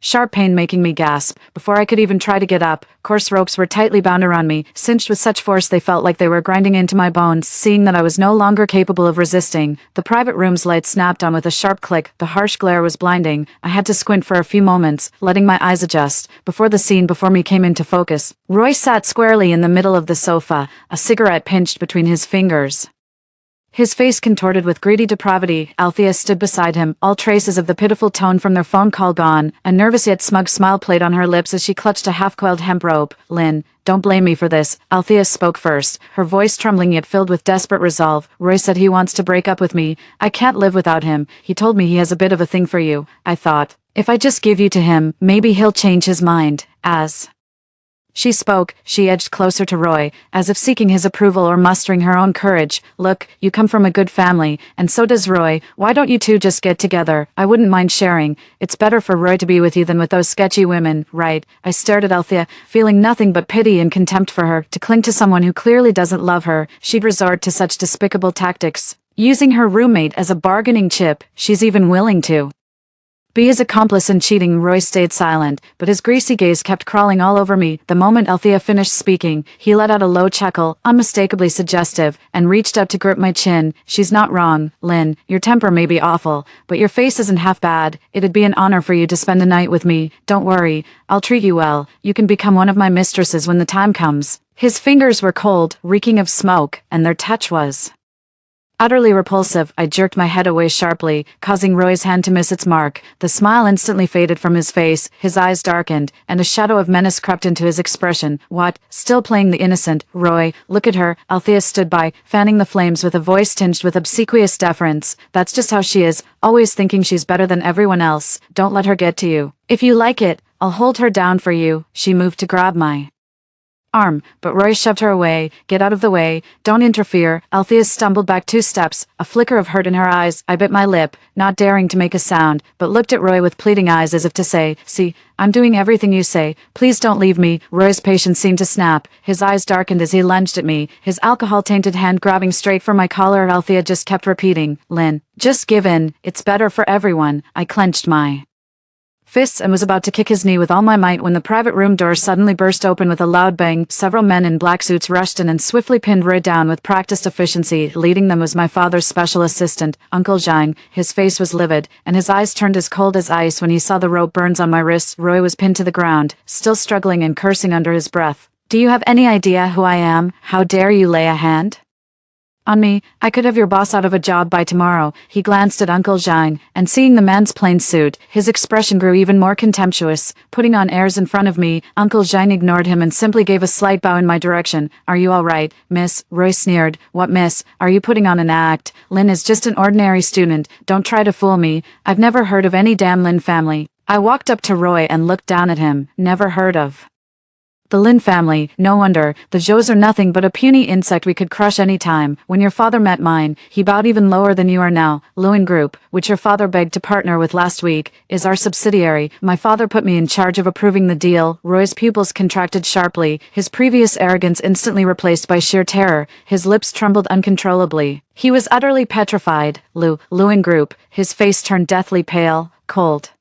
[SPEAKER 1] sharp pain making me gasp. Before I could even try to get up, coarse ropes were tightly bound around me, cinched with such force they felt like they were grinding into my bones. Seeing that I was no longer capable of resisting, the private room's light snapped on with a sharp click. The harsh glare was blinding. I had to squint for a few moments, letting my eyes adjust, before the scene before me came into focus. Roy sat squarely in the middle of the sofa, a cigarette pinched between his fingers. His face contorted with greedy depravity. Althea stood beside him, all traces of the pitiful tone from their phone call gone. A nervous yet smug smile played on her lips as she clutched a half-coiled hemp rope. "Lynn, don't blame me for this." Althea spoke first, her voice trembling yet filled with desperate resolve. "Roy said he wants to break up with me. I can't live without him. He told me he has a bit of a thing for you. I thought, if I just give you to him, maybe he'll change his mind." As she spoke, she edged closer to Roy, as if seeking his approval or mustering her own courage. "Look, you come from a good family, and so does Roy. Why don't you two just get together? I wouldn't mind sharing. It's better for Roy to be with you than with those sketchy women, right?" I stared at Althea, feeling nothing but pity and contempt for her. To cling to someone who clearly doesn't love her, she'd resort to such despicable tactics. Using her roommate as a bargaining chip, she's even willing to be his accomplice in cheating. Roy stayed silent, but his greasy gaze kept crawling all over me. The moment Althea finished speaking, he let out a low chuckle, unmistakably suggestive, and reached up to grip my chin. "She's not wrong, Lynn. Your temper may be awful, but your face isn't half bad. It'd be an honor for you to spend a night with me. Don't worry, I'll treat you well. You can become one of my mistresses when the time comes." His fingers were cold, reeking of smoke, and their touch was utterly repulsive. I jerked my head away sharply, causing Roy's hand to miss its mark. The smile instantly faded from his face, his eyes darkened, and a shadow of menace crept into his expression. "What? Still playing the innocent? Roy, look at her." Althea stood by, fanning the flames with a voice tinged with obsequious deference. "That's just how she is, always thinking she's better than everyone else. Don't let her get to you. If you like it, I'll hold her down for you." She moved to grab my arm, but Roy shoved her away. "Get out of the way. Don't interfere." Althea stumbled back 2 steps, a flicker of hurt in her eyes. I bit my lip, not daring to make a sound, but looked at Roy with pleading eyes as if to say, "See, I'm doing everything you say. Please don't leave me." Roy's patience seemed to snap. His eyes darkened as he lunged at me, his alcohol-tainted hand grabbing straight for my collar. Althea just kept repeating, "Lynn, just give in. It's better for everyone." I clenched my fists and was about to kick his knee with all my might when the private room door suddenly burst open with a loud bang. Several men in black suits rushed in and swiftly pinned Roy down with practiced efficiency. Leading them was my father's special assistant, Uncle Zhang. His face was livid, and his eyes turned as cold as ice when he saw the rope burns on my wrists. Roy was pinned to the ground, still struggling and cursing under his breath. "Do you have any idea who I am? How dare you lay a hand on me? I could have your boss out of a job by tomorrow." He glanced at Uncle Zhang, and seeing the man's plain suit, his expression grew even more contemptuous. Putting on airs in front of me, Uncle Zhang ignored him and simply gave a slight bow in my direction. "Are you all right, miss?" Roy sneered. "What, miss? Are you putting on an act? Lynn is just an ordinary student. Don't try to fool me. I've never heard of any damn Lynn family." I walked up to Roy and looked down at him. "Never heard of the Lin family? No wonder. The Zhous are nothing but a puny insect we could crush any time. When your father met mine, he bowed even lower than you are now. Lewin Group, which your father begged to partner with last week, is our subsidiary. My father put me in charge of approving the deal." Roy's pupils contracted sharply, his previous arrogance instantly replaced by sheer terror. His lips trembled uncontrollably. He was utterly petrified. Lewin Group. His face turned deathly pale, cold,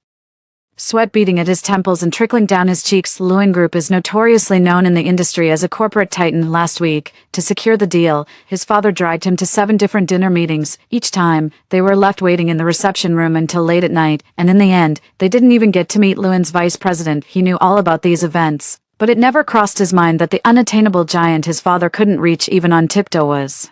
[SPEAKER 1] sweat beading at his temples and trickling down his cheeks. Lewin Group is notoriously known in the industry as a corporate titan. Last week, to secure the deal, his father dragged him to 7 different dinner meetings. Each time, they were left waiting in the reception room until late at night, and in the end, they didn't even get to meet Lewin's vice president. He knew all about these events, but it never crossed his mind that the unattainable giant his father couldn't reach even on tiptoe was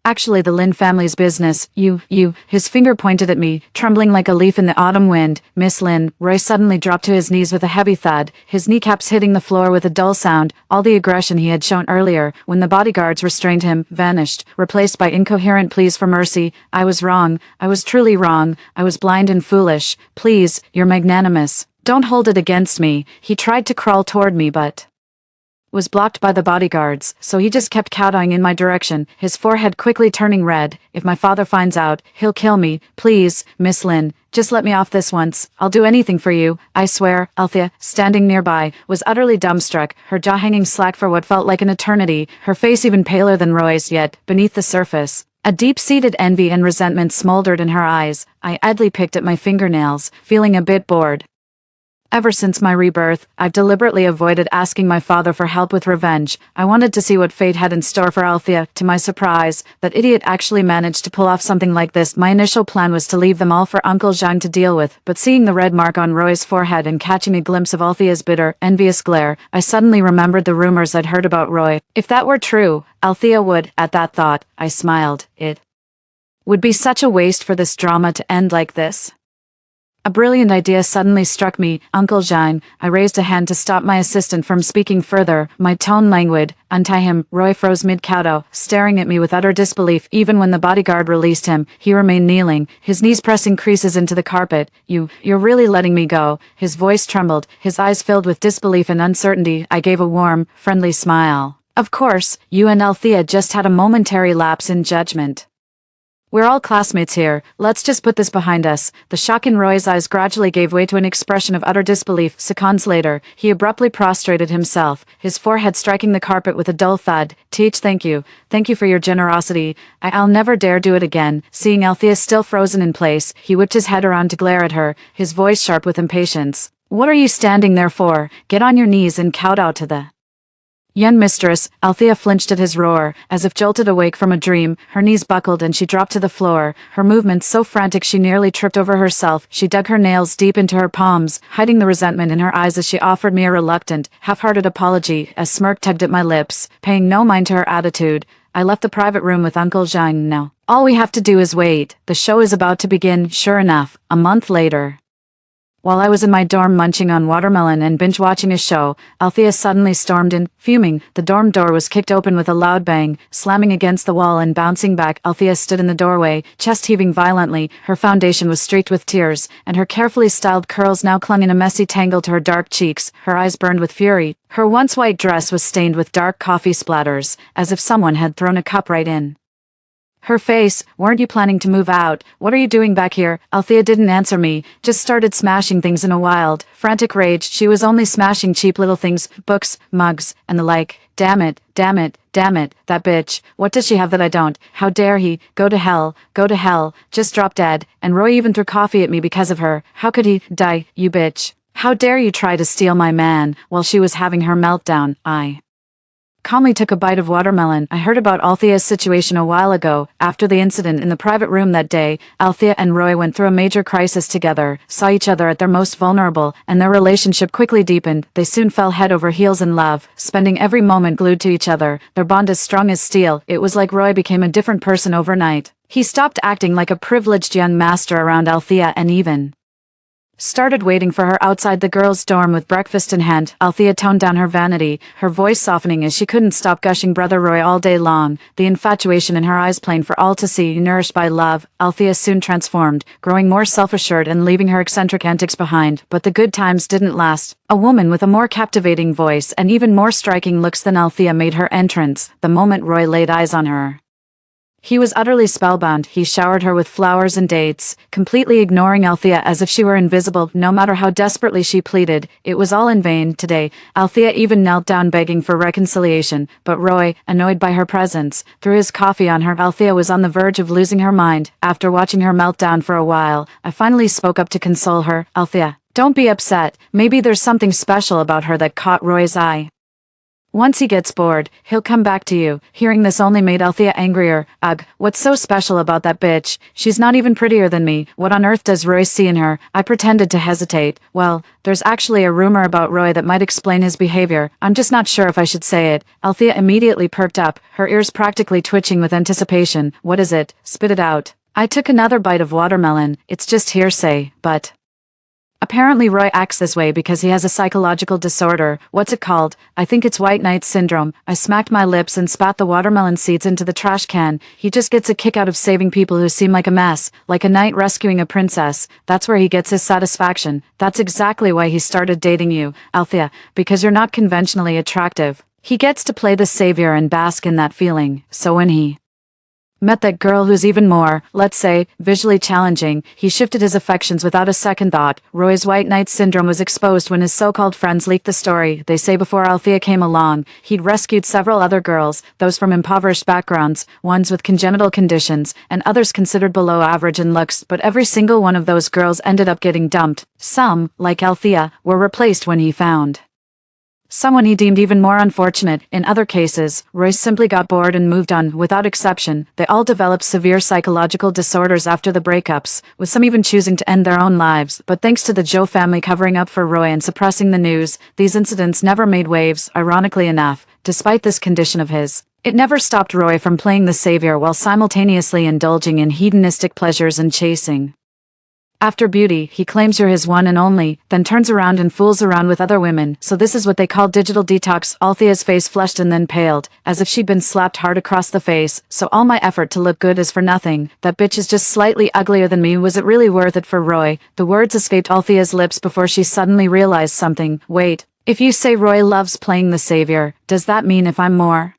[SPEAKER 1] actually the Lin family's business. You. His finger pointed at me, trembling like a leaf in the autumn wind. "Miss Lin." Roy suddenly dropped to his knees with a heavy thud, his kneecaps hitting the floor with a dull sound. All the aggression he had shown earlier, when the bodyguards restrained him, vanished, replaced by incoherent pleas for mercy. "I was wrong. I was truly wrong. I was blind and foolish. Please, you're magnanimous. Don't hold it against me." He tried to crawl toward me but was blocked by the bodyguards, so he just kept kowtowing in my direction, his forehead quickly turning red. "If my father finds out, he'll kill me. Please, Miss Lin, just let me off this once. I'll do anything for you, I swear." Althea, standing nearby, was utterly dumbstruck, her jaw hanging slack for what felt like an eternity, her face even paler than Roy's. Yet, beneath the surface, a deep-seated envy and resentment smoldered in her eyes. I idly picked at my fingernails, feeling a bit bored. Ever since my rebirth, I've deliberately avoided asking my father for help with revenge. I wanted to see what fate had in store for Althea. To my surprise, that idiot actually managed to pull off something like this. My initial plan was to leave them all for Uncle Zhang to deal with, but seeing the red mark on Roy's forehead and catching a glimpse of Althea's bitter, envious glare, I suddenly remembered the rumors I'd heard about Roy. If that were true, Althea would. At that thought, I smiled. It would be such a waste for this drama to end like this. A brilliant idea suddenly struck me. Uncle Zhang, I raised a hand to stop my assistant from speaking further, my tone languid. Untie him. Roy froze mid-kowtow, staring at me with utter disbelief. Even when the bodyguard released him, he remained kneeling, his knees pressing creases into the carpet. You're really letting me go? His voice trembled, his eyes filled with disbelief and uncertainty. I gave a warm, friendly smile. Of course, you and Althea just had a momentary lapse in judgment. We're all classmates here, let's just put this behind us. The shock in Roy's eyes gradually gave way to an expression of utter disbelief. Seconds later, he abruptly prostrated himself, his forehead striking the carpet with a dull thud. Thank you. Thank you for your generosity. I'll never dare do it again. Seeing Althea still frozen in place, he whipped his head around to glare at her, his voice sharp with impatience. What are you standing there for? Get on your knees and kowtow to the young mistress. Althea flinched at his roar, as if jolted awake from a dream. Her knees buckled and she dropped to the floor, her movements so frantic she nearly tripped over herself. She dug her nails deep into her palms, hiding the resentment in her eyes as she offered me a reluctant, half-hearted apology. A smirk tugged at my lips. Paying no mind to her attitude, I left the private room with Uncle Zhang. Now, all we have to do is wait. The show is about to begin. Sure enough, a month later, while I was in my dorm munching on watermelon and binge-watching a show, Althea suddenly stormed in, fuming. The dorm door was kicked open with a loud bang, slamming against the wall and bouncing back. Althea stood in the doorway, chest heaving violently. Her foundation was streaked with tears, and her carefully styled curls now clung in a messy tangle to her dark cheeks. Her eyes burned with fury. Her once white dress was stained with dark coffee splatters, as if someone had thrown a cup right in her face. Weren't you planning to move out? What are you doing back here? Althea didn't answer me, just started smashing things in a wild, frantic rage. She was only smashing cheap little things, books, mugs, and the like. Damn it, damn it, damn it, that bitch. What does she have that I don't? How dare he? Go to hell, just drop dead. And Roy even threw coffee at me because of her. How could he? Die, you bitch. How dare you try to steal my man? While she was having her meltdown, I calmly took a bite of watermelon. I heard about Althea's situation a while ago. After the incident in the private room that day, Althea and Roy went through a major crisis together, saw each other at their most vulnerable, and their relationship quickly deepened. They soon fell head over heels in love, spending every moment glued to each other, their bond as strong as steel. It was like Roy became a different person overnight. He stopped acting like a privileged young master around Althea and even started waiting for her outside the girls' dorm with breakfast in hand. Althea toned down her vanity, her voice softening as she couldn't stop gushing Brother Roy all day long, the infatuation in her eyes plain for all to see. Nourished by love, Althea soon transformed, growing more self-assured and leaving her eccentric antics behind. But the good times didn't last. A woman with a more captivating voice and even more striking looks than Althea made her entrance. The moment Roy laid eyes on her, he was utterly spellbound. He showered her with flowers and dates, completely ignoring Althea as if she were invisible. No matter how desperately she pleaded, it was all in vain. Today, Althea even knelt down begging for reconciliation, but Roy, annoyed by her presence, threw his coffee on her. Althea was on the verge of losing her mind. After watching her melt down for a while, I finally spoke up to console her. Althea, don't be upset. Maybe there's something special about her that caught Roy's eye. Once he gets bored, he'll come back to you. Hearing this only made Althea angrier. Ugh, what's so special about that bitch? She's not even prettier than me. What on earth does Roy see in her? I pretended to hesitate. Well, there's actually a rumor about Roy that might explain his behavior. I'm just not sure if I should say it. Althea immediately perked up, her ears practically twitching with anticipation. What is it? Spit it out. I took another bite of watermelon. It's just hearsay, but apparently Roy acts this way because he has a psychological disorder. What's it called? I think it's white knight syndrome. I smacked my lips and spat the watermelon seeds into the trash can. He just gets a kick out of saving people who seem like a mess, like a knight rescuing a princess. That's where he gets his satisfaction. That's exactly why he started dating you, Althea, because you're not conventionally attractive. He gets to play the savior and bask in that feeling. So when he met that girl who's even more, let's say, visually challenging. He shifted his affections without a second thought. Roy's white knight syndrome was exposed when his so-called friends leaked the story. They say before Althea came along, he'd rescued several other girls, those from impoverished backgrounds, ones with congenital conditions, and others considered below average in looks, but every single one of those girls ended up getting dumped. Some, like Althea, were replaced when he found someone he deemed even more unfortunate. In other cases, Roy simply got bored and moved on. Without exception, they all developed severe psychological disorders after the breakups, with some even choosing to end their own lives. But thanks to the Joe family covering up for Roy and suppressing the news, these incidents never made waves. Ironically enough, despite this condition of his, it never stopped Roy from playing the savior while simultaneously indulging in hedonistic pleasures and chasing after beauty. He claims you're his one and only, then turns around and fools around with other women. So this is what they call digital detox. Althea's face flushed and then paled, as if she'd been slapped hard across the face. So all my effort to look good is for nothing. That bitch is just slightly uglier than me. Was it really worth it for Roy? The words escaped Althea's lips before she suddenly realized something. Wait, if you say Roy loves playing the savior, does that mean if I'm more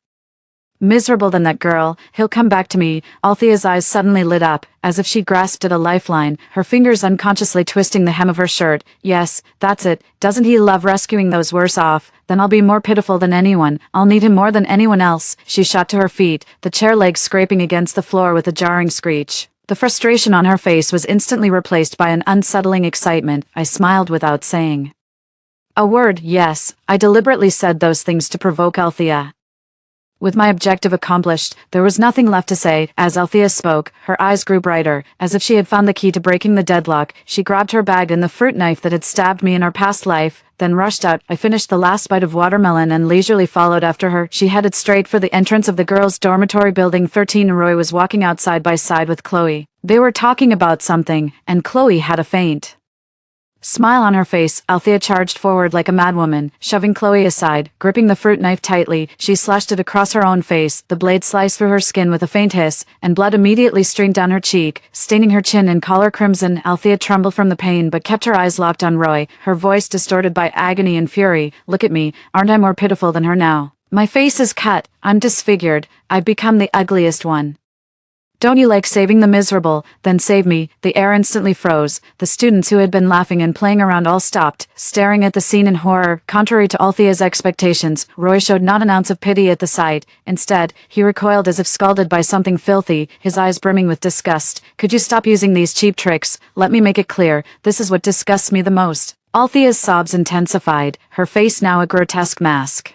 [SPEAKER 1] miserable than that girl, he'll come back to me? Althea's eyes suddenly lit up, as if she grasped at a lifeline, her fingers unconsciously twisting the hem of her shirt. Yes, that's it. Doesn't he love rescuing those worse off? Then I'll be more pitiful than anyone. I'll need him more than anyone else. She shot to her feet, the chair legs scraping against the floor with a jarring screech. The frustration on her face was instantly replaced by an unsettling excitement. I smiled without saying a word. Yes, I deliberately said those things to provoke Althea. With my objective accomplished, there was nothing left to say. As Althea spoke, her eyes grew brighter, as if she had found the key to breaking the deadlock. She grabbed her bag and the fruit knife that had stabbed me in our past life, then rushed out. I finished the last bite of watermelon and leisurely followed after her. She headed straight for the entrance of the girls' dormitory building 13. Roy was walking out side by side with Chloe. They were talking about something, and Chloe had a faint smile on her face. Althea charged forward like a madwoman, shoving Chloe aside. Gripping the fruit knife tightly, she slashed it across her own face. The blade sliced through her skin with a faint hiss, and blood immediately streamed down her cheek, staining her chin and collar crimson. Althea trembled from the pain but kept her eyes locked on Roy, her voice distorted by agony and fury. Look at me. Aren't I more pitiful than her now? My face is cut. I'm disfigured. I've become the ugliest one. Don't you like saving the miserable? Then save me. The air instantly froze. The students who had been laughing and playing around all stopped, staring at the scene in horror. Contrary to Althea's expectations, Roy showed not an ounce of pity at the sight. Instead, he recoiled as if scalded by something filthy, his eyes brimming with disgust. Could you stop using these cheap tricks? Let me make it clear. This is what disgusts me the most. Althea's sobs intensified, her face now a grotesque mask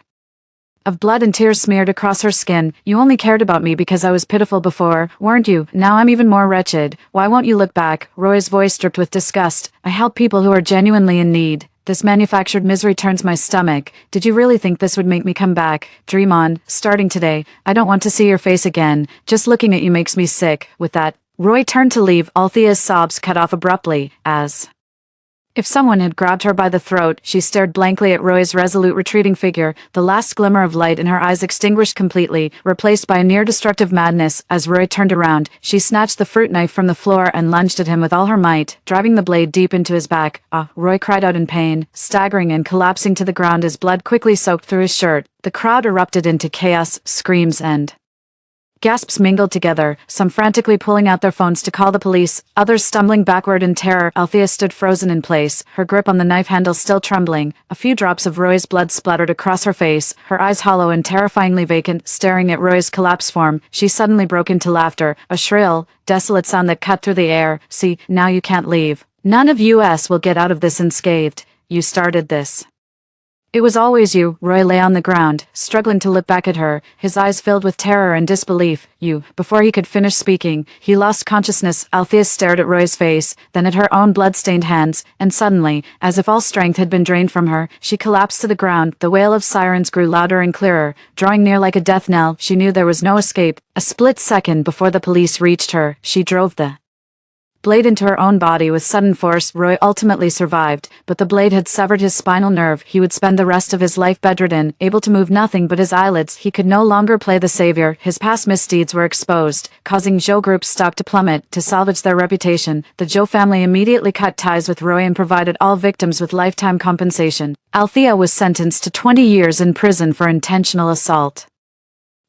[SPEAKER 1] of blood and tears smeared across her skin. You only cared about me because I was pitiful before, weren't you? Now I'm even more wretched. Why won't you look back? Roy's voice dripped with disgust. I help people who are genuinely in need. This manufactured misery turns my stomach. Did you really think this would make me come back? Dream on. Starting today, I don't want to see your face again. Just looking at you makes me sick. With that, Roy turned to leave. Althea's sobs cut off abruptly, as if someone had grabbed her by the throat. She stared blankly at Roy's resolute retreating figure, the last glimmer of light in her eyes extinguished completely, replaced by a near-destructive madness. As Roy turned around, she snatched the fruit knife from the floor and lunged at him with all her might, driving the blade deep into his back. Ah! Roy cried out in pain, staggering and collapsing to the ground as blood quickly soaked through his shirt. The crowd erupted into chaos, screams and gasps mingled together, some frantically pulling out their phones to call the police, others stumbling backward in terror. Althea stood frozen in place, her grip on the knife handle still trembling. A few drops of Roy's blood splattered across her face, her eyes hollow and terrifyingly vacant. Staring at Roy's collapsed form, she suddenly broke into laughter, a shrill, desolate sound that cut through the air. See, now you can't leave. None of us will get out of this unscathed. You started this. It was always you. Roy lay on the ground, struggling to look back at her, his eyes filled with terror and disbelief. You. Before he could finish speaking, he lost consciousness. Althea stared at Roy's face, then at her own blood-stained hands, and suddenly, as if all strength had been drained from her, she collapsed to the ground. The wail of sirens grew louder and clearer, drawing near like a death knell. She knew there was no escape. A split second before the police reached her, she drove the blade into her own body with sudden force. Roy ultimately survived, but the blade had severed his spinal nerve. He would spend the rest of his life bedridden, able to move nothing but his eyelids. He could no longer play the savior. His past misdeeds were exposed, causing Joe Group's stock to plummet. To salvage their reputation, the Joe family immediately cut ties with Roy and provided all victims with lifetime compensation. Althea was sentenced to 20 years in prison for intentional assault.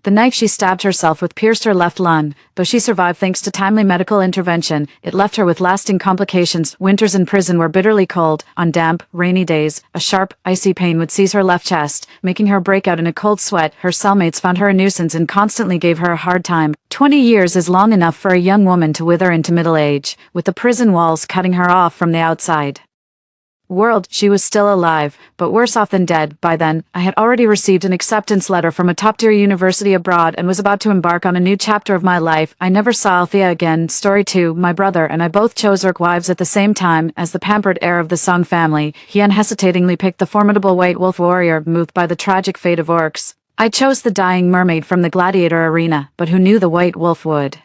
[SPEAKER 1] The knife she stabbed herself with pierced her left lung. Though she survived thanks to timely medical intervention, it left her with lasting complications. Winters in prison were bitterly cold. On damp, rainy days, a sharp, icy pain would seize her left chest, making her break out in a cold sweat. Her cellmates found her a nuisance and constantly gave her a hard time. 20 years is long enough for a young woman to wither into middle age, with the prison walls cutting her off from the outside world. She was still alive, but worse off than dead. By then, I had already received an acceptance letter from a top-tier university abroad and was about to embark on a new chapter of my life. I never saw Althea again. Story 2. My brother and I both chose Orc wives at the same time. As the pampered heir of the Song family, he unhesitatingly picked the formidable white wolf warrior, moved by the tragic fate of orcs. I chose the dying mermaid from the gladiator arena, but who knew the white wolf would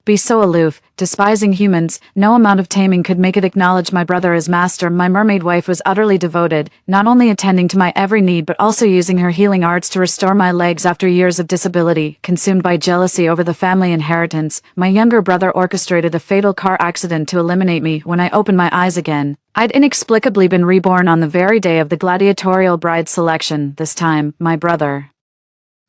[SPEAKER 1] be so aloof, despising humans? No amount of taming could make it acknowledge my brother as master. My mermaid wife was utterly devoted, not only attending to my every need but also using her healing arts to restore my legs after years of disability. Consumed by jealousy over the family inheritance, my younger brother orchestrated a fatal car accident to eliminate me. When I opened my eyes again, I'd inexplicably been reborn on the very day of the gladiatorial bride selection. This time, my brother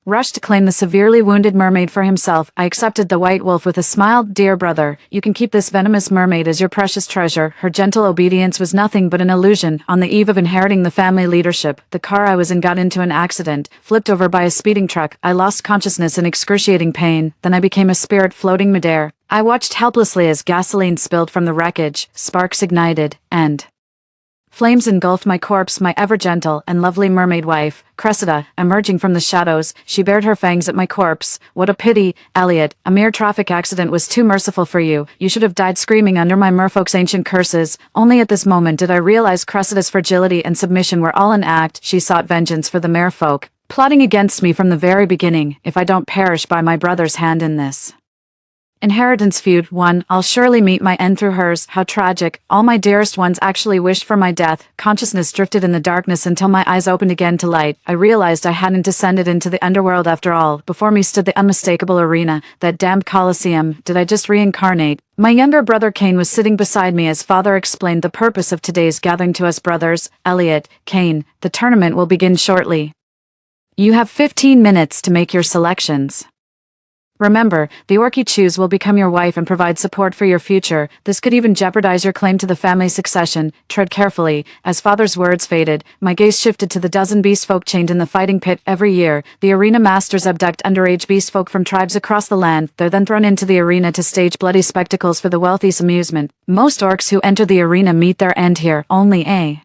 [SPEAKER 1] rushed to claim the severely wounded mermaid for himself. I accepted the white wolf with a smile. Dear brother, you can keep this venomous mermaid as your precious treasure. Her gentle obedience was nothing but an illusion. On the eve of inheriting the family leadership, the car I was in got into an accident, flipped over by a speeding truck. I lost consciousness in excruciating pain. Then I became a spirit floating midair. I watched helplessly as gasoline spilled from the wreckage, sparks ignited, and flames engulfed my corpse. My ever-gentle and lovely mermaid wife, Cressida, emerging from the shadows, she bared her fangs at my corpse. What a pity, Elliot. A mere traffic accident was too merciful for you. You should have died screaming under my merfolk's ancient curses. Only at this moment did I realize Cressida's fragility and submission were all an act. She sought vengeance for the merfolk, plotting against me from the very beginning. If I don't perish by my brother's hand in this inheritance feud, I'll surely meet my end through hers. How tragic. All my dearest ones actually wished for my death. Consciousness drifted in the darkness until my eyes opened again to light. I realized I hadn't descended into the underworld after all. Before me stood the unmistakable arena, that damned Colosseum. Did I just reincarnate? My younger brother Cain was sitting beside me as father explained the purpose of today's gathering to us brothers. Elliot, Cain, the tournament will begin shortly. You have 15 minutes to make your selections. Remember, the orc you choose will become your wife and provide support for your future. This could even jeopardize your claim to the family succession. Tread carefully. As father's words faded, my gaze shifted to the dozen beast folk chained in the fighting pit. Every year, the arena masters abduct underage beast folk from tribes across the land. They're then thrown into the arena to stage bloody spectacles for the wealthy's amusement. Most orcs who enter the arena meet their end here. Only a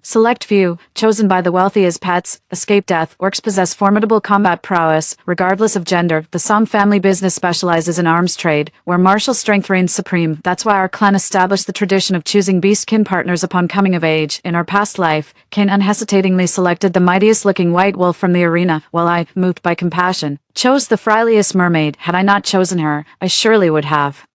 [SPEAKER 1] select few, chosen by the wealthy as pets, escape death. Orcs possess formidable combat prowess, regardless of gender. The Song family business specializes in arms trade, where martial strength reigns supreme. That's why our clan established the tradition of choosing beast-kin partners upon coming of age. In our past life, Cain unhesitatingly selected the mightiest-looking white wolf from the arena, while I, moved by compassion, chose the friliest mermaid. Had I not chosen her, I surely would have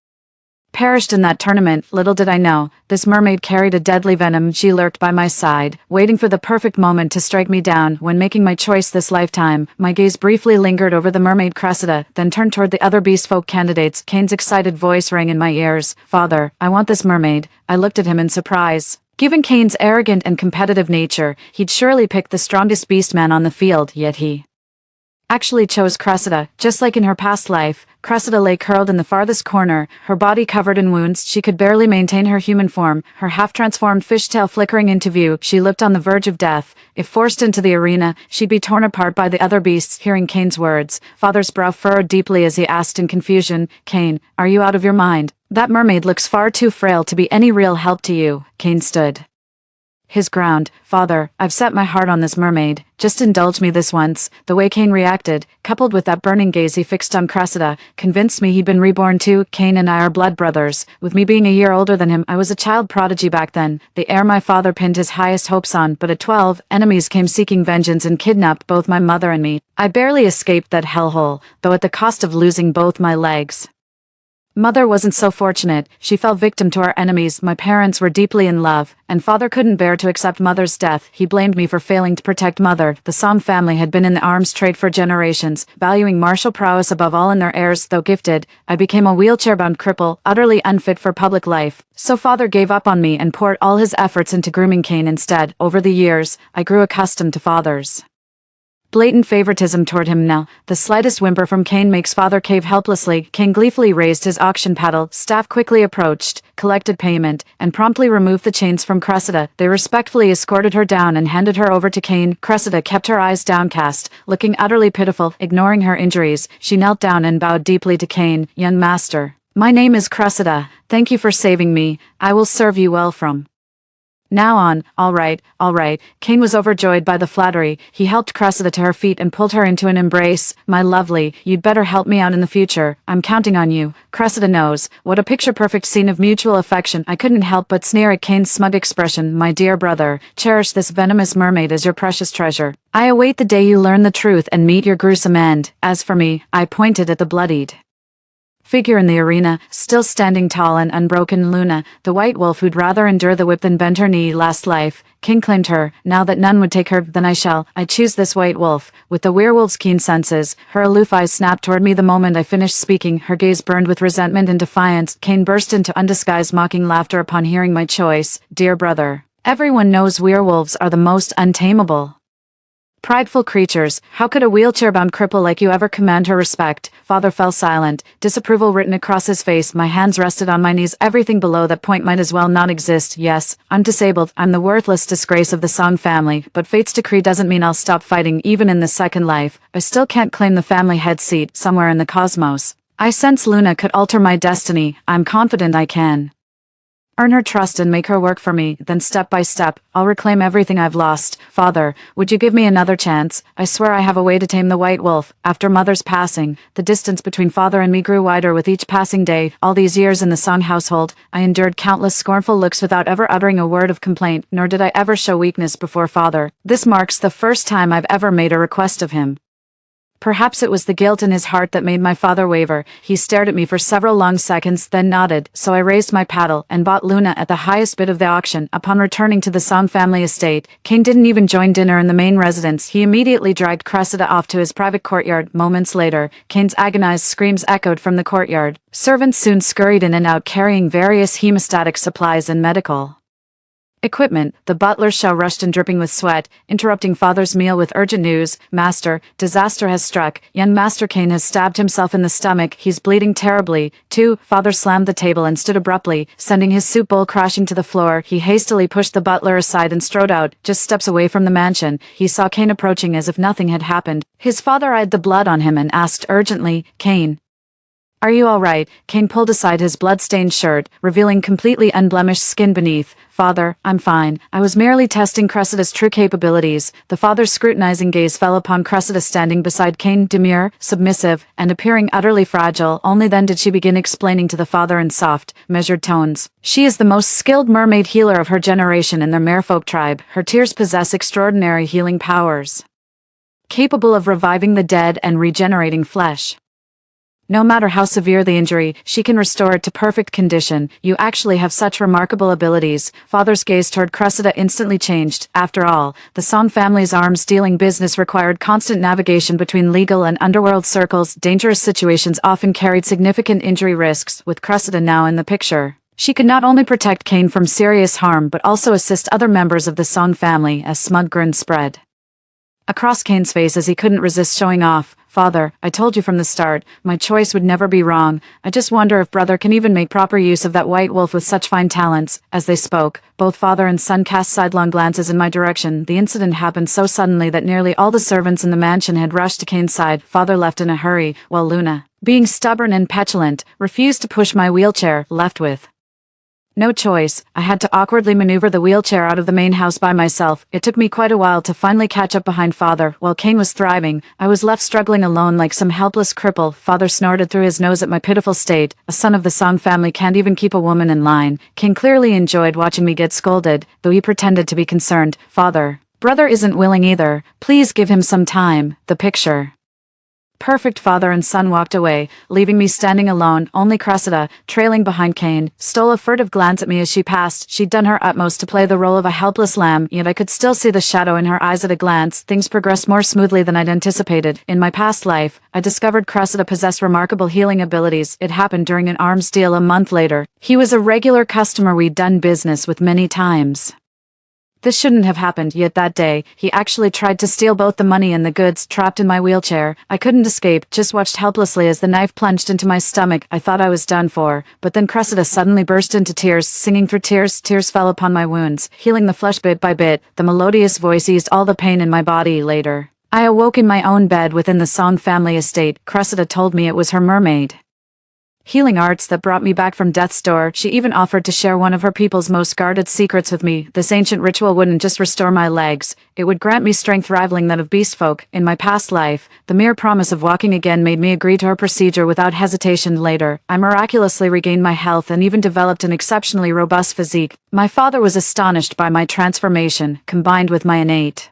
[SPEAKER 1] perished in that tournament. Little did I know, this mermaid carried a deadly venom. She lurked by my side, waiting for the perfect moment to strike me down. When making my choice this lifetime, my gaze briefly lingered over the mermaid Cressida, then turned toward the other beast folk candidates. Cain's excited voice rang in my ears. Father, I want this mermaid. I looked at him in surprise. Given Cain's arrogant and competitive nature, he'd surely pick the strongest beastman on the field, yet he actually chose Cressida. Just like in her past life, Cressida lay curled in the farthest corner, her body covered in wounds. She could barely maintain her human form, her half-transformed fishtail flickering into view. She looked on the verge of death. If forced into the arena, she'd be torn apart by the other beasts. Hearing Cain's words, father's brow furrowed deeply as he asked in confusion, Cain, are you out of your mind? That mermaid looks far too frail to be any real help to you. Cain stood his ground. Father, I've set my heart on this mermaid. Just indulge me this once. The way Cain reacted, coupled with that burning gaze he fixed on Cressida, convinced me he'd been reborn too. Cain and I are blood brothers. With me being a year older than him, I was a child prodigy back then, the heir my father pinned his highest hopes on. But at 12, enemies came seeking vengeance and kidnapped both my mother and me. I barely escaped that hellhole, though at the cost of losing both my legs. Mother wasn't so fortunate. She fell victim to our enemies. My parents were deeply in love, and father couldn't bear to accept mother's death. He blamed me for failing to protect mother. The Song family had been in the arms trade for generations, valuing martial prowess above all in their heirs. Though gifted, I became a wheelchair-bound cripple, utterly unfit for public life. So father gave up on me and poured all his efforts into grooming Cain instead. Over the years, I grew accustomed to father's Blatant favoritism toward him now. The slightest whimper from Kane makes father cave helplessly. Kane gleefully raised his auction paddle. Staff quickly approached, collected payment, and promptly removed the chains from Cressida. They respectfully escorted her down and handed her over to Kane. Cressida kept her eyes downcast, looking utterly pitiful, ignoring her injuries. She knelt down and bowed deeply to Kane. "Young master, my name is Cressida. Thank you for saving me. I will serve you well from now on." All right. Kane was overjoyed by the flattery. He helped Cressida to her feet and pulled her into an embrace. "My lovely, you'd better help me out in the future. I'm counting on you." Cressida knows. What a picture-perfect scene of mutual affection. I couldn't help but sneer at Kane's smug expression. "My dear brother, cherish this venomous mermaid as your precious treasure. I await the day you learn the truth and meet your gruesome end. As for me," I pointed at the bloodied figure in the arena, still standing tall and unbroken. "Luna, the white wolf who'd rather endure the whip than bend her knee last life. King claimed her. Now that none would take her, then I shall. I choose this white wolf." With the werewolf's keen senses, her aloof eyes snapped toward me the moment I finished speaking. Her gaze burned with resentment and defiance. Kane burst into undisguised mocking laughter upon hearing my choice. "Dear brother, everyone knows werewolves are the most untamable, prideful creatures. How could a wheelchair-bound cripple like you ever command her respect?" Father fell silent, disapproval written across his face. My hands rested on my knees. Everything below that point might as well not exist. Yes, I'm disabled. I'm the worthless disgrace of the Song family, but fate's decree doesn't mean I'll stop fighting even in the second life. I still can't claim the family head seat somewhere in the cosmos. I sense Luna could alter my destiny. I'm confident I can earn her trust and make her work for me, then step by step, I'll reclaim everything I've lost. Father, would you give me another chance? I swear I have a way to tame the white wolf. After Mother's passing, the distance between Father and me grew wider with each passing day. All these years in the Song household, I endured countless scornful looks without ever uttering a word of complaint, nor did I ever show weakness before Father. This marks the first time I've ever made a request of him. Perhaps it was the guilt in his heart that made my father waver. He stared at me for several long seconds, then nodded, so I raised my paddle and bought Luna at the highest bid of the auction. Upon returning to the Song family estate, Kane didn't even join dinner in the main residence. He immediately dragged Cressida off to his private courtyard. Moments later, Kane's agonized screams echoed from the courtyard. Servants soon scurried in and out carrying various hemostatic supplies and medical equipment. The butler's show rushed and dripping with sweat, interrupting Father's meal with urgent news. "Master, disaster has struck. Young Master Kane has stabbed himself in the stomach. He's bleeding terribly." Father slammed the table and stood abruptly, sending his soup bowl crashing to the floor. He hastily pushed the butler aside and strode out, just steps away from the mansion. He saw Kane approaching as if nothing had happened. His father eyed the blood on him and asked urgently, "Kane, are you all right?" Kane pulled aside his blood-stained shirt, revealing completely unblemished skin beneath. "Father, I'm fine. I was merely testing Cressida's true capabilities." The father's scrutinizing gaze fell upon Cressida standing beside Kane, demure, submissive, and appearing utterly fragile. Only then did she begin explaining to the father in soft, measured tones. "She is the most skilled mermaid healer of her generation in the merfolk tribe. Her tears possess extraordinary healing powers, capable of reviving the dead and regenerating flesh. No matter how severe the injury, she can restore it to perfect condition. You actually have such remarkable abilities." Father's gaze toward Cressida instantly changed. After all, the Song family's arms-dealing business required constant navigation between legal and underworld circles. Dangerous situations often carried significant injury risks. With Cressida now in the picture, she could not only protect Kane from serious harm but also assist other members of the Song family. A smug grin spread across Kane's face as he couldn't resist showing off. "Father, I told you from the start, my choice would never be wrong. I just wonder if brother can even make proper use of that white wolf with such fine talents." As they spoke, both father and son cast sidelong glances in my direction. The incident happened so suddenly that nearly all the servants in the mansion had rushed to Kane's side. Father left in a hurry, while Luna, being stubborn and petulant, refused to push my wheelchair. Left with no choice, I had to awkwardly maneuver the wheelchair out of the main house by myself. It took me quite a while to finally catch up behind Father. While Kane was thriving, I was left struggling alone like some helpless cripple. Father snorted through his nose at my pitiful state. A son of the Song family can't even keep a woman in line. Kane clearly enjoyed watching me get scolded, though he pretended to be concerned. "Father, brother isn't willing either. Please give him some time." The picture perfect father and son walked away, leaving me standing alone. Only Cressida, trailing behind Kane, stole a furtive glance at me as she passed. She'd done her utmost to play the role of a helpless lamb, yet I could still see the shadow in her eyes at a glance. Things progressed more smoothly than I'd anticipated. In my past life, I discovered Cressida possessed remarkable healing abilities. It happened during an arms deal a month later. He was a regular customer we'd done business with many times This shouldn't have happened, yet that day, he actually tried to steal both the money and the goods. Trapped in my wheelchair, I couldn't escape, just watched helplessly as the knife plunged into my stomach. I thought I was done for, but then Cressida suddenly burst into tears, singing through tears. Tears fell upon my wounds, healing the flesh bit by bit. The melodious voice eased all the pain in my body. Later, I awoke in my own bed within the Song family estate. Cressida told me it was her mermaid healing arts that brought me back from death's door. She even offered to share one of her people's most guarded secrets with me. This ancient ritual wouldn't just restore my legs, it would grant me strength rivaling that of beast folk. In my past life, the mere promise of walking again made me agree to her procedure without hesitation. Later, I miraculously regained my health and even developed an exceptionally robust physique. My father was astonished by my transformation, combined with my innate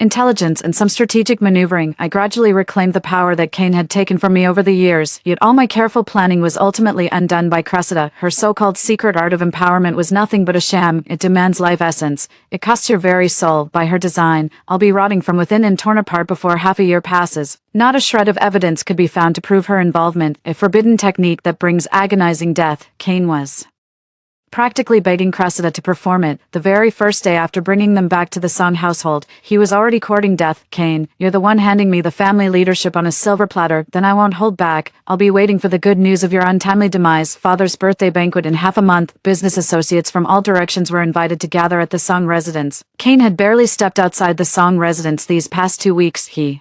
[SPEAKER 1] intelligence and some strategic maneuvering. I gradually reclaimed the power that Cain had taken from me over the years, yet all my careful planning was ultimately undone by Cressida. Her so-called secret art of empowerment was nothing but a sham. It demands life essence. It costs your very soul. By her design, I'll be rotting from within and torn apart before half a year passes. Not a shred of evidence could be found to prove her involvement, a forbidden technique that brings agonizing death. Cain was practically begging Cressida to perform it. The very first day after bringing them back to the Song household, he was already courting death. Cain, you're the one handing me the family leadership on a silver platter. Then I won't hold back. I'll be waiting for the good news of your untimely demise. Father's birthday banquet in half a month. Business associates from all directions were invited to gather at the Song residence. Cain had barely stepped outside the Song residence these past 2 weeks. He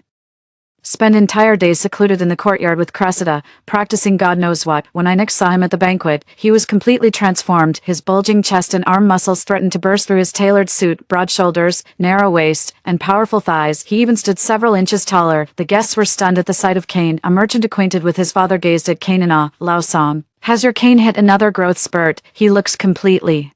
[SPEAKER 1] spent entire days secluded in the courtyard with Cressida, practicing God knows what. When I next saw him at the banquet, he was completely transformed. His bulging chest and arm muscles threatened to burst through his tailored suit, broad shoulders, narrow waist, and powerful thighs. He even stood several inches taller. The guests were stunned at the sight of Cain. A merchant acquainted with his father gazed at Cain in awe. Lao Song, has your Cain hit another growth spurt? He looks completely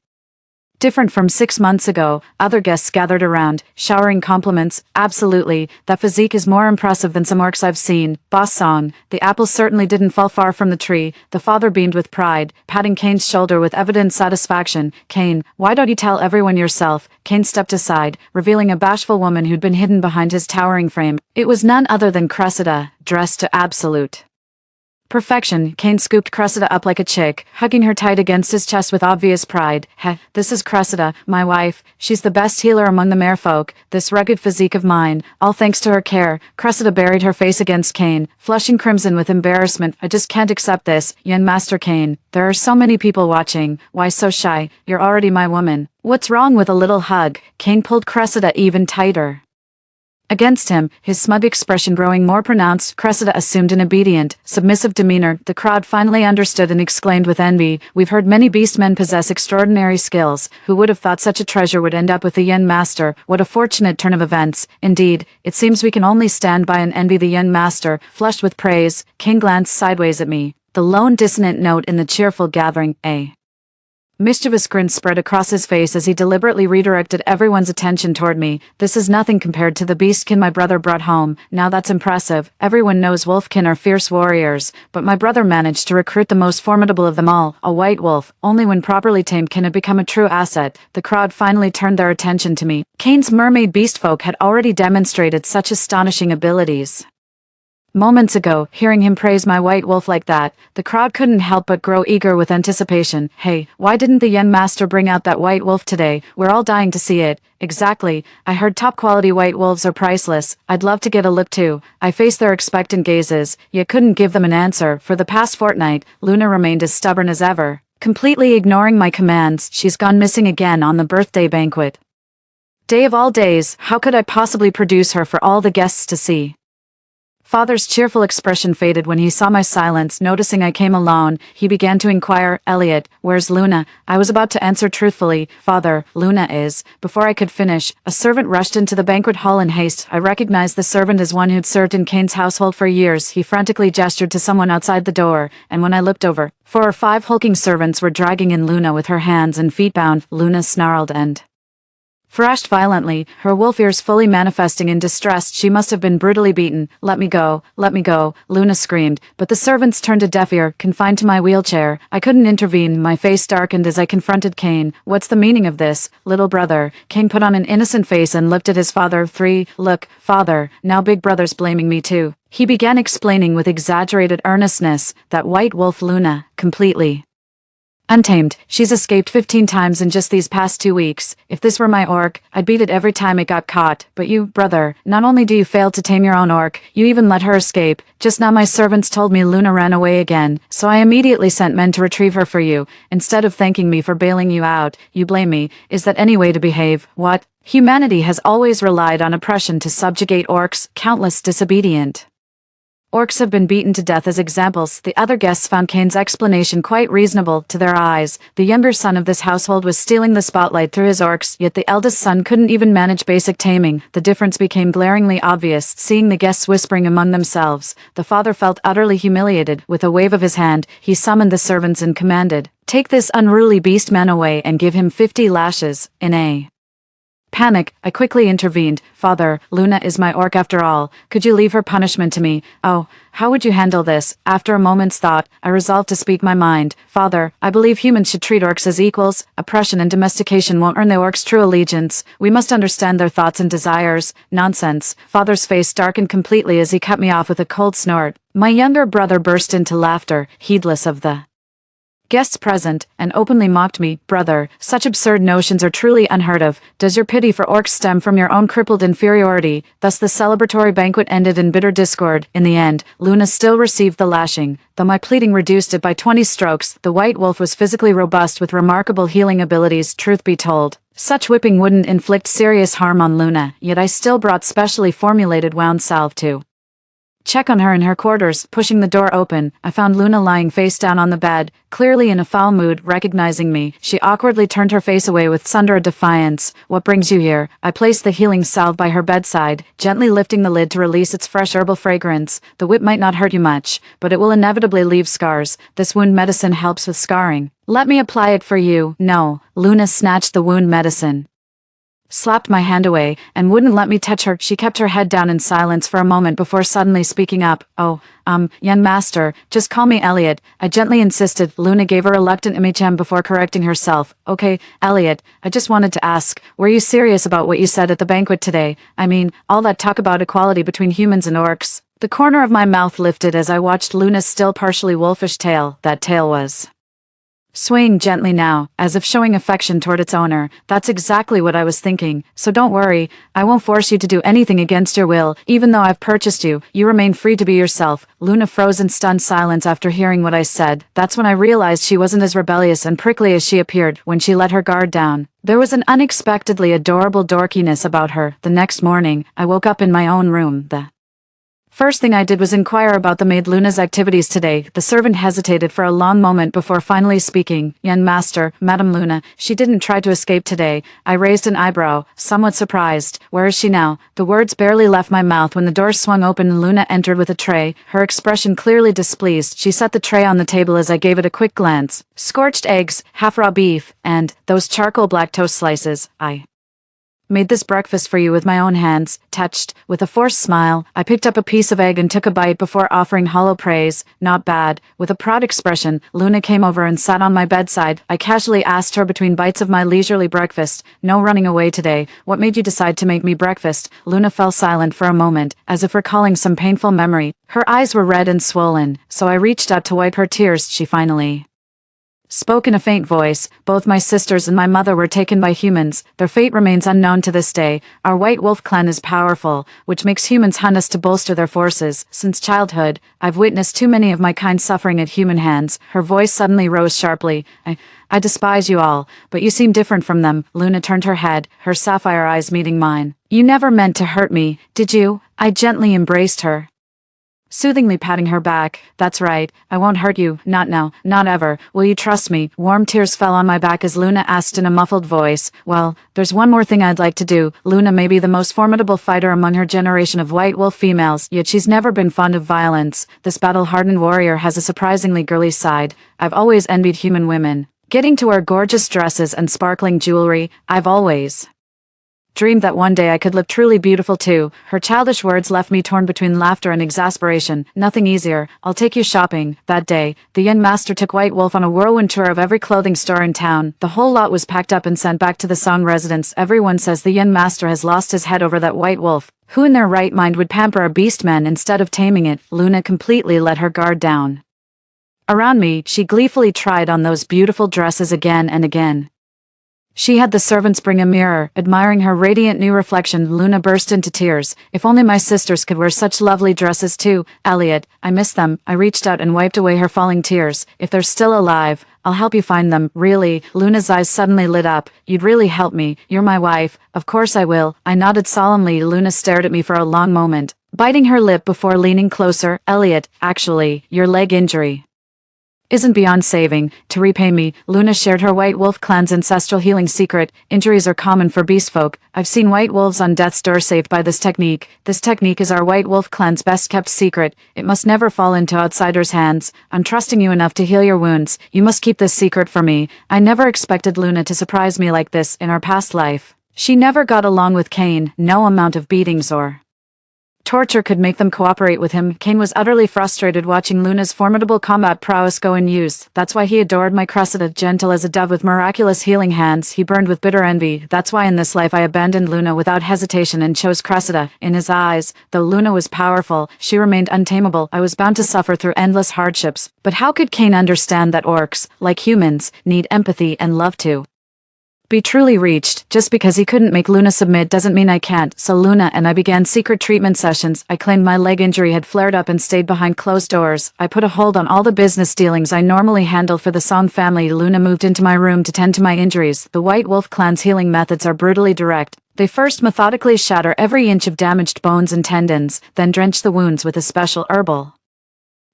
[SPEAKER 1] different from 6 months ago. Other guests gathered around, showering compliments. Absolutely, that physique is more impressive than some orcs I've seen. Boss Song, the apples certainly didn't fall far from the tree. The father beamed with pride, patting Cain's shoulder with evident satisfaction. Cain, why don't you tell everyone yourself? Cain stepped aside, revealing a bashful woman who'd been hidden behind his towering frame. It was none other than Cressida, dressed to absolute perfection. Cain scooped Cressida up like a chick, hugging her tight against his chest with obvious pride. Heh, this is Cressida, my wife. She's the best healer among the merfolk. This rugged physique of mine, all thanks to her care. Cressida buried her face against Cain, flushing crimson with embarrassment. I just can't accept this, young Master Cain. There are so many people watching. Why so shy? You're already my woman. What's wrong with a little hug? Cain pulled Cressida even tighter against him, his smug expression growing more pronounced. Cressida assumed an obedient, submissive demeanor. The crowd finally understood and exclaimed with envy, we've heard many beastmen possess extraordinary skills. Who would have thought such a treasure would end up with the young master? What a fortunate turn of events. Indeed, it seems we can only stand by and envy the young master. Flushed with praise, Cain glanced sideways at me, the lone dissonant note in the cheerful gathering. A mischievous grin spread across his face as he deliberately redirected everyone's attention toward me. This is nothing compared to the beastkin my brother brought home. Now that's impressive. Everyone knows wolfkin are fierce warriors, but my brother managed to recruit the most formidable of them all, a white wolf. Only when properly tamed can it become a true asset. The crowd finally turned their attention to me. Cain's mermaid beastfolk had already demonstrated such astonishing abilities moments ago. Hearing him praise my white wolf like that, the crowd couldn't help but grow eager with anticipation. Hey, why didn't the young master bring out that white wolf today? We're all dying to see it. Exactly. I heard top-quality white wolves are priceless. I'd love to get a look too. I faced their expectant gazes, yet couldn't give them an answer. For the past fortnight, Luna remained as stubborn as ever, completely ignoring my commands. She's gone missing again on the birthday banquet day of all days. How could I possibly produce her for all the guests to see? Father's cheerful expression faded when he saw my silence. Noticing I came alone, he began to inquire, Elliot, where's Luna? I was about to answer truthfully, Father, Luna is. Before I could finish, a servant rushed into the banquet hall in haste. I recognized the servant as one who'd served in Cain's household for years. He frantically gestured to someone outside the door, and when I looked over, 4 or 5 hulking servants were dragging in Luna with her hands and feet bound. Luna snarled and thrashed violently, her wolf ears fully manifesting in distress. She must have been brutally beaten. Let me go, Luna screamed, but the servants turned a deaf ear. Confined to my wheelchair, I couldn't intervene. My face darkened as I confronted Cain. What's the meaning of this, little brother? Cain put on an innocent face and looked at his father. Look, Father, now big brother's blaming me too. He began explaining with exaggerated earnestness that white wolf Luna, completely Untamed, she's escaped 15 times in just these past 2 weeks. If this were my orc, I'd beat it every time it got caught. But you, brother, not only do you fail to tame your own orc, you even let her escape. Just now my servants told me Luna ran away again, so I immediately sent men to retrieve her for you. Instead of thanking me for bailing you out, you blame me. Is that any way to behave? What? Humanity has always relied on oppression to subjugate orcs, countless disobedient orcs have been beaten to death as examples. The other guests found Kane's explanation quite reasonable to their eyes. The younger son of this household was stealing the spotlight through his orcs, yet the eldest son couldn't even manage basic taming. The difference became glaringly obvious, seeing the guests whispering among themselves. The father felt utterly humiliated. With a wave of his hand, he summoned the servants and commanded, "Take this unruly beast man away and give him 50 lashes." In a panic, I quickly intervened. "Father, Luna is my orc after all. Could you leave her punishment to me?" "Oh, how would you handle this?" After a moment's thought, I resolved to speak my mind. "Father, I believe humans should treat orcs as equals. Oppression and domestication won't earn the orcs true allegiance. We must understand their thoughts and desires." "Nonsense." Father's face darkened completely as he cut me off with a cold snort. My younger brother burst into laughter, heedless of the guests present, and openly mocked me. "Brother, such absurd notions are truly unheard of. Does your pity for orcs stem from your own crippled inferiority?" Thus the celebratory banquet ended in bitter discord. In the end, Luna still received the lashing. Though my pleading reduced it by 20 strokes, the white wolf was physically robust with remarkable healing abilities. Truth be told, such whipping wouldn't inflict serious harm on Luna, yet I still brought specially formulated wound salve to check on her in her quarters. Pushing the door open, I found Luna lying face down on the bed, clearly in a foul mood. Recognizing me, she awkwardly turned her face away with thunder of defiance. "What brings you here?" I placed the healing salve by her bedside, gently lifting the lid to release its fresh herbal fragrance. "The whip might not hurt you much, but it will inevitably leave scars. This wound medicine helps with scarring. Let me apply it for you." "No." Luna snatched the wound medicine, slapped my hand away, and wouldn't let me touch her. She kept her head down in silence for a moment before suddenly speaking up. "Oh, young master, just call me Elliot," I gently insisted. Luna gave a reluctant MHM before correcting herself. "Okay, Elliot, I just wanted to ask, were you serious about what you said at the banquet today? I mean, all that talk about equality between humans and orcs." The corner of my mouth lifted as I watched Luna's still partially wolfish tail. That tail was swaying gently now, as if showing affection toward its owner. "That's exactly what I was thinking. So don't worry, I won't force you to do anything against your will. Even though I've purchased you, you remain free to be yourself." Luna froze in stunned silence after hearing what I said. That's when I realized she wasn't as rebellious and prickly as she appeared when she let her guard down. There was an unexpectedly adorable dorkiness about her. The next morning, I woke up in my own room. The first thing I did was inquire about the maid Luna's activities today. The servant hesitated for a long moment before finally speaking. "Young master, Madame Luna, she didn't try to escape today." I raised an eyebrow, somewhat surprised. "Where is she now?" The words barely left my mouth when the door swung open and Luna entered with a tray, her expression clearly displeased. She set the tray on the table as I gave it a quick glance. "Scorched eggs, half raw beef, and those charcoal black toast slices. I made this breakfast for you with my own hands." Touched, with a forced smile, I picked up a piece of egg and took a bite before offering hollow praise. "Not bad." With a proud expression, Luna came over and sat on my bedside. I casually asked her between bites of my leisurely breakfast, "No running away today. What made you decide to make me breakfast?" Luna fell silent for a moment, as if recalling some painful memory. Her eyes were red and swollen, so I reached out to wipe her tears. She finally spoke in a faint voice. "Both my sisters and my mother were taken by humans. Their fate remains unknown to this day. Our white wolf clan is powerful, which makes humans hunt us to bolster their forces. Since childhood, I've witnessed too many of my kind suffering at human hands." Her voice suddenly rose sharply. I despise you all, but you seem different from them." Luna turned her head, her sapphire eyes meeting mine. "You never meant to hurt me, did you?" I gently embraced her, soothingly patting her back. "That's right, I won't hurt you, not now, not ever. Will you trust me?" Warm tears fell on my back as Luna asked in a muffled voice. "Well, there's one more thing I'd like to do." Luna may be the most formidable fighter among her generation of white wolf females, yet she's never been fond of violence. This battle-hardened warrior has a surprisingly girly side. I've always envied human women getting to wear gorgeous dresses and sparkling jewelry. I've always dreamed that one day I could look truly beautiful too. Her childish words left me torn between laughter and exasperation. "Nothing easier. I'll take you shopping." That day, the young master took White Wolf on a whirlwind tour of every clothing store in town. The whole lot was packed up and sent back to the Song residence. Everyone says the young master has lost his head over that White Wolf. Who in their right mind would pamper a beast man instead of taming it? Luna completely let her guard down. Around me, she gleefully tried on those beautiful dresses again and again. She had the servants bring a mirror, admiring her radiant new reflection. Luna burst into tears. If only my sisters could wear such lovely dresses too. Elliot, I miss them. I reached out and wiped away her falling tears. If they're still alive, I'll help you find them. Really? Luna's eyes suddenly lit up. You'd really help me. You're my wife. Of course I will. I nodded solemnly. Luna stared at me for a long moment, biting her lip before leaning closer. Elliot, actually, your leg injury isn't beyond saving. To repay me, Luna shared her White Wolf clan's ancestral healing secret. Injuries are common for beast folk. I've seen white wolves on death's door saved by this technique. This technique is our White Wolf clan's best kept secret. It must never fall into outsiders' hands. I'm trusting you enough to heal your wounds. You must keep this secret for me. I never expected Luna to surprise me like this in our past life. She never got along with Cain. No amount of beatings or torture could make them cooperate with him. Cain was utterly frustrated watching Luna's formidable combat prowess go unused. That's why he adored my Cressida, gentle as a dove with miraculous healing hands. He burned with bitter envy. That's why in this life I abandoned Luna without hesitation and chose Cressida. In his eyes, though Luna was powerful, she remained untamable. I was bound to suffer through endless hardships. But how could Cain understand that orcs, like humans, need empathy and love to be truly reached? Just because he couldn't make Luna submit doesn't mean I can't. So Luna and I began secret treatment sessions. I claimed my leg injury had flared up and stayed behind closed doors. I put a hold on all the business dealings I normally handle for the Song family. Luna moved into my room to tend to my injuries. The White Wolf clan's healing methods are brutally direct. They first methodically shatter every inch of damaged bones and tendons, then drench the wounds with a special herbal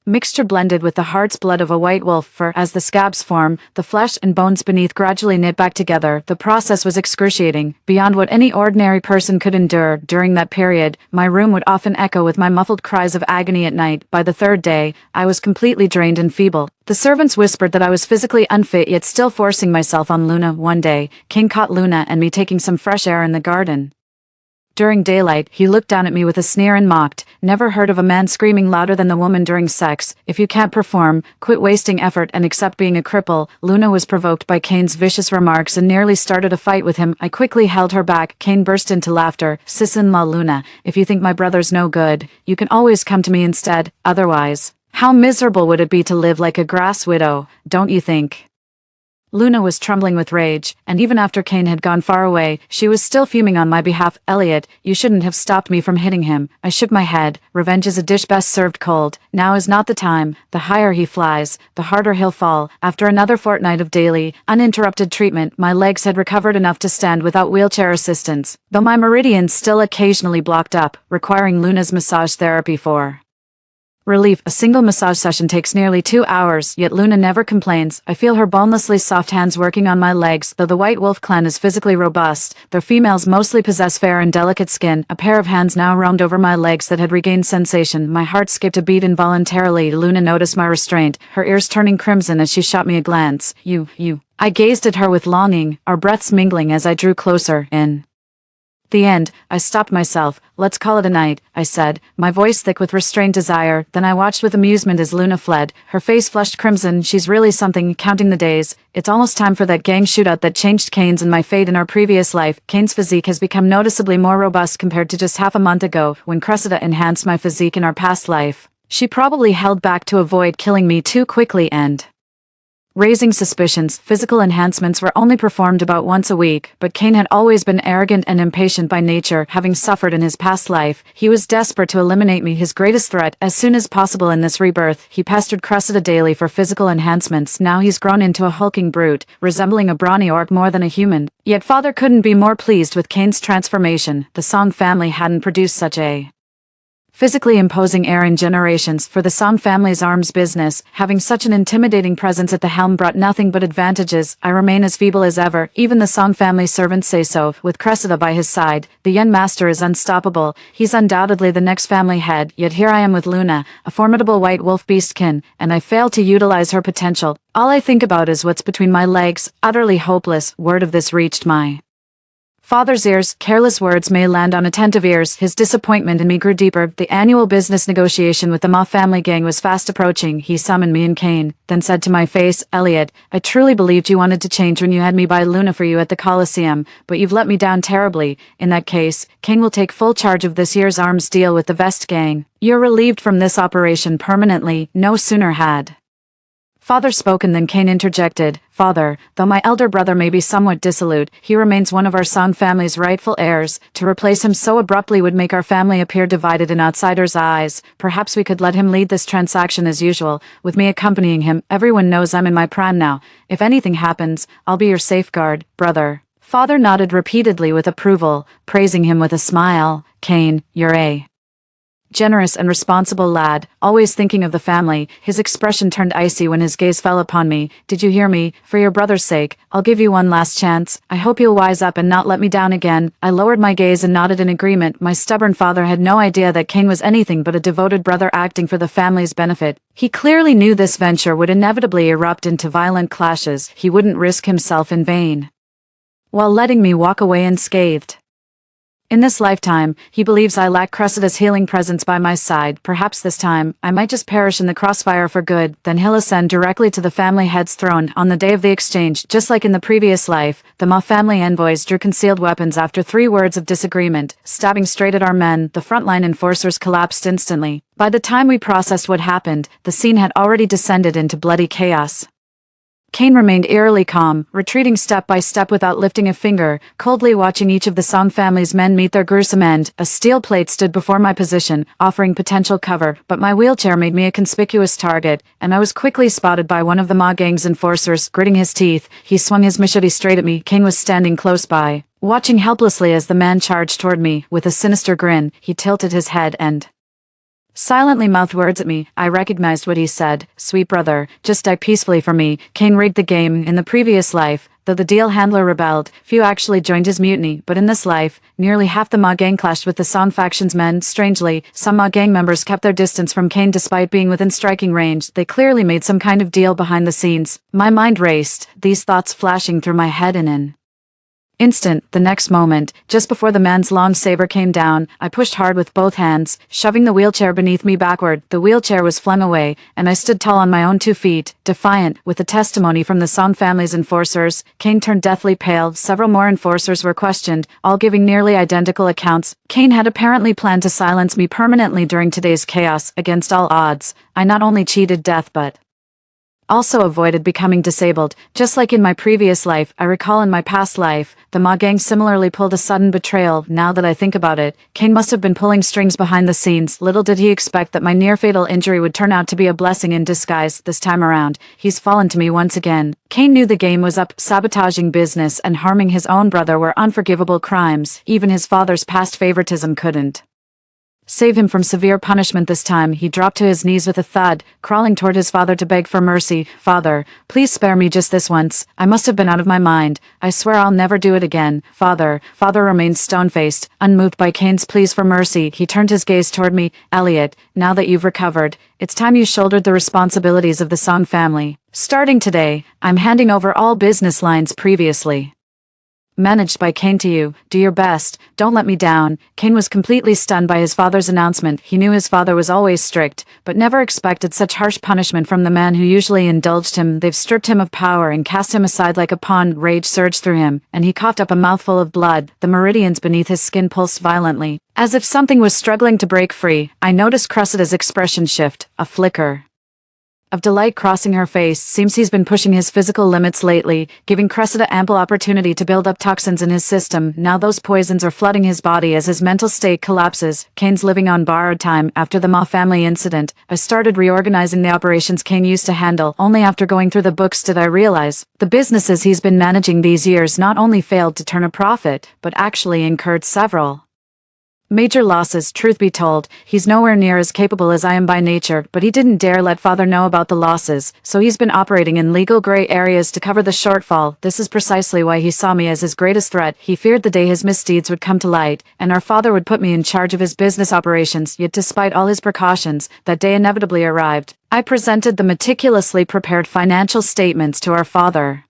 [SPEAKER 1] mixture blended with the heart's blood of a white wolf, for as the scabs form, the flesh and bones beneath gradually knit back together. The process was excruciating, beyond what any ordinary person could endure. During that period, my room would often echo with my muffled cries of agony at night. By the third day, I was completely drained and feeble. The servants whispered that I was physically unfit, yet still forcing myself on Luna. One day, Cain caught Luna and me taking some fresh air in the garden. During daylight, he looked down at me with a sneer and mocked. Never heard of a man screaming louder than the woman during sex. If you can't perform, quit wasting effort and accept being a cripple. Luna was provoked by Cain's vicious remarks and nearly started a fight with him. I quickly held her back. Cain burst into laughter. Sis-in-law Luna, if you think my brother's no good, you can always come to me instead. Otherwise, how miserable would it be to live like a grass widow, don't you think? Luna was trembling with rage, and even after Cain had gone far away, she was still fuming on my behalf. Elliot, you shouldn't have stopped me from hitting him. I shook my head. Revenge is a dish best served cold. Now is not the time. The higher he flies, the harder he'll fall. After another fortnight of daily, uninterrupted treatment, my legs had recovered enough to stand without wheelchair assistance, though my meridians still occasionally blocked up, requiring Luna's massage therapy for relief. A single massage session takes nearly 2 hours, yet Luna never complains. I feel her bonelessly soft hands working on my legs. Though the White Wolf clan is physically robust, their females mostly possess fair and delicate skin. A pair of hands now roamed over my legs that had regained sensation. My heart skipped a beat involuntarily. Luna noticed my restraint, her ears turning crimson as she shot me a glance. You. I gazed at her with longing, our breaths mingling as I drew closer. In the end, I stopped myself. Let's call it a night, I said, my voice thick with restrained desire. Then I watched with amusement as Luna fled, her face flushed crimson. She's really something, counting the days. It's almost time for that gang shootout that changed Cain's and my fate in our previous life. Cain's physique has become noticeably more robust compared to just half a month ago, when Cressida enhanced my physique in our past life. She probably held back to avoid killing me too quickly and raising suspicions. Physical enhancements were only performed about once a week, but Cain had always been arrogant and impatient by nature. Having suffered in his past life, he was desperate to eliminate me, his greatest threat, as soon as possible in this rebirth. He pestered Cressida daily for physical enhancements. Now he's grown into a hulking brute, resembling a brawny orc more than a human. Yet father couldn't be more pleased with Cain's transformation. The Song family hadn't produced such a physically imposing heir in generations. For the Song family's arms business, having such an intimidating presence at the helm brought nothing but advantages. I remain as feeble as ever, even the Song family servants say so. With Cressida by his side, the young master is unstoppable. He's undoubtedly the next family head, yet here I am with Luna, a formidable white wolf beastkin, and I fail to utilize her potential. All I think about is what's between my legs. Utterly hopeless. Word of this reached my father's ears. Careless words may land on attentive ears. His disappointment in me grew deeper. The annual business negotiation with the Ma family gang was fast approaching. He summoned me and Cain, then said to my face, Elliot, I truly believed you wanted to change when you had me buy Luna for you at the Coliseum, but you've let me down terribly. In that case, Cain will take full charge of this year's arms deal with the Vest gang. You're relieved from this operation permanently. No sooner had Father spoke, and then Cain interjected, Father, though my elder brother may be somewhat dissolute, he remains one of our Song family's rightful heirs. To replace him so abruptly would make our family appear divided in outsiders' eyes. Perhaps we could let him lead this transaction as usual, with me accompanying him. Everyone knows I'm in my prime now. If anything happens, I'll be your safeguard, brother. Father nodded repeatedly with approval, praising him with a smile. Cain, you're a generous and responsible lad, always thinking of the family. His expression turned icy when his gaze fell upon me. Did you hear me? For your brother's sake, I'll give you one last chance. I hope you'll wise up and not let me down again. I lowered my gaze and nodded in agreement. My stubborn father had no idea that Cain was anything but a devoted brother acting for the family's benefit. He clearly knew this venture would inevitably erupt into violent clashes. He wouldn't risk himself in vain, while letting me walk away unscathed. In this lifetime, he believes I lack Cressida's healing presence by my side. Perhaps this time, I might just perish in the crossfire for good. Then he'll ascend directly to the family head's throne on the day of the exchange. Just like in the previous life, the Ma family envoys drew concealed weapons after 3 words of disagreement, stabbing straight at our men. The frontline enforcers collapsed instantly. By the time we processed what happened, the scene had already descended into bloody chaos. Cain remained eerily calm, retreating step by step without lifting a finger, coldly watching each of the Song family's men meet their gruesome end. A steel plate stood before my position, offering potential cover, but my wheelchair made me a conspicuous target, and I was quickly spotted by one of the Ma gang's enforcers. Gritting his teeth, he swung his machete straight at me. Cain was standing close by, watching helplessly as the man charged toward me. With a sinister grin, he tilted his head and silently mouthed words at me. I recognized what he said. Sweet brother, just die peacefully for me. Cain rigged the game. In the previous life, though the deal handler rebelled, few actually joined his mutiny. But in this life, nearly half the Ma gang clashed with the Song faction's men. Strangely, some Ma gang members kept their distance from Cain despite being within striking range. They clearly made some kind of deal behind the scenes. My mind raced, these thoughts flashing through my head in an instant. The next moment, just before the man's long saber came down, I pushed hard with both hands, shoving the wheelchair beneath me backward. The wheelchair was flung away, and I stood tall on my own 2 feet, defiant. With the testimony from the Song family's enforcers, Cain turned deathly pale. Several more enforcers were questioned, all giving nearly identical accounts. Cain had apparently planned to silence me permanently during today's chaos. Against all odds, I not only cheated death but also avoided becoming disabled. Just like in my previous life, I recall in my past life, the Ma gang similarly pulled a sudden betrayal. Now that I think about it, Cain must have been pulling strings behind the scenes. Little did he expect that my near-fatal injury would turn out to be a blessing in disguise. This time around, he's fallen to me once again. Cain knew the game was up. Sabotaging business and harming his own brother were unforgivable crimes. Even his father's past favoritism couldn't save him from severe punishment. This time, he dropped to his knees with a thud, crawling toward his father to beg for mercy. Father, please spare me just this once. I must have been out of my mind. I swear I'll never do it again. Father remained stone-faced, unmoved by Cain's pleas for mercy. He turned his gaze toward me. Elliot, now that you've recovered, it's time you shouldered the responsibilities of the Song family. Starting today, I'm handing over all business lines previously managed by Cain to you. Do your best. Don't let me down. Cain was completely stunned by his father's announcement. He knew his father was always strict, but never expected such harsh punishment from the man who usually indulged him. They've stripped him of power and cast him aside like a pawn. Rage surged through him, and he coughed up a mouthful of blood. The meridians beneath his skin pulsed violently, as if something was struggling to break free. I noticed Cressida's expression shift, a flicker of delight crossing her face. Seems he's been pushing his physical limits lately, giving Cressida ample opportunity to build up toxins in his system. Now those poisons are flooding his body as his mental state collapses. Cain's living on borrowed time. After the Ma family incident, I started reorganizing the operations Cain used to handle. Only after going through the books did I realize the businesses he's been managing these years not only failed to turn a profit, but actually incurred several major losses. Truth be told, he's nowhere near as capable as I am by nature, but he didn't dare let father know about the losses, so he's been operating in legal gray areas to cover the shortfall. This is precisely why he saw me as his greatest threat. He feared the day his misdeeds would come to light, and our father would put me in charge of his business operations. Yet despite all his precautions, that day inevitably arrived. I presented the meticulously prepared financial statements to our father,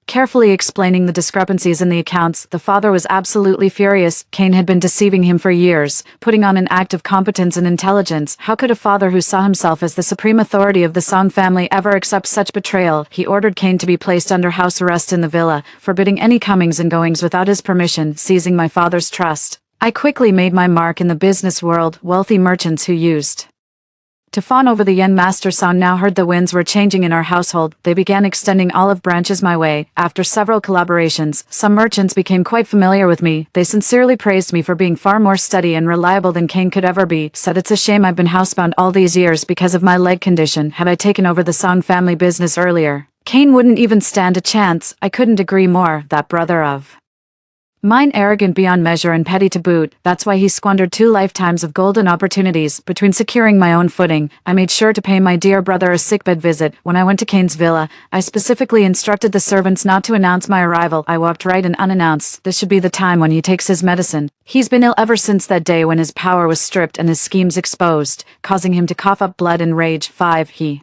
[SPEAKER 1] carefully explaining the discrepancies in the accounts. The father was absolutely furious. Cain had been deceiving him for years, putting on an act of competence and intelligence. How could a father who saw himself as the supreme authority of the Song family ever accept such betrayal? He ordered Cain to be placed under house arrest in the villa, forbidding any comings and goings without his permission, seizing my father's trust. I quickly made my mark in the business world. Wealthy merchants who used To fawn over the young master sound now heard the winds were changing in our household. They began extending olive branches my way. After several collaborations, some merchants became quite familiar with me. They sincerely praised me for being far more steady and reliable than Kane could ever be. Said it's a shame I've been housebound all these years because of my leg condition. Had I taken over the Song family business earlier, Kane wouldn't even stand a chance. I couldn't agree more. That brother of mine, arrogant beyond measure and petty to boot. That's why he squandered 2 lifetimes of golden opportunities. Between securing my own footing, I made sure to pay my dear brother a sickbed visit. When I went to Kane's villa, I specifically instructed the servants not to announce my arrival. I walked right in unannounced. This should be the time when he takes his medicine. He's been ill ever since that day when his power was stripped and his schemes exposed, causing him to cough up blood and rage. 5. He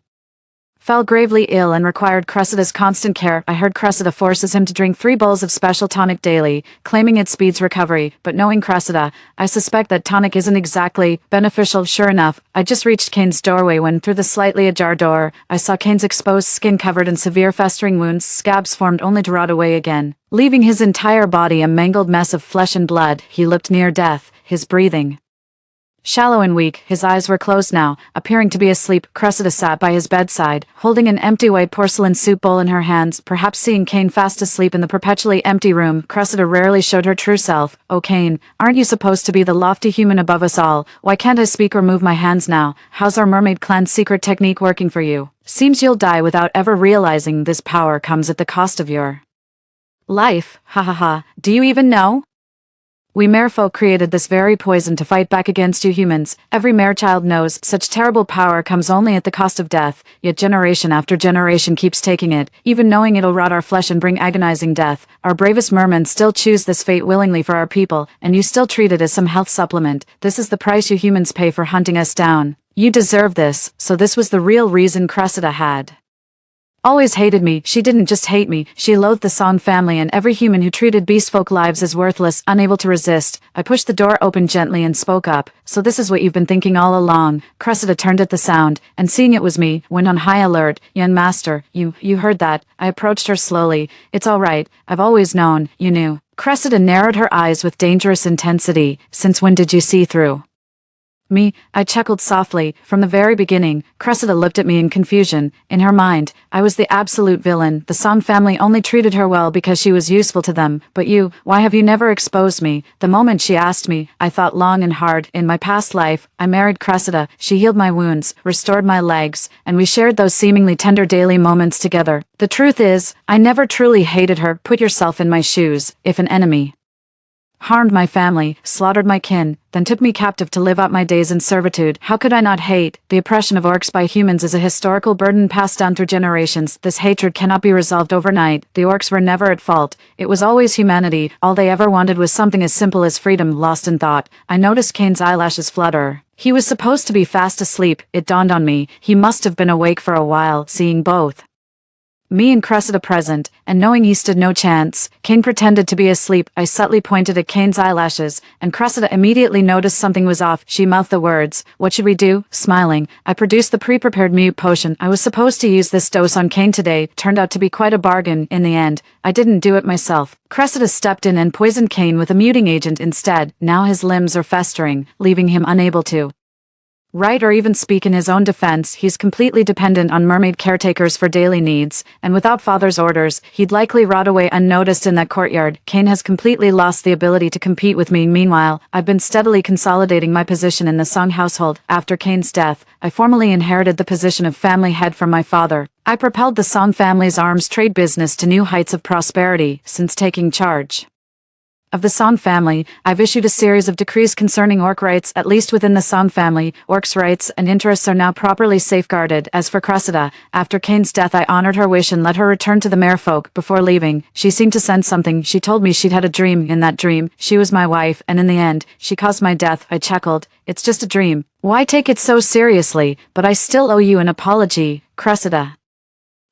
[SPEAKER 1] fell gravely ill and required Cressida's constant care. I heard Cressida forces him to drink 3 bowls of special tonic daily, claiming it speeds recovery, but knowing Cressida, I suspect that tonic isn't exactly beneficial. Sure enough, I just reached Kane's doorway when, through the slightly ajar door, I saw Kane's exposed skin covered in severe festering wounds. Scabs formed only to rot away again, leaving his entire body a mangled mess of flesh and blood. He looked near death, his breathing shallow and weak. His eyes were closed now, appearing to be asleep. Cressida sat by his bedside, holding an empty white porcelain soup bowl in her hands. Perhaps seeing Kane fast asleep in the perpetually empty room, Cressida rarely showed her true self. Oh Kane, aren't you supposed to be the lofty human above us all? Why can't I speak or move my hands now? How's our mermaid clan's secret technique working for you? Seems you'll die without ever realizing this power comes at the cost of your life. Ha ha ha. Do you even know? We merfolk created this very poison to fight back against you humans. Every merechild knows such terrible power comes only at the cost of death, yet generation after generation keeps taking it, even knowing it'll rot our flesh and bring agonizing death. Our bravest mermen still choose this fate willingly for our people, and you still treat it as some health supplement. This is the price you humans pay for hunting us down. You deserve this. So this was the real reason Cressida had always hated me. She didn't just hate me, she loathed the Song family and every human who treated beastfolk lives as worthless. Unable to resist, I pushed the door open gently and spoke up. So this is what you've been thinking all along. Cressida turned at the sound, and seeing it was me, went on high alert. Young master, you heard that. I approached her slowly. It's all right, I've always known, you knew. Cressida narrowed her eyes with dangerous intensity. Since when did you see through me? I chuckled softly. From the very beginning. Cressida looked at me in confusion. In her mind, I was the absolute villain. The Song family only treated her well because she was useful to them. But you, why have you never exposed me? The moment she asked me, I thought long and hard. In my past life, I married Cressida. She healed my wounds, restored my legs, and we shared those seemingly tender daily moments together. The truth is, I never truly hated her. Put yourself in my shoes. If an enemy harmed my family, slaughtered my kin, then took me captive to live out my days in servitude, how could I not hate? The oppression of orcs by humans is a historical burden passed down through generations. This hatred cannot be resolved overnight. The orcs were never at fault. It was always humanity. All they ever wanted was something as simple as freedom. Lost in thought, I noticed Kane's eyelashes flutter. He was supposed to be fast asleep. It dawned on me, he must have been awake for a while. Seeing both me and Cressida present, and knowing he stood no chance, Kane pretended to be asleep. I subtly pointed at Kane's eyelashes, and Cressida immediately noticed something was off. She mouthed the words, "What should we do?" Smiling, I produced the pre-prepared mute potion. I was supposed to use this dose on Kane today. Turned out to be quite a bargain. In the end, I didn't do it myself. Cressida stepped in and poisoned Kane with a muting agent instead. Now his limbs are festering, leaving him unable to write or even speak in his own defense. He's completely dependent on mermaid caretakers for daily needs, and without father's orders, he'd likely rot away unnoticed in that courtyard. Kane has completely lost the ability to compete with me. Meanwhile, I've been steadily consolidating my position in the Song household. After Kane's death, I formally inherited the position of family head from my father. I propelled the Song family's arms trade business to new heights of prosperity. Since taking charge of the Song family, I've issued a series of decrees concerning orc rights. At least within the Song family, orcs' rights and interests are now properly safeguarded. As for Cressida, after Kane's death I honored her wish and let her return to the merfolk. Before leaving, she seemed to sense something. She told me she'd had a dream. In that dream, she was my wife, and in the end, she caused my death. I chuckled. It's just a dream. Why take it so seriously? But I still owe you an apology, Cressida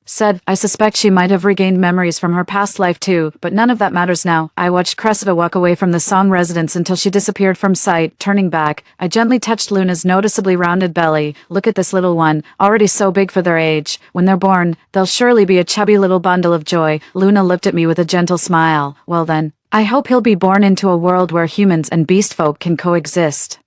[SPEAKER 1] said. I suspect she might have regained memories from her past life too, but none of that matters now. I watched Cressida walk away from the Song residence until she disappeared from sight. Turning back, I gently touched Luna's noticeably rounded belly. Look at this little one, already so big for their age. When they're born, they'll surely be a chubby little bundle of joy. Luna looked at me with a gentle smile. Well then, I hope he'll be born into a world where humans and beast folk can coexist.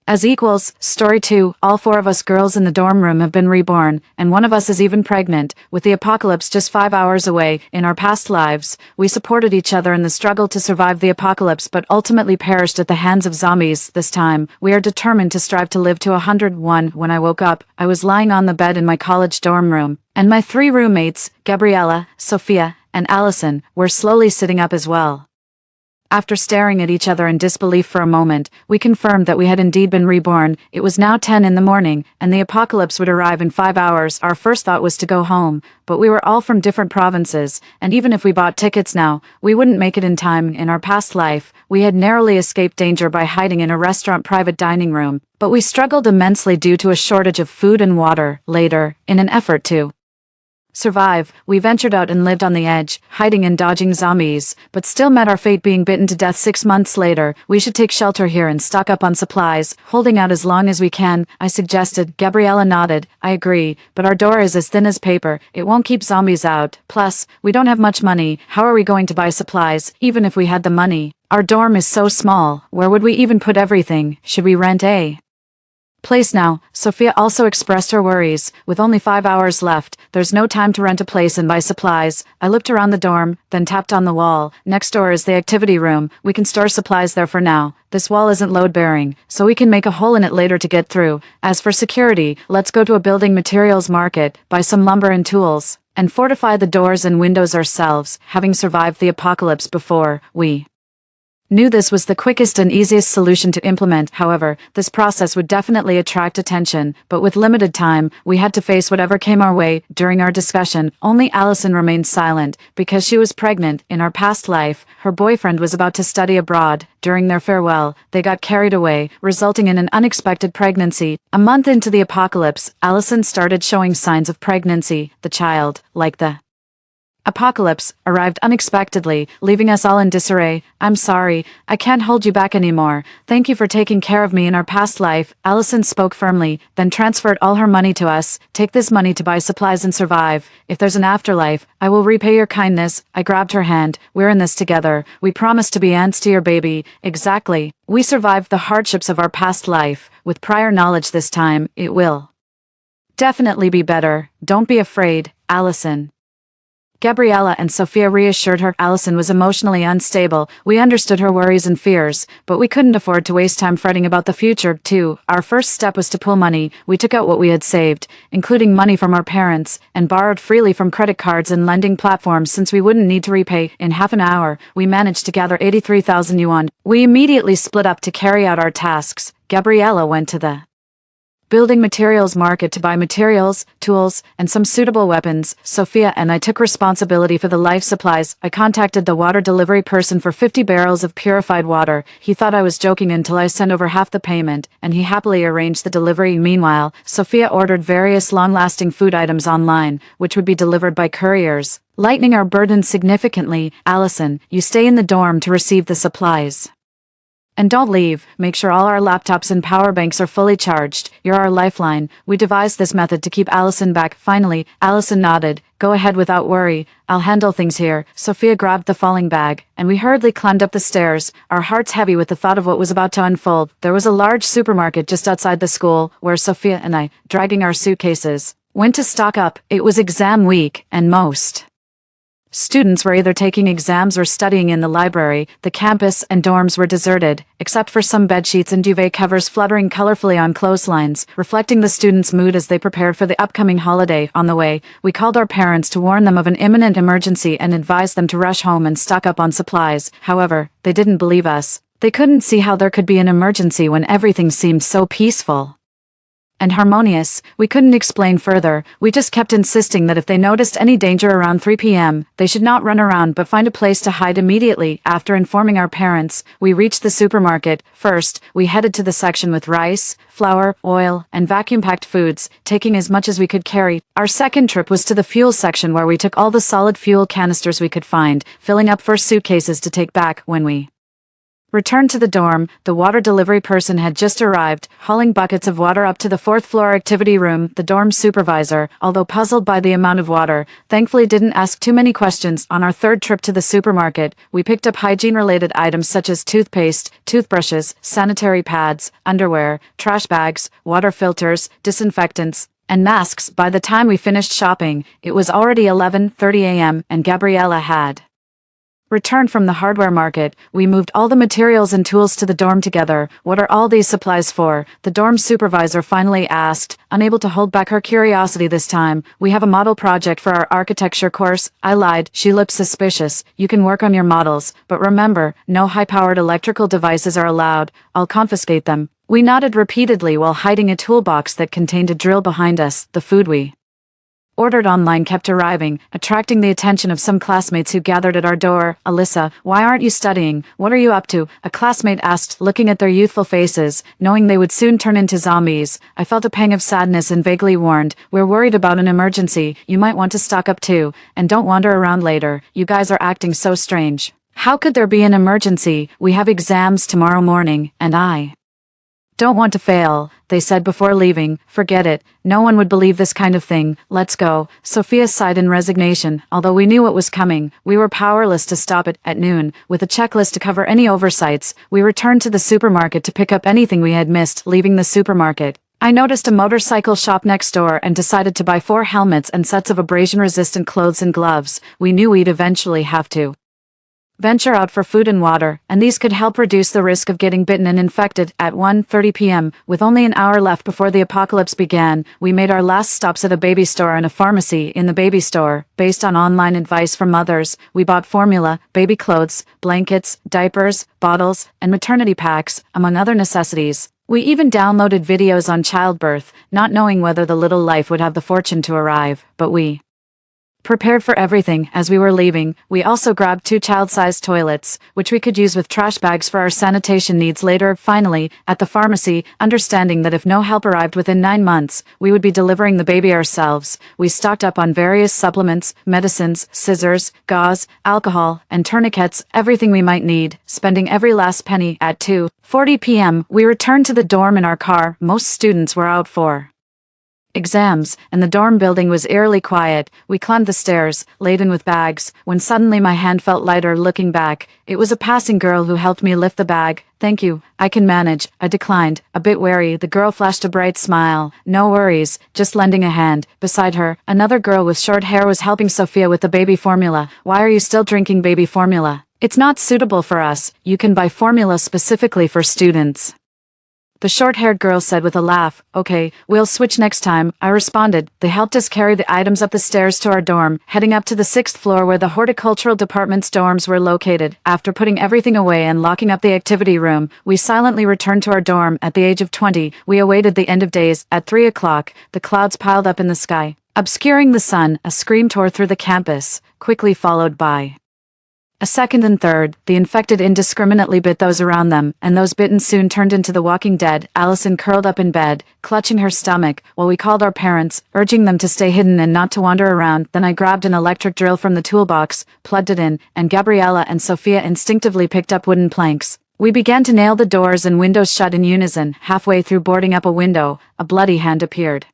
[SPEAKER 1] As equals, story 2, all 4 of us girls in the dorm room have been reborn, and one of us is even pregnant. With the apocalypse just 5 hours away, in our past lives, we supported each other in the struggle to survive the apocalypse but ultimately perished at the hands of zombies. This time, we are determined to strive to live to 101. When I woke up, I was lying on the bed in my college dorm room, and my 3 roommates, Gabriella, Sophia, and Allison, were slowly sitting up as well. After staring at each other in disbelief for a moment, we confirmed that we had indeed been reborn. It was now 10 in the morning, and the apocalypse would arrive in 5 hours. Our first thought was to go home, but we were all from different provinces, and even if we bought tickets now, we wouldn't make it in time. In our past life, we had narrowly escaped danger by hiding in a restaurant private dining room, but we struggled immensely due to a shortage of food and water. Later, in an effort to survive, we ventured out and lived on the edge, hiding and dodging zombies, but still met our fate being bitten to death 6 months later. We should take shelter here and stock up on supplies, holding out as long as we can, I suggested. Gabriella nodded. I agree, but our door is as thin as paper, it won't keep zombies out. Plus, we don't have much money, how are we going to buy supplies, even if we had the money? Our dorm is so small, where would we even put everything? Should we rent a place now? Sophia also expressed her worries. With only 5 hours left, there's no time to rent a place and buy supplies. I looked around the dorm, then tapped on the wall. Next door is the activity room. We can store supplies there for now. This wall isn't load-bearing, so we can make a hole in it later to get through. As for security, let's go to a building materials market, buy some lumber and tools, and fortify the doors and windows ourselves. Having survived the apocalypse before, we knew this was the quickest and easiest solution to implement. However, this process would definitely attract attention, but with limited time, we had to face whatever came our way. During our discussion, only Allison remained silent, because she was pregnant. In our past life, her boyfriend was about to study abroad. During their farewell, they got carried away, resulting in an unexpected pregnancy. A month into the apocalypse, Allison started showing signs of pregnancy. The child, like the apocalypse, arrived unexpectedly, leaving us all in disarray. I'm sorry, I can't hold you back anymore. Thank you for taking care of me in our past life. Allison spoke firmly, then transferred all her money to us. Take this money to buy supplies and survive. If there's an afterlife, I will repay your kindness. I grabbed her hand. We're in this together. We promise to be aunts to your baby. Exactly. We survived the hardships of our past life. With prior knowledge this time, it will definitely be better. Don't be afraid, Allison. Gabriella and Sophia reassured her. Allison was emotionally unstable. We understood her worries and fears, but we couldn't afford to waste time fretting about the future, too. Our first step was to pool money. We took out what we had saved, including money from our parents, and borrowed freely from credit cards and lending platforms since we wouldn't need to repay. In half an hour, we managed to gather 83,000 yuan. We immediately split up to carry out our tasks. Gabriella went to the building materials market to buy materials, tools, and some suitable weapons. Sophia and I took responsibility for the life supplies. I contacted the water delivery person for 50 barrels of purified water. He thought I was joking until I sent over half the payment, and he happily arranged the delivery. Meanwhile, Sophia ordered various long-lasting food items online, which would be delivered by couriers, lightening our burden significantly. Allison, you stay in the dorm to receive the supplies. And don't leave. Make sure all our laptops and power banks are fully charged. You're our lifeline. We devised this method to keep Allison back. Finally, Allison nodded. Go ahead without worry. I'll handle things here. Sophia grabbed the falling bag, and we hurriedly climbed up the stairs, our hearts heavy with the thought of what was about to unfold. There was a large supermarket just outside the school, where Sophia and I, dragging our suitcases, went to stock up. It was exam week, and most students were either taking exams or studying in the library. The campus and dorms were deserted, except for some bedsheets and duvet covers fluttering colorfully on clotheslines, reflecting the students' mood as they prepared for the upcoming holiday. On the way, we called our parents to warn them of an imminent emergency and advised them to rush home and stock up on supplies. However, they didn't believe us. They couldn't see how there could be an emergency when everything seemed so peaceful and harmonious. We couldn't explain further. We just kept insisting that if they noticed any danger around 3 p.m., they should not run around but find a place to hide immediately. After informing our parents, we reached the supermarket. First, we headed to the section with rice, flour, oil, and vacuum-packed foods, taking as much as we could carry. Our second trip was to the fuel section where we took all the solid fuel canisters we could find, filling up first suitcases to take back when we Returned to the dorm, the water delivery person had just arrived, hauling buckets of water up to the fourth-floor activity room. The dorm supervisor, although puzzled by the amount of water, thankfully didn't ask too many questions. On our third trip to the supermarket, we picked up hygiene-related items such as toothpaste, toothbrushes, sanitary pads, underwear, trash bags, water filters, disinfectants, and masks. By the time we finished shopping, it was already 11:30 a.m. and Gabriella had returned from the hardware market. We moved all the materials and tools to the dorm together. What are all these supplies for? The dorm supervisor finally asked, unable to hold back her curiosity this time. We have a model project for our architecture course. I lied. She looked suspicious. You can work on your models, but remember, no high-powered electrical devices are allowed. I'll confiscate them. We nodded repeatedly while hiding a toolbox that contained a drill behind us. The food we ordered online kept arriving, attracting the attention of some classmates who gathered at our door. Alyssa, why aren't you studying? What are you up to? A classmate asked, looking at their youthful faces, knowing they would soon turn into zombies. I felt a pang of sadness and vaguely warned, we're worried about an emergency. You might want to stock up too, and don't wander around later. You guys are acting so strange. How could there be an emergency? We have exams tomorrow morning, and I don't want to fail, they said before leaving. Forget it. No one would believe this kind of thing. Let's go. Sophia sighed in resignation. Although we knew what was coming, we were powerless to stop it. At noon, with a checklist to cover any oversights, we returned to the supermarket to pick up anything we had missed. Leaving the supermarket, I noticed a motorcycle shop next door and decided to buy 4 helmets and sets of abrasion-resistant clothes and gloves. We knew we'd eventually have to venture out for food and water, and these could help reduce the risk of getting bitten and infected. At 1:30 p.m., with only an hour left before the apocalypse began, we made our last stops at a baby store and a pharmacy. In the baby store, based on online advice from mothers, we bought formula, baby clothes, blankets, diapers, bottles, and maternity packs, among other necessities. We even downloaded videos on childbirth, not knowing whether the little life would have the fortune to arrive, but we prepared for everything. As we were leaving, we also grabbed 2 child-sized toilets, which we could use with trash bags for our sanitation needs later. Finally, at the pharmacy, understanding that if no help arrived within 9 months, we would be delivering the baby ourselves, we stocked up on various supplements, medicines, scissors, gauze, alcohol, and tourniquets, everything we might need, spending every last penny. At 2:40 p.m., we returned to the dorm in our car. Most students were out for exams, and the dorm building was eerily quiet. We climbed the stairs, laden with bags, when suddenly my hand felt lighter. Looking back, it was a passing girl who helped me lift the bag. Thank you, I can manage, I declined, a bit wary. The girl flashed a bright smile. No worries, just lending a hand. Beside her, another girl with short hair was helping Sophia with the baby formula. Why are you still drinking baby formula? It's not suitable for us. You can buy formula specifically for students, the short-haired girl said with a laugh. Okay, we'll switch next time, I responded. They helped us carry the items up the stairs to our dorm, heading up to the 6th floor where the horticultural department's dorms were located. After putting everything away and locking up the activity room, we silently returned to our dorm. At the age of 20, we awaited the end of days. At 3 o'clock, the clouds piled up in the sky, obscuring the sun. A scream tore through the campus, quickly followed by a second and third. The infected indiscriminately bit those around them, and those bitten soon turned into the walking dead. Allison curled up in bed, clutching her stomach, while we called our parents, urging them to stay hidden and not to wander around. Then I grabbed an electric drill from the toolbox, plugged it in, and Gabriella and Sophia instinctively picked up wooden planks. We began to nail the doors and windows shut in unison. Halfway through boarding up a window, a bloody hand appeared.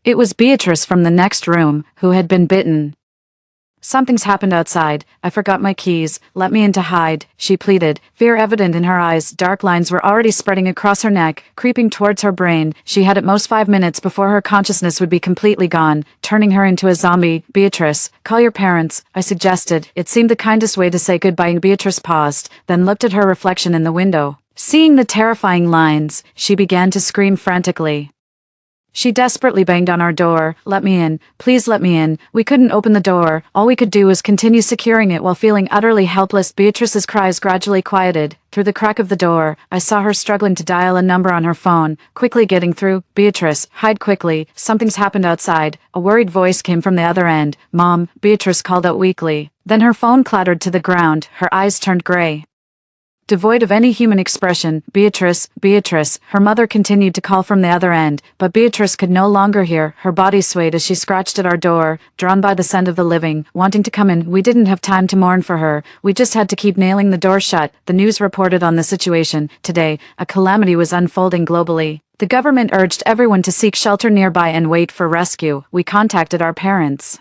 [SPEAKER 1] It was Beatrice from the next room, who had been bitten. Something's happened outside. I forgot my keys. Let me in to hide, she pleaded, fear evident in her eyes. Dark lines were already spreading across her neck, creeping towards her brain. She had at most 5 minutes before her consciousness would be completely gone, turning her into a zombie. Beatrice, call your parents, I suggested. It seemed the kindest way to say goodbye. Beatrice paused, then looked at her reflection in the window. Seeing the terrifying lines, she began to scream frantically. She desperately banged on our door. Let me in. Please let me in. We couldn't open the door. All we could do was continue securing it while feeling utterly helpless. Beatrice's cries gradually quieted. Through the crack of the door, I saw her struggling to dial a number on her phone, quickly getting through. Beatrice, hide quickly. Something's happened outside. A worried voice came from the other end. Mom, Beatrice called out weakly. Then her phone clattered to the ground. Her eyes turned gray. Devoid of any human expression, Beatrice, Beatrice, her mother continued to call from the other end, but Beatrice could no longer hear. Her body swayed as she scratched at our door, drawn by the scent of the living, wanting to come in. We didn't have time to mourn for her. We just had to keep nailing the door shut. The news reported on the situation. Today, a calamity was unfolding globally. The government urged everyone to seek shelter nearby and wait for rescue. We contacted our parents.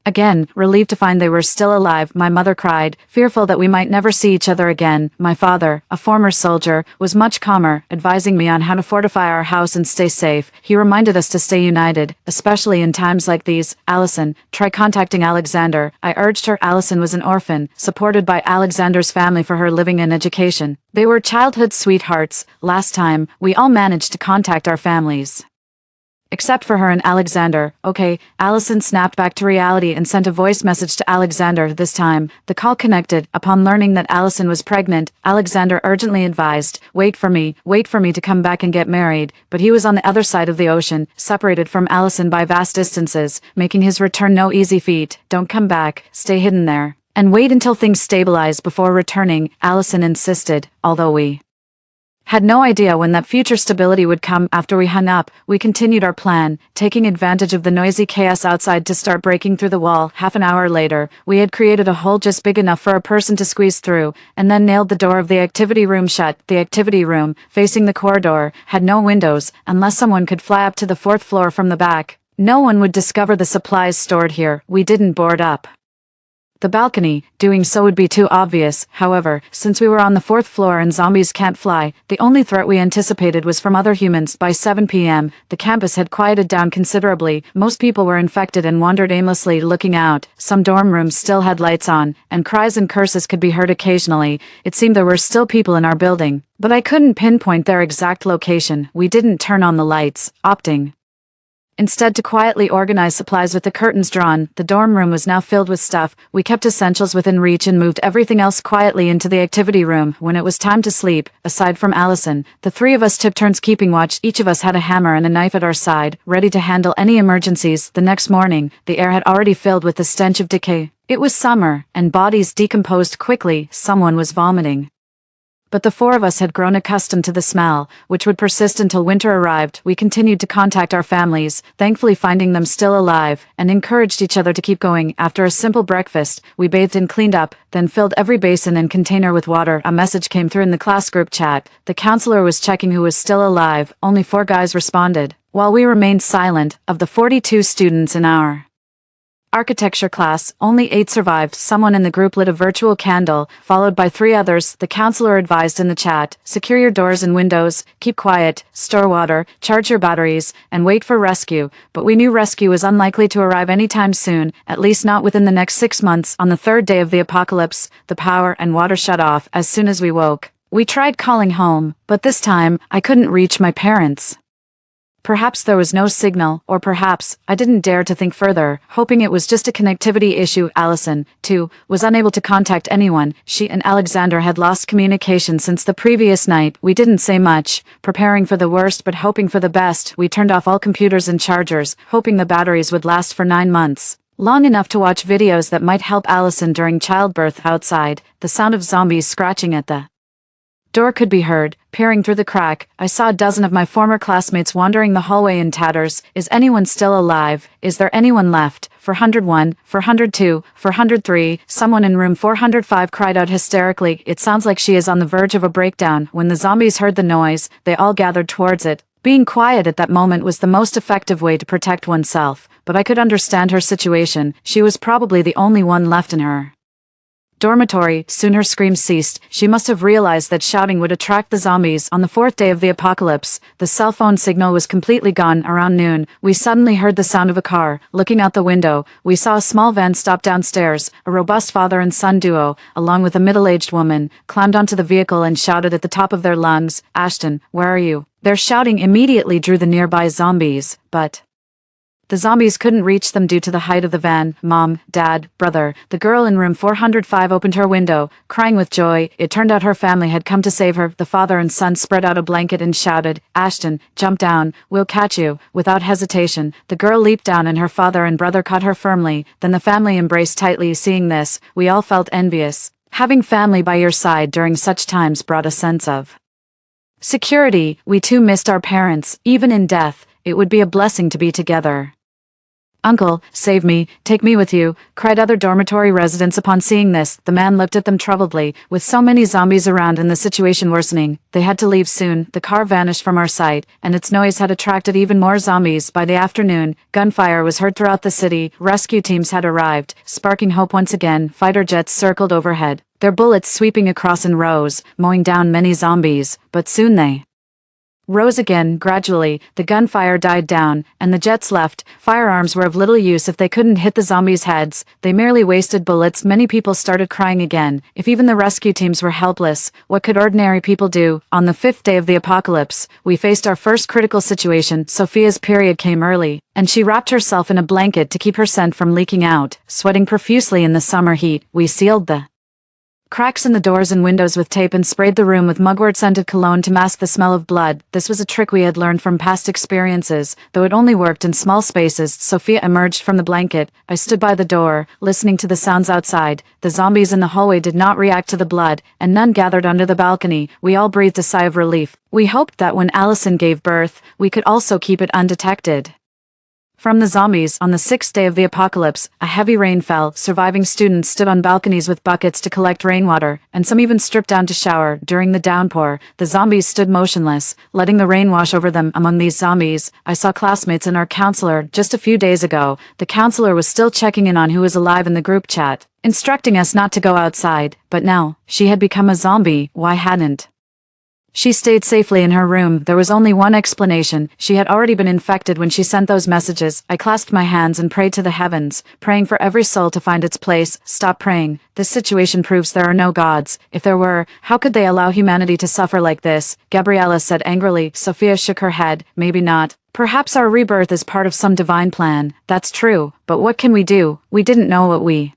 [SPEAKER 1] Again, relieved to find they were still alive, my mother cried, fearful that we might never see each other again. My father, a former soldier, was much calmer, advising me on how to fortify our house and stay safe. He reminded us to stay united, especially in times like these. Allison, try contacting Alexander. I urged her. Allison was an orphan, supported by Alexander's family for her living and education. They were childhood sweethearts. Last time, we all managed to contact our families. Except for her and Alexander. Okay, Allison snapped back to reality and sent a voice message to Alexander. This time, the call connected. Upon learning that Allison was pregnant, Alexander urgently advised, wait for me to come back and get married. But he was on the other side of the ocean, separated from Allison by vast distances, making his return no easy feat. Don't come back, stay hidden there. And wait until things stabilize before returning, Allison insisted, although we had no idea when that future stability would come. After we hung up, we continued our plan, taking advantage of the noisy chaos outside to start breaking through the wall. Half an hour later, we had created a hole just big enough for a person to squeeze through, and then nailed the door of the activity room shut. The activity room, facing the corridor, had no windows, unless someone could fly up to the 4th floor from the back. No one would discover the supplies stored here. We didn't board up the balcony. Doing so would be too obvious. However, since we were on the 4th floor and zombies can't fly, the only threat we anticipated was from other humans. By 7 p.m., the campus had quieted down considerably. Most people were infected and wandered aimlessly, looking out. Some dorm rooms still had lights on, and cries and curses could be heard occasionally. It seemed there were still people in our building, but I couldn't pinpoint their exact location. We didn't turn on the lights, opting instead to quietly organize supplies with the curtains drawn. The dorm room was now filled with stuff. We kept essentials within reach and moved everything else quietly into the activity room. When it was time to sleep, aside from Allison, the 3 of us took turns keeping watch. Each of us had a hammer and a knife at our side, ready to handle any emergencies. The next morning, the air had already filled with the stench of decay. It was summer, and bodies decomposed quickly. Someone was vomiting. But the 4 of us had grown accustomed to the smell, which would persist until winter arrived. We continued to contact our families, thankfully finding them still alive, and encouraged each other to keep going. After a simple breakfast, we bathed and cleaned up, then filled every basin and container with water. A message came through in the class group chat. The counselor was checking who was still alive. Only 4 guys responded. While we remained silent, of the 42 students in our architecture class, only 8 survived. Someone in the group lit a virtual candle, followed by 3 others. The counselor advised in the chat, secure your doors and windows, keep quiet, store water, charge your batteries, and wait for rescue. But we knew rescue was unlikely to arrive anytime soon, at least not within the next 6 months. On the 3rd day of the apocalypse, the power and water shut off. As soon as we woke, we tried calling home, but this time, I couldn't reach my parents. Perhaps there was no signal, or perhaps I didn't dare to think further, hoping it was just a connectivity issue. Allison, too, was unable to contact anyone. She and Alexander had lost communication since the previous night. We didn't say much, preparing for the worst but hoping for the best. We turned off all computers and chargers, hoping the batteries would last for 9 months. Long enough to watch videos that might help Allison during childbirth. Outside, the sound of zombies scratching at the door could be heard. Peering through the crack, I saw a dozen of my former classmates wandering the hallway in tatters. Is anyone still alive? Is there anyone left? 401, 402, 403, someone in room 405 cried out hysterically. It sounds like she is on the verge of a breakdown. When the zombies heard the noise, they all gathered towards it. Being quiet at that moment was the most effective way to protect oneself, but I could understand her situation. She was probably the only one left in her dormitory. Soon her screams ceased. She must have realized that shouting would attract the zombies. On the 4th day of the apocalypse, the cell phone signal was completely gone. Around noon, we suddenly heard the sound of a car. Looking out the window, we saw a small van stop downstairs. A robust father and son duo, along with a middle-aged woman, climbed onto the vehicle and shouted at the top of their lungs, "Ashton, where are you?" Their shouting immediately drew the nearby zombies, but the zombies couldn't reach them due to the height of the van. Mom, Dad, brother. The girl in room 405 opened her window, crying with joy. It turned out her family had come to save her. The father and son spread out a blanket and shouted, "Ashton, jump down, we'll catch you." Without hesitation, the girl leaped down and her father and brother caught her firmly. Then the family embraced tightly. Seeing this, we all felt envious. Having family by your side during such times brought a sense of security. We too missed our parents, even in death. It would be a blessing to be together. Uncle, save me, take me with you, cried other dormitory residents upon seeing this. The man looked at them troubledly. With so many zombies around and the situation worsening, they had to leave soon. The car vanished from our sight, and its noise had attracted even more zombies. By the afternoon, gunfire was heard throughout the city. Rescue teams had arrived, sparking hope once again. Fighter jets circled overhead, their bullets sweeping across in rows, mowing down many zombies. But soon they rose again. Gradually, the gunfire died down, and the jets left. Firearms were of little use if they couldn't hit the zombies' heads. They merely wasted bullets. Many people started crying again. If even the rescue teams were helpless, what could ordinary people do? On the 5th day of the apocalypse, we faced our first critical situation. Sophia's period came early, and she wrapped herself in a blanket to keep her scent from leaking out. Sweating profusely in the summer heat, we sealed the cracks in the doors and windows with tape and sprayed the room with mugwort-scented cologne to mask the smell of blood. This was a trick we had learned from past experiences, though it only worked in small spaces. Sophia emerged from the blanket. I stood by the door, listening to the sounds outside. The zombies in the hallway did not react to the blood, and none gathered under the balcony. We all breathed a sigh of relief. We hoped that when Allison gave birth, we could also keep it undetected from the zombies. On the 6th day of the apocalypse, a heavy rain fell. Surviving students stood on balconies with buckets to collect rainwater, and some even stripped down to shower. During the downpour, the zombies stood motionless, letting the rain wash over them. Among these zombies, I saw classmates and our counselor. Just a few days ago, the counselor was still checking in on who was alive in the group chat, instructing us not to go outside. But now, she had become a zombie. Why hadn't she stayed safely in her room? There was only one explanation. She had already been infected when she sent those messages. I clasped my hands and prayed to the heavens, praying for every soul to find its place. Stop praying. This situation proves there are no gods. If there were, how could they allow humanity to suffer like this? Gabriella said angrily. Sophia shook her head. Maybe not. Perhaps our rebirth is part of some divine plan. That's true. But what can we do? We didn't know what we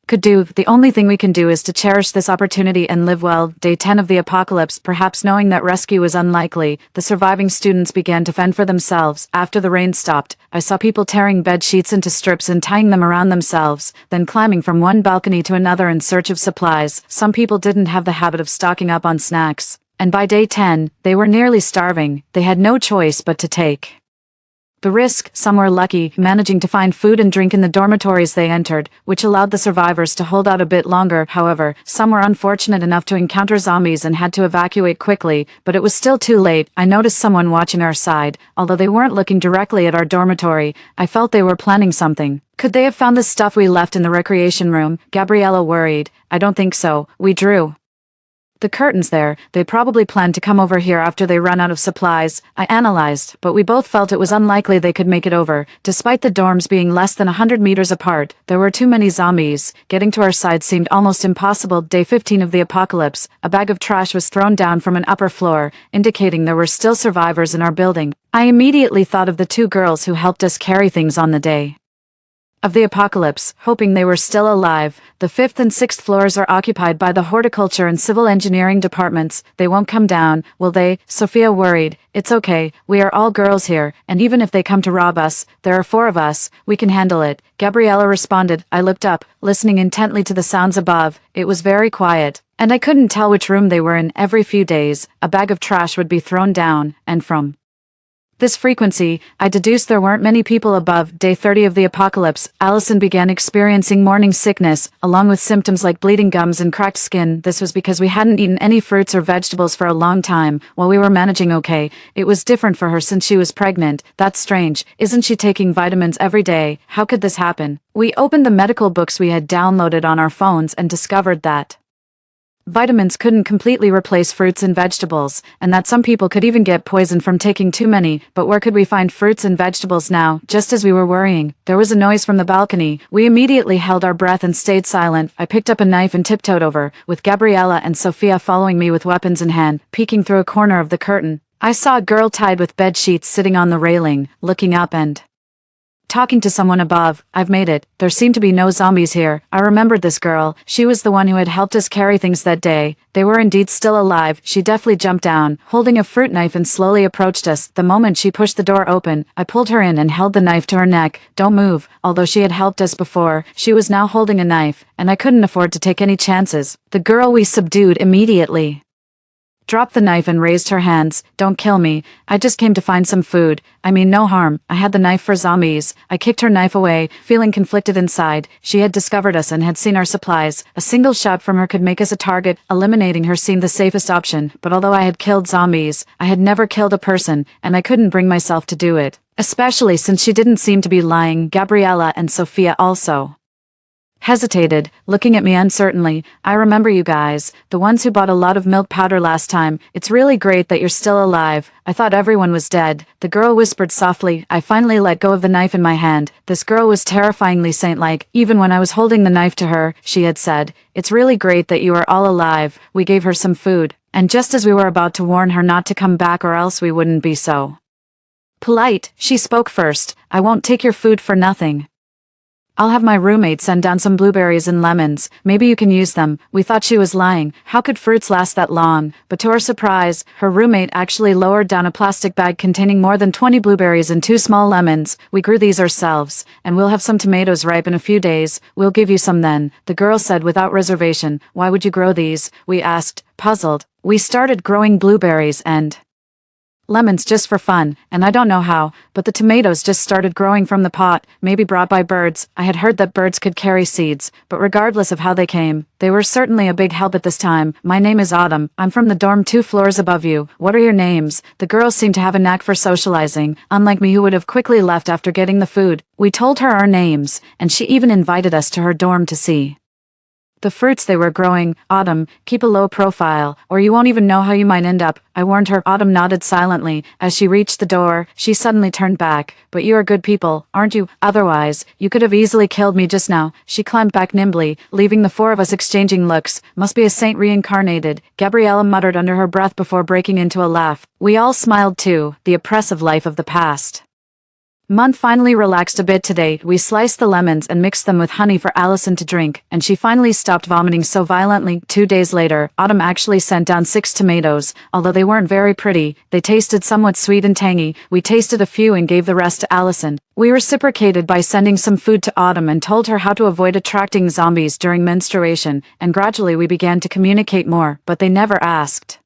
[SPEAKER 1] could do. The only thing we can do is to cherish this opportunity and live well. Day 10 of the apocalypse. Perhaps knowing that rescue was unlikely, the surviving students began to fend for themselves. After the rain stopped, I saw people tearing bed sheets into strips and tying them around themselves, then climbing from one balcony to another in search of supplies. Some people didn't have the habit of stocking up on snacks, and by day 10, they were nearly starving. They had no choice but to take the risk. Some were lucky, managing to find food and drink in the dormitories they entered, which allowed the survivors to hold out a bit longer. However, some were unfortunate enough to encounter zombies and had to evacuate quickly, but it was still too late. I noticed someone watching our side. Although they weren't looking directly at our dormitory, I felt they were planning something. Could they have found the stuff we left in the recreation room? Gabriella worried. I don't think so. We drew the curtains there. They probably planned to come over here after they run out of supplies. I analyzed, but we both felt it was unlikely they could make it over. Despite the dorms being less than 100 meters apart, there were too many zombies. Getting to our side seemed almost impossible. Day 15 of the apocalypse, a bag of trash was thrown down from an upper floor, indicating there were still survivors in our building. I immediately thought of the 2 girls who helped us carry things on the day of the apocalypse, hoping they were still alive. The 5th and 6th floors are occupied by the horticulture and civil engineering departments. They won't come down, will they? Sophia worried. It's okay, we are all girls here, and even if they come to rob us, there are 4 of us, we can handle it. Gabriella responded. I looked up, listening intently to the sounds above. It was very quiet, and I couldn't tell which room they were in. Every few days, a bag of trash would be thrown down, and from this frequency, I deduced there weren't many people above. Day 30 of the apocalypse, Allison began experiencing morning sickness, along with symptoms like bleeding gums and cracked skin. This was because we hadn't eaten any fruits or vegetables for a long time. While we were managing okay, it was different for her since she was pregnant. That's strange. Isn't she taking vitamins every day? How could this happen? We opened the medical books we had downloaded on our phones and discovered that vitamins couldn't completely replace fruits and vegetables, and that some people could even get poisoned from taking too many. But where could we find fruits and vegetables now? Just as we were worrying, there was a noise from the balcony. We immediately held our breath and stayed silent. I picked up a knife and tiptoed over, with Gabriella and Sophia following me with weapons in hand. Peeking through a corner of the curtain, I saw a girl tied with bed sheets sitting on the railing, looking up and Talking to someone above, I've made it. There seem to be no zombies here. I remembered this girl. She was the one who had helped us carry things that day. They were indeed still alive. She deftly jumped down, holding a fruit knife, and slowly approached us. The moment she pushed the door open, I pulled her in and held the knife to her neck. Don't move. Although she had helped us before, she was now holding a knife, and I couldn't afford to take any chances. The girl we subdued immediately dropped the knife and raised her hands. Don't kill me. I just came to find some food. I mean no harm. I had the knife for zombies. I kicked her knife away, feeling conflicted inside. She had discovered us and had seen our supplies. A single shot from her could make us a target. Eliminating her seemed the safest option, but although I had killed zombies, I had never killed a person, and I couldn't bring myself to do it. Especially since she didn't seem to be lying. Gabriella and Sophia also hesitated, looking at me uncertainly. I remember you guys, the ones who bought a lot of milk powder last time. It's really great that you're still alive. I thought everyone was dead. The girl whispered softly. I finally let go of the knife in my hand. This girl was terrifyingly saint-like. Even when I was holding the knife to her, she had said, "It's really great that you are all alive." We gave her some food, and just as we were about to warn her not to come back or else we wouldn't be so polite, she spoke first. "I won't take your food for nothing. I'll have my roommate send down some blueberries and lemons. Maybe you can use them." We thought she was lying. How could fruits last that long? But to our surprise, her roommate actually lowered down a plastic bag containing more than 20 blueberries and 2 small lemons. "We grew these ourselves, and we'll have some tomatoes ripe in a few days. We'll give you some then," the girl said without reservation. "Why would you grow these?" we asked, puzzled. "We started growing blueberries and lemons just for fun, and I don't know how, but the tomatoes just started growing from the pot, maybe brought by birds. I had heard that birds could carry seeds, but regardless of how they came, they were certainly a big help at this time. My name is Autumn. I'm from the dorm 2 floors above you. What are your names?" The girls seemed to have a knack for socializing, unlike me who would have quickly left after getting the food. We told her our names, and she even invited us to her dorm to see the fruits they were growing. "Autumn, keep a low profile, or you won't even know how you might end up," I warned her. Autumn nodded silently. As she reached the door, she suddenly turned back. "But you are good people, aren't you? Otherwise, you could have easily killed me just now." She climbed back nimbly, leaving the 4 of us exchanging looks. "Must be a saint reincarnated," Gabriella muttered under her breath before breaking into a laugh. We all smiled too. The oppressive life of the past month finally relaxed a bit today. We sliced the lemons and mixed them with honey for Allison to drink, and she finally stopped vomiting so violently. 2 days later, Autumn actually sent down 6 tomatoes. Although they weren't very pretty, they tasted somewhat sweet and tangy. We tasted a few and gave the rest to Allison. We reciprocated by sending some food to Autumn and told her how to avoid attracting zombies during menstruation, and gradually we began to communicate more, but they never asked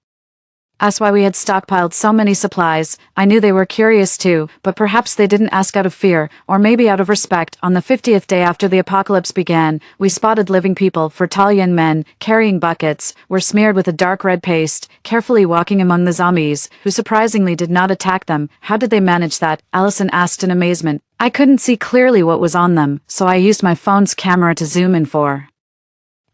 [SPEAKER 1] us why we had stockpiled so many supplies. I knew they were curious too, but perhaps they didn't ask out of fear, or maybe out of respect. On the 50th day after the apocalypse began, we spotted living people, fertile young men, carrying buckets, were smeared with a dark red paste, carefully walking among the zombies, who surprisingly did not attack them. How did they manage that? Allison asked in amazement. I couldn't see clearly what was on them, so I used my phone's camera to zoom in for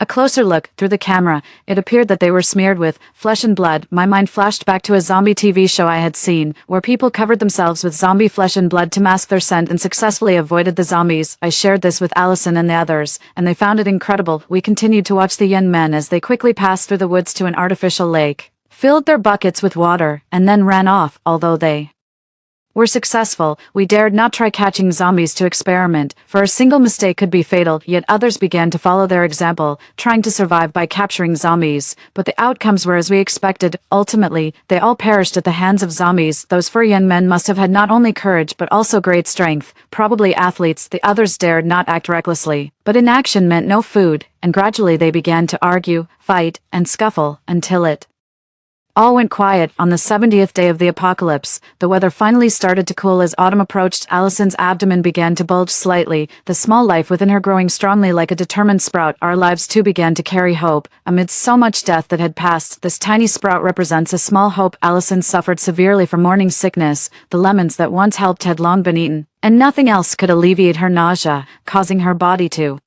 [SPEAKER 1] a closer look. Through the camera, it appeared that they were smeared with flesh and blood. My mind flashed back to a zombie TV show I had seen, where people covered themselves with zombie flesh and blood to mask their scent and successfully avoided the zombies. I shared this with Allison and the others, and they found it incredible. We continued to watch the young men as they quickly passed through the woods to an artificial lake, filled their buckets with water, and then ran off. Although they were successful, we dared not try catching zombies to experiment, for a single mistake could be fatal. Yet others began to follow their example, trying to survive by capturing zombies. But the outcomes were as we expected. Ultimately, they all perished at the hands of zombies. Those 4 young men must have had not only courage but also great strength, probably athletes. The others dared not act recklessly, but inaction meant no food, and gradually they began to argue, fight, and scuffle, until it all went quiet. On the 70th day of the apocalypse, the weather finally started to cool. As autumn approached, Allison's abdomen began to bulge slightly, the small life within her growing strongly like a determined sprout. Our lives too began to carry hope. Amidst so much death that had passed, this tiny sprout represents a small hope. Allison suffered severely from morning sickness. The lemons that once helped had long been eaten, and nothing else could alleviate her nausea, causing her body to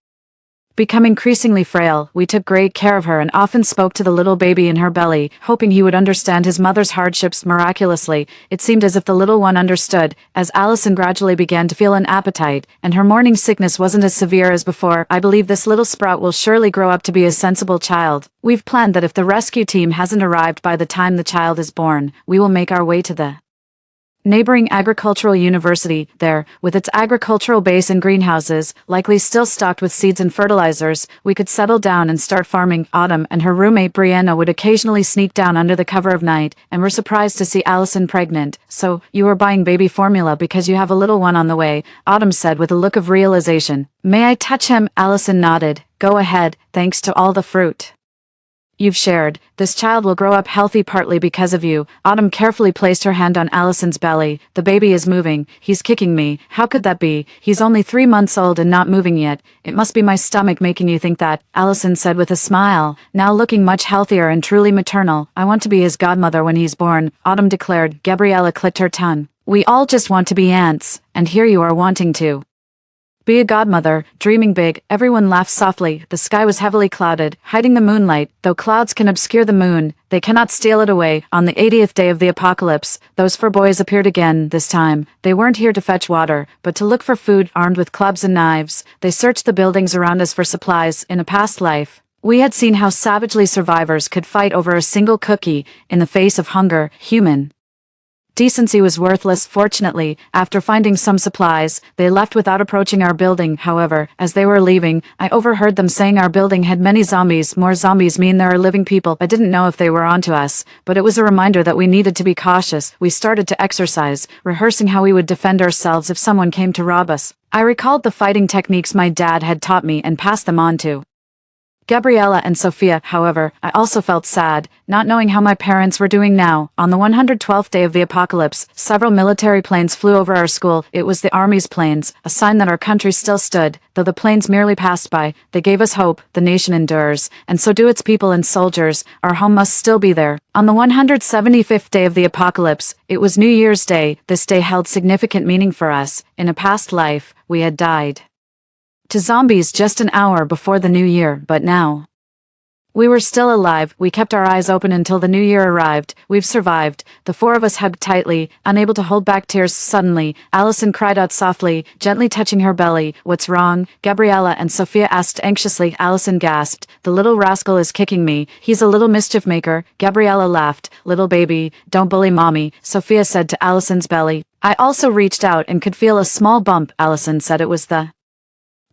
[SPEAKER 1] become increasingly frail. We took great care of her and often spoke to the little baby in her belly, hoping he would understand his mother's hardships. Miraculously, it seemed as if the little one understood, as Allison gradually began to feel an appetite, and her morning sickness wasn't as severe as before. I believe this little sprout will surely grow up to be a sensible child. We've planned that if the rescue team hasn't arrived by the time the child is born, we will make our way to the neighboring agricultural university there, with its agricultural base and greenhouses, likely still stocked with seeds and fertilizers, we could settle down and start farming. Autumn and her roommate Brianna would occasionally sneak down under the cover of night, and were surprised to see Allison pregnant. "So, you are buying baby formula because you have a little one on the way," Autumn said with a look of realization. "May I touch him?" Allison nodded. "Go ahead, thanks to all the fruit you've shared. This child will grow up healthy partly because of you." Autumn carefully placed her hand on Allison's belly. "The baby is moving. He's kicking me." "How could that be? He's only 3 months old and not moving yet." "It must be my stomach making you think that," Allison said with a smile, now looking much healthier and truly maternal. "I want to be his godmother when he's born," Autumn declared. Gabriella clicked her tongue. "We all just want to be aunts, and here you are wanting to be a godmother, dreaming big." Everyone laughed softly. The sky was heavily clouded, hiding the moonlight. Though clouds can obscure the moon, they cannot steal it away. On the 80th day of the apocalypse, those 4 boys appeared again. This time, they weren't here to fetch water, but to look for food. Armed with clubs and knives, they searched the buildings around us for supplies. In a past life, we had seen how savagely survivors could fight over a single cookie in the face of hunger. Human decency was worthless. Fortunately, after finding some supplies, they left without approaching our building. However, as they were leaving, I overheard them saying our building had many zombies. More zombies mean there are living people. I didn't know if they were onto us, but it was a reminder that we needed to be cautious. We started to exercise, rehearsing how we would defend ourselves if someone came to rob us. I recalled the fighting techniques my dad had taught me and passed them on to Gabriella and Sophia. However, I also felt sad, not knowing how my parents were doing now. On the 112th day of the apocalypse, several military planes flew over our school. It was the Army's planes, a sign that our country still stood. Though the planes merely passed by, they gave us hope. The nation endures, and so do its people and soldiers. Our home must still be there. On the 175th day of the apocalypse, it was New Year's Day. This day held significant meaning for us. In a past life, we had died to zombies just an hour before the new year, but now we were still alive. We kept our eyes open until the new year arrived. We've survived. The 4 of us hugged tightly, unable to hold back tears. Suddenly, Allison cried out softly, gently touching her belly. "What's wrong?" Gabriella and Sophia asked anxiously. Allison gasped. "The little rascal is kicking me. He's a little mischief maker." Gabriella laughed. "Little baby, don't bully mommy," Sophia said to Allison's belly. I also reached out and could feel a small bump. Allison said it was the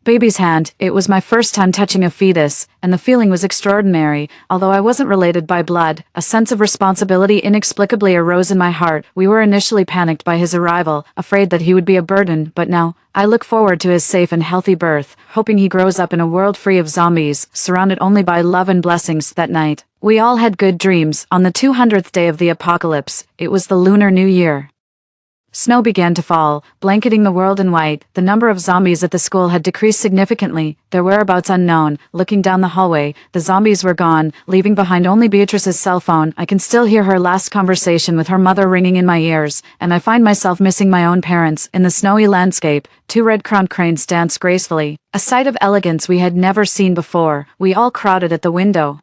[SPEAKER 1] baby's hand. It was my first time touching a fetus, and the feeling was extraordinary. Although I wasn't related by blood, a sense of responsibility inexplicably arose in my heart. We were initially panicked by his arrival, afraid that he would be a burden, but now I look forward to his safe and healthy birth, hoping he grows up in a world free of zombies, surrounded only by love and blessings. That night, we all had good dreams. On the 200th day of the apocalypse, it was the Lunar New Year. Snow began to fall, blanketing the world in white. The number of zombies at the school had decreased significantly, their whereabouts unknown. Looking down the hallway, the zombies were gone, leaving behind only Beatrice's cell phone. I can still hear her last conversation with her mother ringing in my ears, and I find myself missing my own parents. In the snowy landscape, 2 red-crowned cranes danced gracefully, a sight of elegance we had never seen before. We all crowded at the window,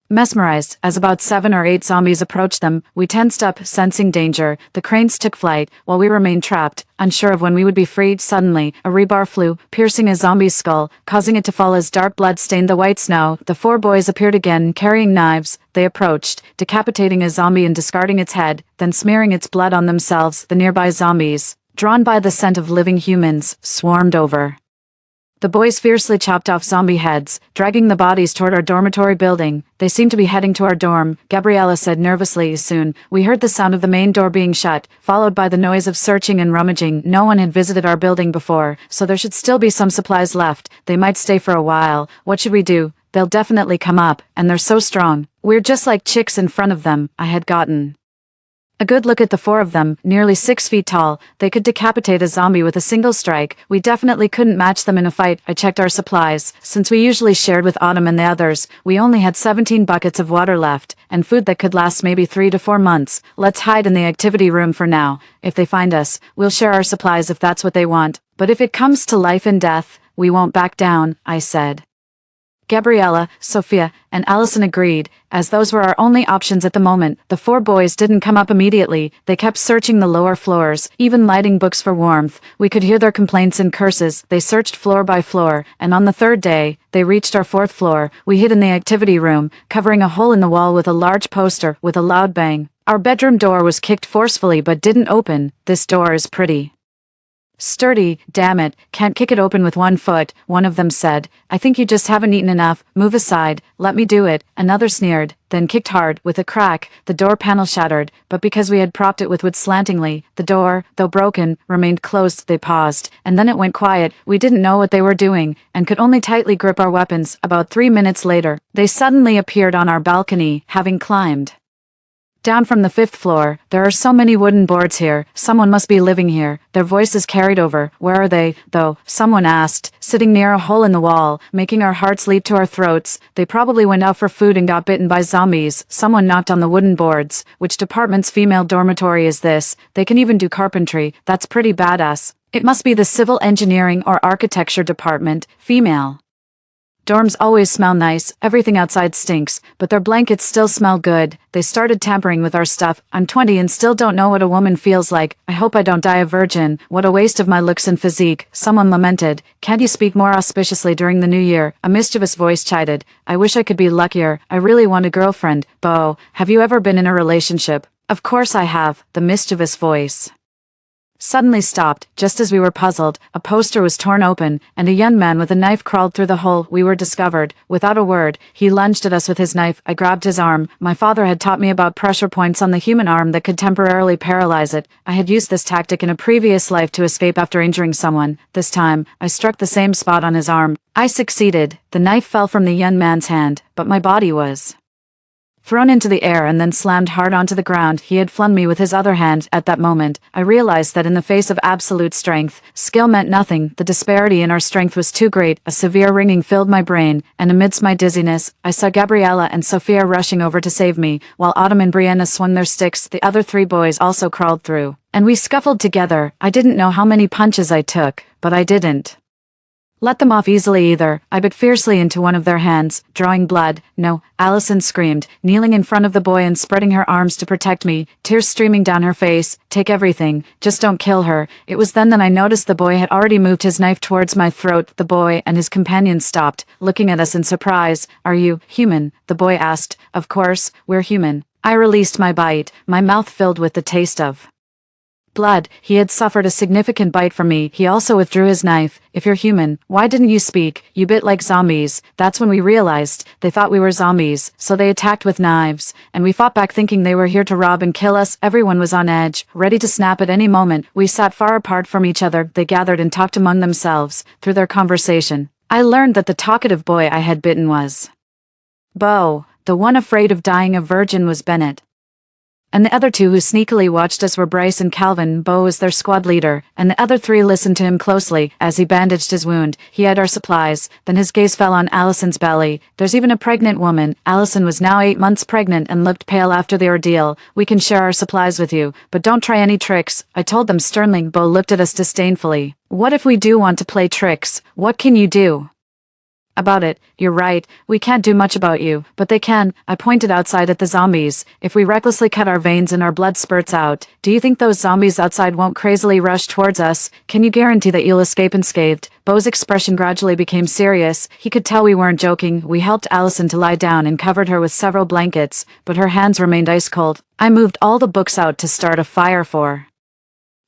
[SPEAKER 1] mesmerized. As about 7 or 8 zombies approached them, we tensed up, sensing danger. The cranes took flight, while we remained trapped, unsure of when we would be freed. Suddenly, a rebar flew, piercing a zombie's skull, causing it to fall as dark blood stained the white snow. The 4 boys appeared again, carrying knives. They approached, decapitating a zombie and discarding its head, then smearing its blood on themselves. The nearby zombies, drawn by the scent of living humans, swarmed over. The boys fiercely chopped off zombie heads, dragging the bodies toward our dormitory building. "They seem to be heading to our dorm," Gabriella said nervously. Soon, we heard the sound of the main door being shut, followed by the noise of searching and rummaging. No one had visited our building before, so there should still be some supplies left. They might stay for a while. What should we do? They'll definitely come up, and they're so strong. We're just like chicks in front of them. I had gotten a good look at the 4 of them, nearly 6 feet tall. They could decapitate a zombie with a single strike. We definitely couldn't match them in a fight. I checked our supplies. Since we usually shared with Autumn and the others, we only had 17 buckets of water left, and food that could last maybe 3 to 4 months. "Let's hide in the activity room for now. If they find us, we'll share our supplies if that's what they want. But if it comes to life and death, we won't back down," I said. Gabriella, Sophia, and Allison agreed, as those were our only options at the moment. The 4 boys didn't come up immediately. They kept searching the lower floors, even lighting books for warmth. We could hear their complaints and curses. They searched floor by floor, and on the 3rd day, they reached our 4th floor. We hid in the activity room, covering a hole in the wall with a large poster. With a loud bang, Our bedroom door was kicked forcefully but didn't open. This door is pretty sturdy, damn it, can't kick it open with one foot, one of them said. I think you just haven't eaten enough, move aside, let me do it, another sneered, then kicked hard, with a crack, the door panel shattered, but because we had propped it with wood slantingly, the door, though broken, remained closed. They paused, and then it went quiet. We didn't know what they were doing, and could only tightly grip our weapons. About 3 minutes later, they suddenly appeared on our balcony, having climbed down from the 5th floor. There are so many wooden boards here, someone must be living here. Their voices carried over. Where are they, though? Someone asked, sitting near a hole in the wall, making our hearts leap to our throats. They probably went out for food and got bitten by zombies. Someone knocked on the wooden boards. Which department's female dormitory is this? They can even do carpentry. That's pretty badass. It must be the civil engineering or architecture department, female. Dorms always smell nice, everything outside stinks, but their blankets still smell good. They started tampering with our stuff. I'm 20 and still don't know what a woman feels like. I hope I don't die a virgin. What a waste of my looks and physique. Someone lamented. Can't you speak more auspiciously during the new year? A mischievous voice chided. I wish I could be luckier. I really want a girlfriend. Bo, have you ever been in a relationship? Of course I have, the mischievous voice suddenly stopped. Just as we were puzzled, a poster was torn open, and a young man with a knife crawled through the hole. We were discovered. Without a word, he lunged at us with his knife. I grabbed his arm. My father had taught me about pressure points on the human arm that could temporarily paralyze it. I had used this tactic in a previous life to escape after injuring someone. This time, I struck the same spot on his arm. I succeeded. The knife fell from the young man's hand, but my body was thrown into the air and then slammed hard onto the ground. He had flung me with his other hand. At that moment, I realized that in the face of absolute strength, skill meant nothing. The disparity in our strength was too great. A severe ringing filled my brain, and amidst my dizziness, I saw Gabriella and Sophia rushing over to save me. While Autumn and Brianna swung their sticks, the other 3 boys also crawled through, and we scuffled together. I didn't know how many punches I took, but I didn't let them off easily either. I bit fiercely into one of their hands, drawing blood. No, Allison screamed, kneeling in front of the boy and spreading her arms to protect me, tears streaming down her face. Take everything, just don't kill her. It was then that I noticed the boy had already moved his knife towards my throat. The boy and his companion stopped, looking at us in surprise. Are you human? The boy asked. Of course, we're human. I released my bite, my mouth filled with the taste of blood. He had suffered a significant bite from me. He also withdrew his knife. If you're human, why didn't you speak? You bit like zombies. That's when we realized they thought we were zombies, so they attacked with knives, and we fought back thinking they were here to rob and kill us. Everyone was on edge, ready to snap at any moment. We sat far apart from each other. They gathered and talked among themselves. Through their conversation, I learned that the talkative boy I had bitten was Bo. The one afraid of dying a virgin was Bennett. And the other 2 who sneakily watched us were Bryce and Calvin. Bo was their squad leader, and the other 3 listened to him closely as he bandaged his wound. He had our supplies. Then his gaze fell on Allison's belly. There's even a pregnant woman. Allison was now 8 months pregnant and looked pale after the ordeal. We can share our supplies with you, but don't try any tricks, I told them sternly. Bo looked at us disdainfully. What if we do want to play tricks? What can you do about it? You're right, we can't do much about you, but they can. I pointed outside at the zombies. If we recklessly cut our veins and our blood spurts out, do you think those zombies outside won't crazily rush towards us? Can you guarantee that you'll escape unscathed? Bo's expression gradually became serious. He could tell we weren't joking. We helped Allison to lie down and covered her with several blankets, but her hands remained ice cold. I moved all the books out to start a fire for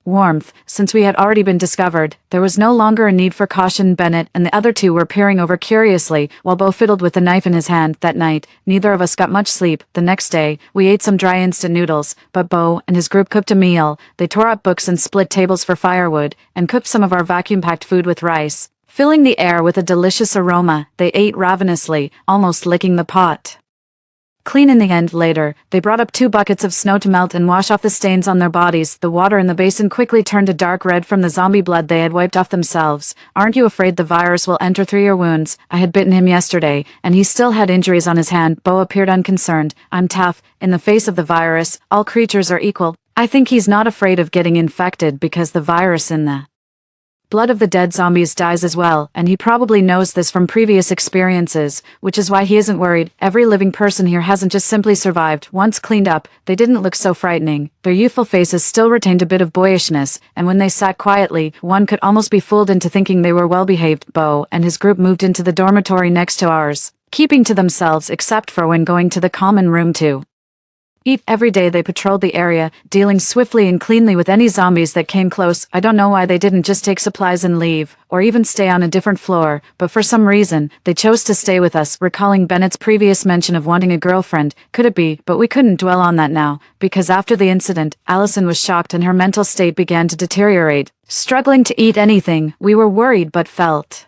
[SPEAKER 1] warmth. Since we had already been discovered, there was no longer a need for caution. Bennett and the other 2 were peering over curiously, while Bo fiddled with the knife in his hand. That night, neither of us got much sleep. The next day, we ate some dry instant noodles, but Bo and his group cooked a meal. They tore up books and split tables for firewood, and cooked some of our vacuum-packed food with rice, filling the air with a delicious aroma. They ate ravenously, almost licking the pot clean in the end. Later, they brought up 2 buckets of snow to melt and wash off the stains on their bodies. The water in the basin quickly turned a dark red from the zombie blood they had wiped off themselves. Aren't you afraid the virus will enter through your wounds? I had bitten him yesterday, and he still had injuries on his hand. Bo appeared unconcerned. I'm tough. In the face of the virus, all creatures are equal. I think he's not afraid of getting infected because the virus in the blood of the dead zombies dies as well, and he probably knows this from previous experiences, which is why he isn't worried. Every living person here hasn't just simply survived. Once cleaned up, they didn't look so frightening. Their youthful faces still retained a bit of boyishness, and when they sat quietly, one could almost be fooled into thinking they were well-behaved. Bo and his group moved into the dormitory next to ours, keeping to themselves except for when going to the common room to Every day they patrolled the area, dealing swiftly and cleanly with any zombies that came close. I don't know why they didn't just take supplies and leave, or even stay on a different floor, but for some reason, they chose to stay with us, recalling Bennett's previous mention of wanting a girlfriend. Could it be? But we couldn't dwell on that now, because after the incident, Allison was shocked and her mental state began to deteriorate. Struggling to eat anything, we were worried but felt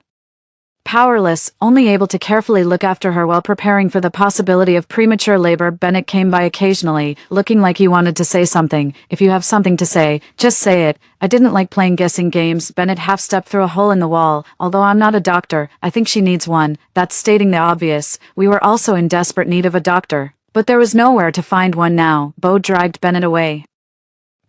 [SPEAKER 1] powerless, only able to carefully look after her while preparing for the possibility of premature labor. Bennett came by occasionally, looking like he wanted to say something. If you have something to say, just say it. I didn't like playing guessing games. Bennett half-stepped through a hole in the wall. Although I'm not a doctor, I think she needs one. That's stating the obvious. We were also in desperate need of a doctor. But there was nowhere to find one now. Bo dragged Bennett away.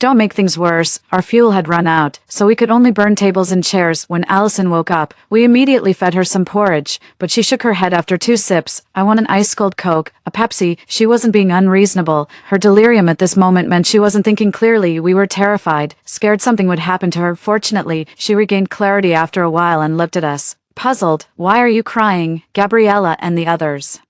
[SPEAKER 1] Don't make things worse, our fuel had run out, so we could only burn tables and chairs. When Allison woke up, we immediately fed her some porridge, but she shook her head after 2 sips. I want an ice-cold Coke, a Pepsi. She wasn't being unreasonable. Her delirium at this moment meant she wasn't thinking clearly. We were terrified, scared something would happen to her. Fortunately, she regained clarity after a while and looked at us, puzzled. Why are you crying? Gabriella and the others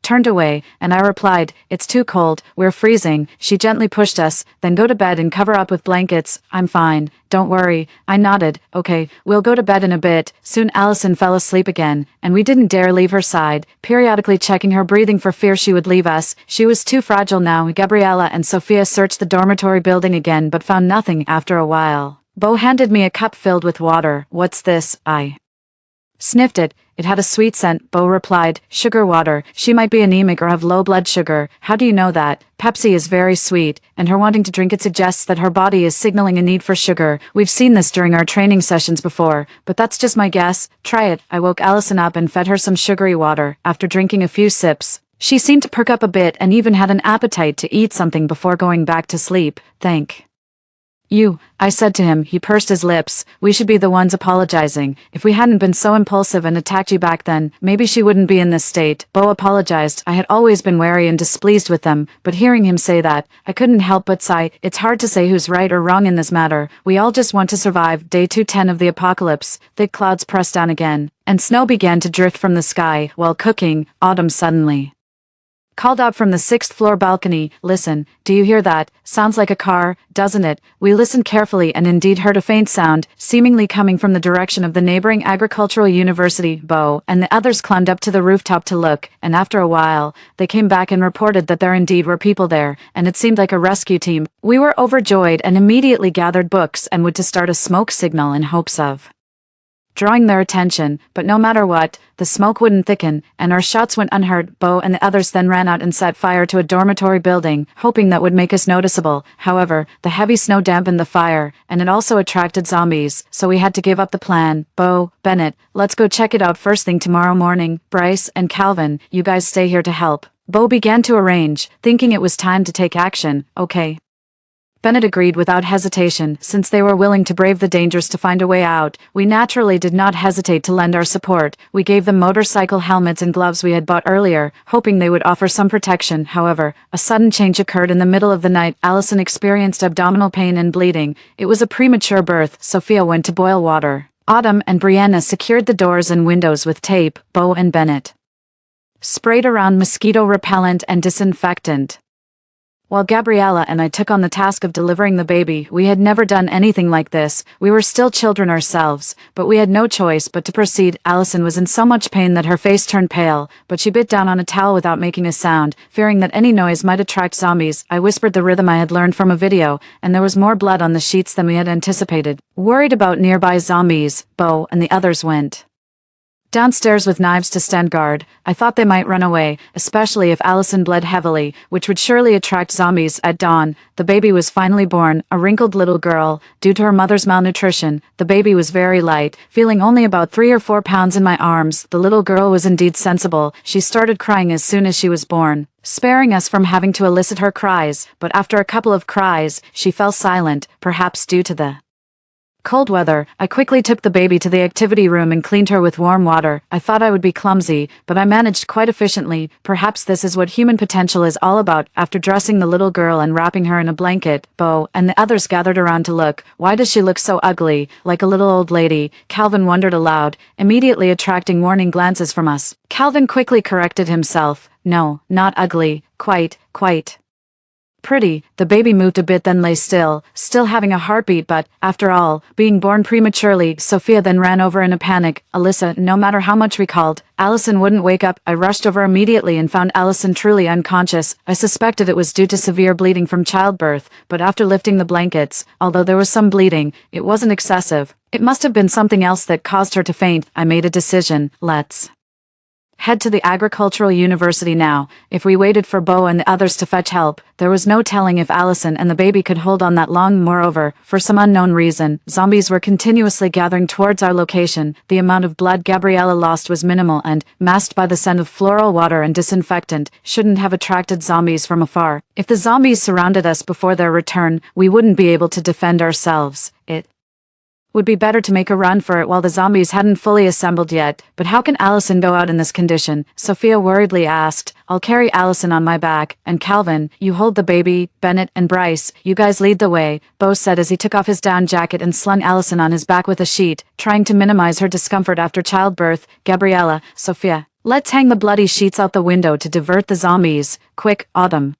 [SPEAKER 1] turned away, and I replied, it's too cold, we're freezing. She gently pushed us, then go to bed and cover up with blankets. I'm fine, don't worry. I nodded, okay, we'll go to bed in a bit. Soon Allison fell asleep again, and we didn't dare leave her side, periodically checking her breathing for fear she would leave us. She was too fragile now. Gabriella and Sophia searched the dormitory building again but found nothing. After a while, Bo handed me a cup filled with water. What's this? I sniffed it. It had a sweet scent. Bo replied, sugar water. She might be anemic or have low blood sugar. How do you know that? Pepsi is very sweet, and her wanting to drink it suggests that her body is signaling a need for sugar. We've seen this during our training sessions before, but that's just my guess. Try it. I woke Allison up and fed her some sugary water. After drinking a few sips, she seemed to perk up a bit and even had an appetite to eat something before going back to sleep. Thank you, I said to him. He pursed his lips. We should be the ones apologizing. If we hadn't been so impulsive and attacked you back then, maybe she wouldn't be in this state. Bo apologized. I had always been wary and displeased with them, but hearing him say that, I couldn't help but sigh. It's hard to say who's right or wrong in this matter. We all just want to survive. Day 210 of the apocalypse. Thick clouds pressed down again, and snow began to drift from the sky. While cooking, Autumn suddenly called out from the 6th floor balcony, listen, do you hear that? Sounds like a car, doesn't it? We listened carefully and indeed heard a faint sound, seemingly coming from the direction of the neighboring agricultural university. Bo and the others climbed up to the rooftop to look, and after a while, they came back and reported that there indeed were people there, and it seemed like a rescue team. We were overjoyed and immediately gathered books and would to start a smoke signal in hopes of drawing their attention, but no matter what, the smoke wouldn't thicken, and our shots went unheard. Bo and the others then ran out and set fire to a dormitory building, hoping that would make us noticeable. However, the heavy snow dampened the fire, and it also attracted zombies, so we had to give up the plan. Bo, Bennett, let's go check it out first thing tomorrow morning. Bryce and Calvin, you guys stay here to help. Bo began to arrange, thinking it was time to take action. Okay. Bennett agreed without hesitation. Since they were willing to brave the dangers to find a way out, we naturally did not hesitate to lend our support. We gave them motorcycle helmets and gloves we had bought earlier, hoping they would offer some protection. However, a sudden change occurred in the middle of the night. Allison experienced abdominal pain and bleeding. It was a premature birth. Sophia went to boil water. Autumn and Brianna secured the doors and windows with tape. Bo and Bennett sprayed around mosquito repellent and disinfectant, while Gabriella and I took on the task of delivering the baby. We had never done anything like this. We were still children ourselves, but we had no choice but to proceed. Allison was in so much pain that her face turned pale, but she bit down on a towel without making a sound, fearing that any noise might attract zombies. I whispered the rhythm I had learned from a video, and there was more blood on the sheets than we had anticipated. Worried about nearby zombies, Bo and the others went downstairs with knives to stand guard. I thought they might run away, especially if Allison bled heavily, which would surely attract zombies. At dawn, the baby was finally born, a wrinkled little girl. Due to her mother's malnutrition, the baby was very light, feeling only about 3 or 4 pounds in my arms. The little girl was indeed sensible. She started crying as soon as she was born, sparing us from having to elicit her cries, but after a couple of cries, she fell silent, perhaps due to the cold weather. I quickly took the baby to the activity room and cleaned her with warm water. I thought I would be clumsy, but I managed quite efficiently. Perhaps this is what human potential is all about. After dressing the little girl and wrapping her in a blanket, Bo and the others gathered around to look. Why does she look so ugly, like a little old lady? Calvin wondered aloud, immediately attracting warning glances from us. Calvin quickly corrected himself. No, not ugly. Quite. pretty. The baby moved a bit then lay still having a heartbeat, but, after all, being born prematurely. Sophia then ran over in a panic. Alyssa, no matter how much we called, Allison wouldn't wake up. I rushed over immediately and found Allison truly unconscious. I suspected it was due to severe bleeding from childbirth, but after lifting the blankets, although there was some bleeding, it wasn't excessive. It must have been something else that caused her to faint. I made a decision. Let's head to the agricultural university now. If we waited for Bo and the others to fetch help, there was no telling if Allison and the baby could hold on that long. Moreover, for some unknown reason, zombies were continuously gathering towards our location. The amount of blood Gabriella lost was minimal and, masked by the scent of floral water and disinfectant, shouldn't have attracted zombies from afar. If the zombies surrounded us before their return, we wouldn't be able to defend ourselves. It would be better to make a run for it while the zombies hadn't fully assembled yet. But how can Allison go out in this condition? Sophia worriedly asked. I'll carry Allison on my back, and Calvin, you hold the baby. Bennett and Bryce, you guys lead the way, Bo said as he took off his down jacket and slung Allison on his back with a sheet, trying to minimize her discomfort after childbirth. Gabriella, Sophia, let's hang the bloody sheets out the window to divert the zombies. Quick, Autumn.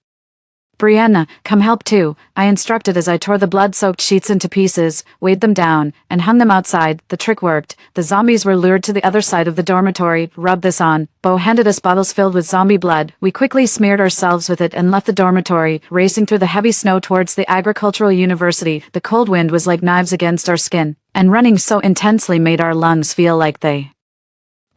[SPEAKER 1] Brianna, come help too, I instructed as I tore the blood-soaked sheets into pieces, weighed them down, and hung them outside. The trick worked. The zombies were lured to the other side of the dormitory. Rub this on. Bo handed us bottles filled with zombie blood. We quickly smeared ourselves with it and left the dormitory, racing through the heavy snow towards the agricultural university. The cold wind was like knives against our skin, and running so intensely made our lungs feel like they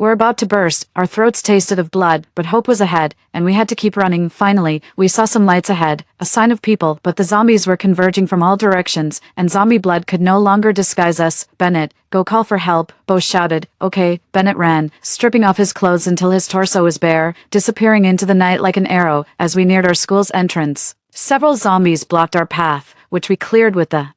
[SPEAKER 1] were about to burst. Our throats tasted of blood, but hope was ahead, and we had to keep running. Finally, we saw some lights ahead, a sign of people, but the zombies were converging from all directions, and zombie blood could no longer disguise us. Bennett, go call for help, Bo shouted. Okay, Bennett ran, stripping off his clothes until his torso was bare, disappearing into the night like an arrow as we neared our school's entrance. Several zombies blocked our path, which we cleared with the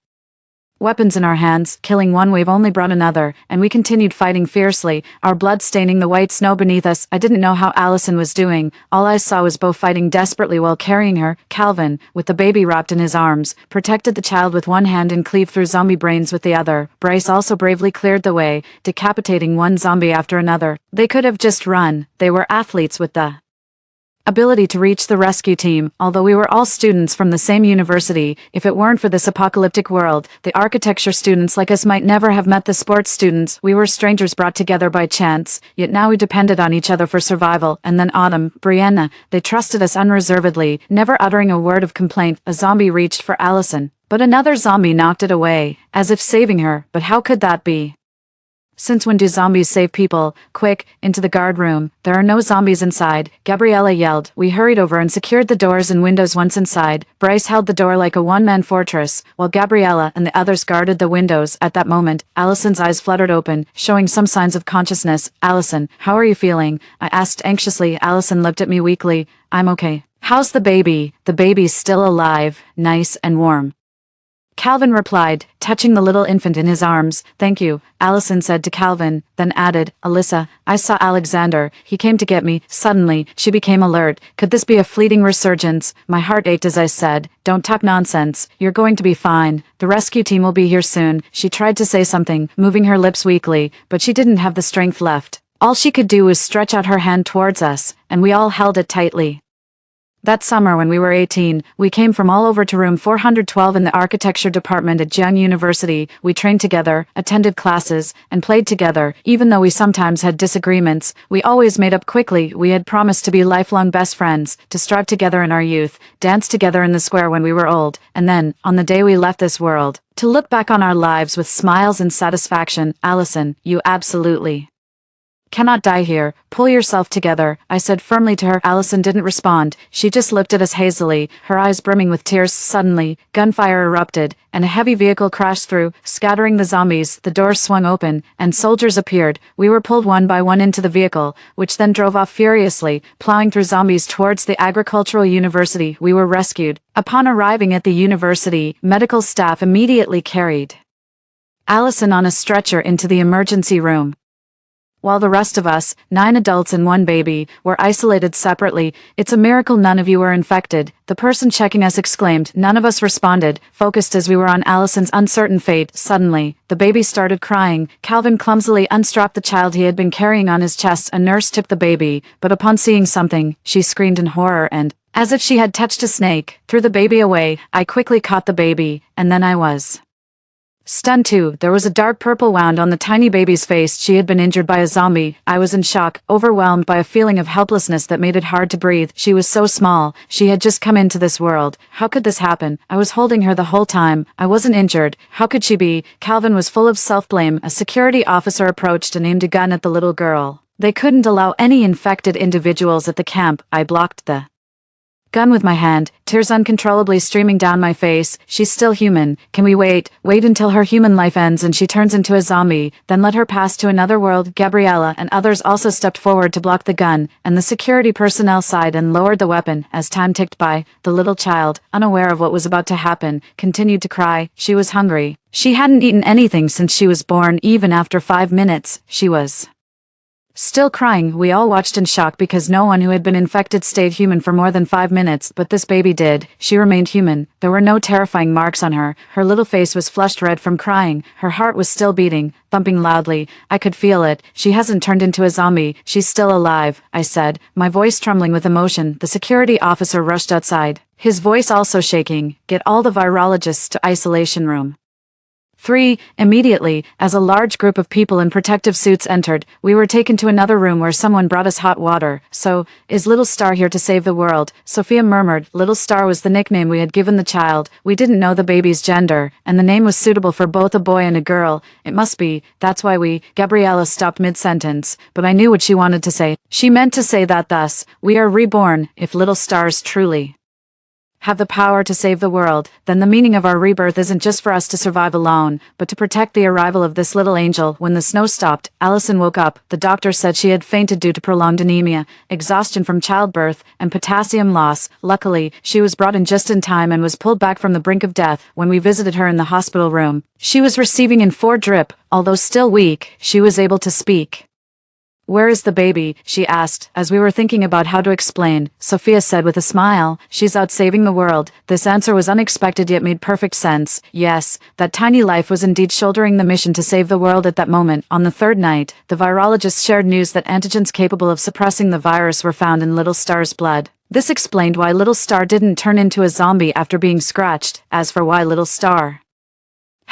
[SPEAKER 1] weapons in our hands. Killing one wave only brought another, and we continued fighting fiercely, our blood staining the white snow beneath us. I didn't know how Allison was doing. All I saw was Bo fighting desperately while carrying her. Calvin, with the baby wrapped in his arms, protected the child with one hand and cleaved through zombie brains with the other. Bryce also bravely cleared the way, decapitating one zombie after another. They could have just run. They were athletes with the ability to reach the rescue team. Although we were all students from the same university, if it weren't for this apocalyptic world, the architecture students like us might never have met the sports students. We were strangers brought together by chance, yet now we depended on each other for survival. And then Autumn, Brianna, they trusted us unreservedly, never uttering a word of complaint. A zombie reached for Allison, but another zombie knocked it away, as if saving her. But how could that be? Since when do zombies save people? Quick, into the guard room. There are no zombies inside, Gabriella yelled. We hurried over and secured the doors and windows. Once inside, Bryce held the door like a one-man fortress, while Gabriella and the others guarded the windows. At that moment, Allison's eyes fluttered open, showing some signs of consciousness. Allison, how are you feeling? I asked anxiously. Allison looked at me weakly. I'm okay. How's the baby? The baby's still alive, nice and warm, Calvin replied, touching the little infant in his arms. Thank you, Allison said to Calvin, then added, Alyssa, I saw Alexander. He came to get me. Suddenly, she became alert. Could this be a fleeting resurgence? My heart ached as I said, don't talk nonsense. You're going to be fine. The rescue team will be here soon. She tried to say something, moving her lips weakly, but she didn't have the strength left. All she could do was stretch out her hand towards us, and we all held it tightly. That summer when we were 18, we came from all over to room 412 in the architecture department at Jiang University. We trained together, attended classes, and played together. Even though we sometimes had disagreements, we always made up quickly. We had promised to be lifelong best friends, to strive together in our youth, dance together in the square when we were old, and then, on the day we left this world, to look back on our lives with smiles and satisfaction. Allison, you absolutely cannot die here. Pull yourself together, I said firmly to her. Allison didn't respond. She just looked at us hazily, her eyes brimming with tears. Suddenly, gunfire erupted, and a heavy vehicle crashed through, scattering the zombies. The doors swung open, and soldiers appeared. We were pulled one by one into the vehicle, which then drove off furiously, plowing through zombies towards the agricultural university. We were rescued. Upon arriving at the university, medical staff immediately carried Allison on a stretcher into the emergency room, while the rest of us, 9 adults and 1 baby, were isolated separately. It's a miracle none of you were infected, the person checking us exclaimed. None of us responded, focused as we were on Allison's uncertain fate. Suddenly, the baby started crying. Calvin clumsily unstrapped the child he had been carrying on his chest. A nurse tipped the baby, but upon seeing something, she screamed in horror and As if she had touched a snake, threw the baby away. I quickly caught the baby, and then I was stunned too. There was a dark purple wound on the tiny baby's face. She had been injured by a zombie. I was in shock, overwhelmed by a feeling of helplessness that made it hard to breathe. She was so small. She had just come into this world. How could this happen? I was holding her the whole time. I wasn't injured. How could she be? Calvin was full of self-blame. A security officer approached and aimed a gun at the little girl. They couldn't allow any infected individuals at the camp. I blocked the gun with my hand, tears uncontrollably streaming down my face. She's still human. Can we wait until her human life ends and she turns into a zombie, then let her pass to another world? Gabriella and others also stepped forward to block the gun, and the security personnel sighed and lowered the weapon. As time ticked by, the little child, unaware of what was about to happen, continued to cry. She was hungry. She hadn't eaten anything since she was born. Even after 5 minutes, she was still crying. We all watched in shock because no one who had been infected stayed human for more than 5 minutes, but this baby did. She remained human. There were no terrifying marks on her. Her little face was flushed red from crying. Her heart was still beating, thumping loudly. I could feel it. She hasn't turned into a zombie. She's still alive, I said, my voice trembling with emotion. The security officer rushed outside, his voice also shaking. Get all the virologists to isolation room 3. Immediately, as a large group of people in protective suits entered, we were taken to another room where someone brought us hot water. So, is Little Star here to save the world? Sophia murmured. Little Star was the nickname we had given the child. We didn't know the baby's gender, and the name was suitable for both a boy and a girl. It must be. That's why we. Gabriella stopped mid-sentence, but I knew what she wanted to say. She meant to say that thus, we are reborn. If Little Stars truly have the power to save the world, then the meaning of our rebirth isn't just for us to survive alone, but to protect the arrival of this little angel. When the snow stopped, Allison woke up. The doctor said she had fainted due to prolonged anemia, exhaustion from childbirth, and potassium loss. Luckily, she was brought in just in time and was pulled back from the brink of death. When we visited her in the hospital room, she was receiving an IV drip. Although still weak, she was able to speak. Where is the baby? She asked. As we were thinking about how to explain, Sophia said with a smile, she's out saving the world. This answer was unexpected yet made perfect sense. Yes, that tiny life was indeed shouldering the mission to save the world at that moment. On the third night, the virologists shared news that antigens capable of suppressing the virus were found in Little Star's blood. This explained why Little Star didn't turn into a zombie after being scratched. As for why Little Star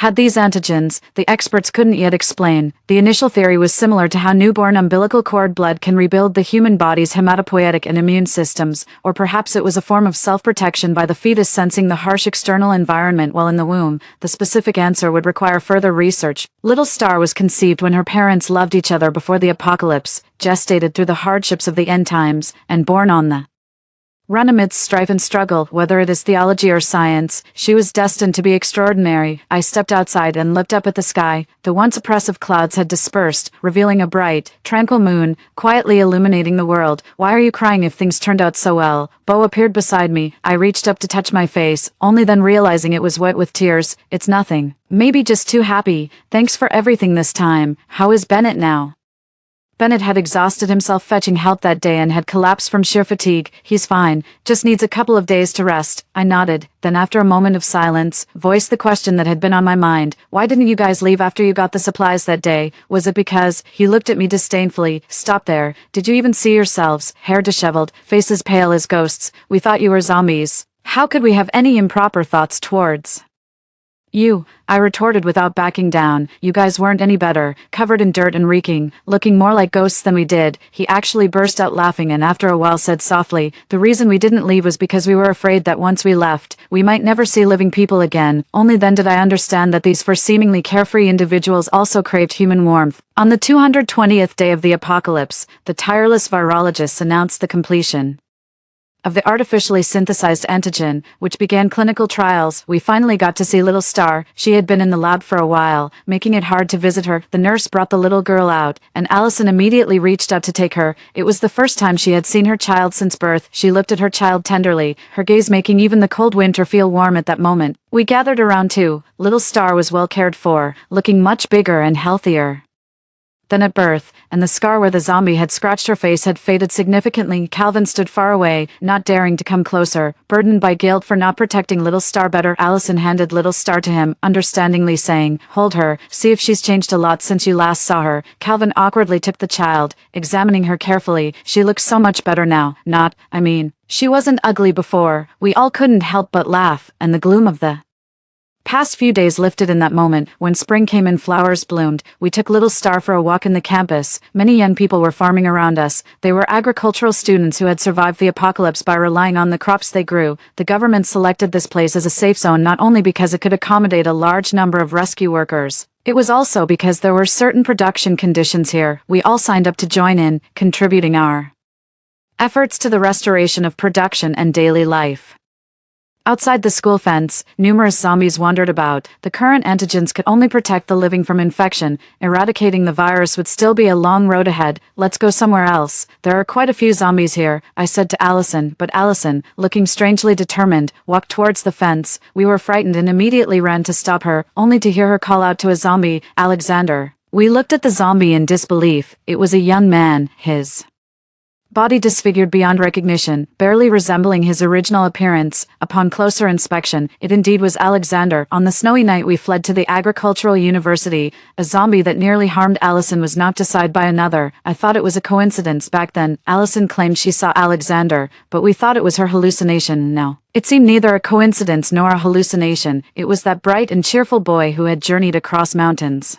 [SPEAKER 1] had these antigens, the experts couldn't yet explain. The initial theory was similar to how newborn umbilical cord blood can rebuild the human body's hematopoietic and immune systems, or perhaps it was a form of self-protection by the fetus sensing the harsh external environment while in the womb. The specific answer would require further research. Little Star was conceived when her parents loved each other before the apocalypse, gestated through the hardships of the end times, and born on the run amidst strife and struggle. Whether it is theology or science, she was destined to be extraordinary. I stepped outside and looked up at the sky. The once oppressive clouds had dispersed, revealing a bright, tranquil moon, quietly illuminating the world. Why are you crying if things turned out so well? Bo appeared beside me. I reached up to touch my face, only then realizing it was wet with tears. It's nothing. Maybe just too happy. Thanks for everything this time. How is Bennett now? Bennett had exhausted himself fetching help that day and had collapsed from sheer fatigue. He's fine, just needs a couple of days to rest. I nodded, then after a moment of silence, voiced the question that had been on my mind. Why didn't you guys leave after you got the supplies that day? Was it because? He looked at me disdainfully. Stop there. Did you even see yourselves? Hair disheveled, faces pale as ghosts. We thought you were zombies. How could we have any improper thoughts towards you? I retorted without backing down. You guys weren't any better, covered in dirt and reeking, looking more like ghosts than we did. He actually burst out laughing and after a while said softly, the reason we didn't leave was because we were afraid that once we left, we might never see living people again. Only then did I understand that these four seemingly carefree individuals also craved human warmth. On the 220th day of the apocalypse, the tireless virologists announced the completion of the artificially synthesized antigen, which began clinical trials. We finally got to see Little Star. She had been in the lab for a while, making it hard to visit her. The nurse brought the little girl out, and Allison immediately reached out to take her. It was the first time she had seen her child since birth. She looked at her child tenderly, her gaze making even the cold winter feel warm at that moment. We gathered around too. Little Star was well cared for, looking much bigger and healthier then at birth, and the scar where the zombie had scratched her face had faded significantly. Calvin stood far away, not daring to come closer, burdened by guilt for not protecting little Star better. Allison handed little Star to him, understandingly saying, "Hold her, see if she's changed a lot since you last saw her." Calvin awkwardly took the child, examining her carefully. She looked so much better now. She wasn't ugly before. We all couldn't help but laugh, and the gloom of the past few days lifted in that moment. When spring came and flowers bloomed, we took little Star for a walk in the campus. Many young people were farming around us. They were agricultural students who had survived the apocalypse by relying on the crops they grew. The government selected this place as a safe zone not only because it could accommodate a large number of rescue workers. It was also because there were certain production conditions here. We all signed up to join in, contributing our efforts to the restoration of production and daily life. Outside the school fence, numerous zombies wandered about. The current antigens could only protect the living from infection. Eradicating the virus would still be a long road ahead. Let's go somewhere else. There are quite a few zombies here, I said to Allison, but Allison, looking strangely determined, walked towards the fence. We were frightened and immediately ran to stop her, only to hear her call out to a zombie, "Alexander." We looked at the zombie in disbelief. It was a young man, his body disfigured beyond recognition, barely resembling his original appearance. Upon closer inspection, it indeed was Alexander. On the snowy night we fled to the agricultural university. A zombie that nearly harmed Allison was knocked aside by another. I thought it was a coincidence back then. Allison claimed she saw Alexander, but we thought it was her hallucination. No. It seemed neither a coincidence nor a hallucination. It was that bright and cheerful boy who had journeyed across mountains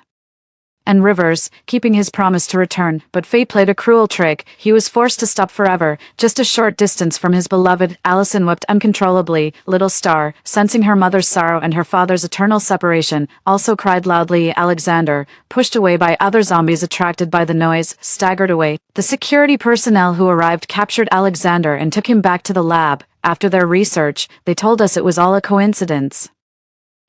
[SPEAKER 1] and rivers, keeping his promise to return, but fate played a cruel trick. He was forced to stop forever, just a short distance from his beloved. Allison wept uncontrollably. Little Star, sensing her mother's sorrow and her father's eternal separation, also cried loudly. Alexander, pushed away by other zombies attracted by the noise, staggered away. The security personnel who arrived captured Alexander and took him back to the lab. After their research, they told us it was all a coincidence.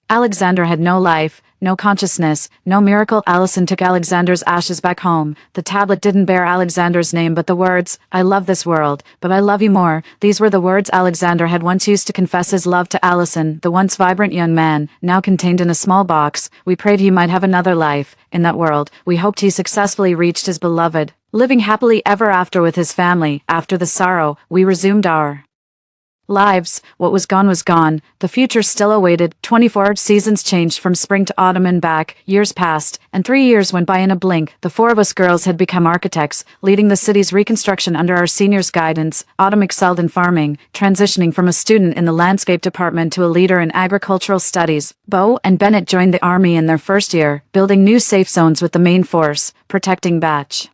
[SPEAKER 1] Alexander had no life, no consciousness, no miracle. Allison took Alexander's ashes back home. The tablet didn't bear Alexander's name but the words, "I love this world, but I love you more." These were the words Alexander had once used to confess his love to Allison, the once vibrant young man, now contained in a small box. We prayed he might have another life in that world. We hoped he successfully reached his beloved, living happily ever after with his family. After the sorrow, we resumed our lives. What was gone. The future still awaited. 24 seasons changed from spring to autumn and back. Years passed, and 3 years went by in a blink. The four of us girls had become architects, leading the city's reconstruction under our seniors' guidance. Autumn excelled in farming, transitioning from a student in the landscape department to a leader in agricultural studies. Bo and Bennett joined the army in their first year, building new safe zones with the main force, protecting batch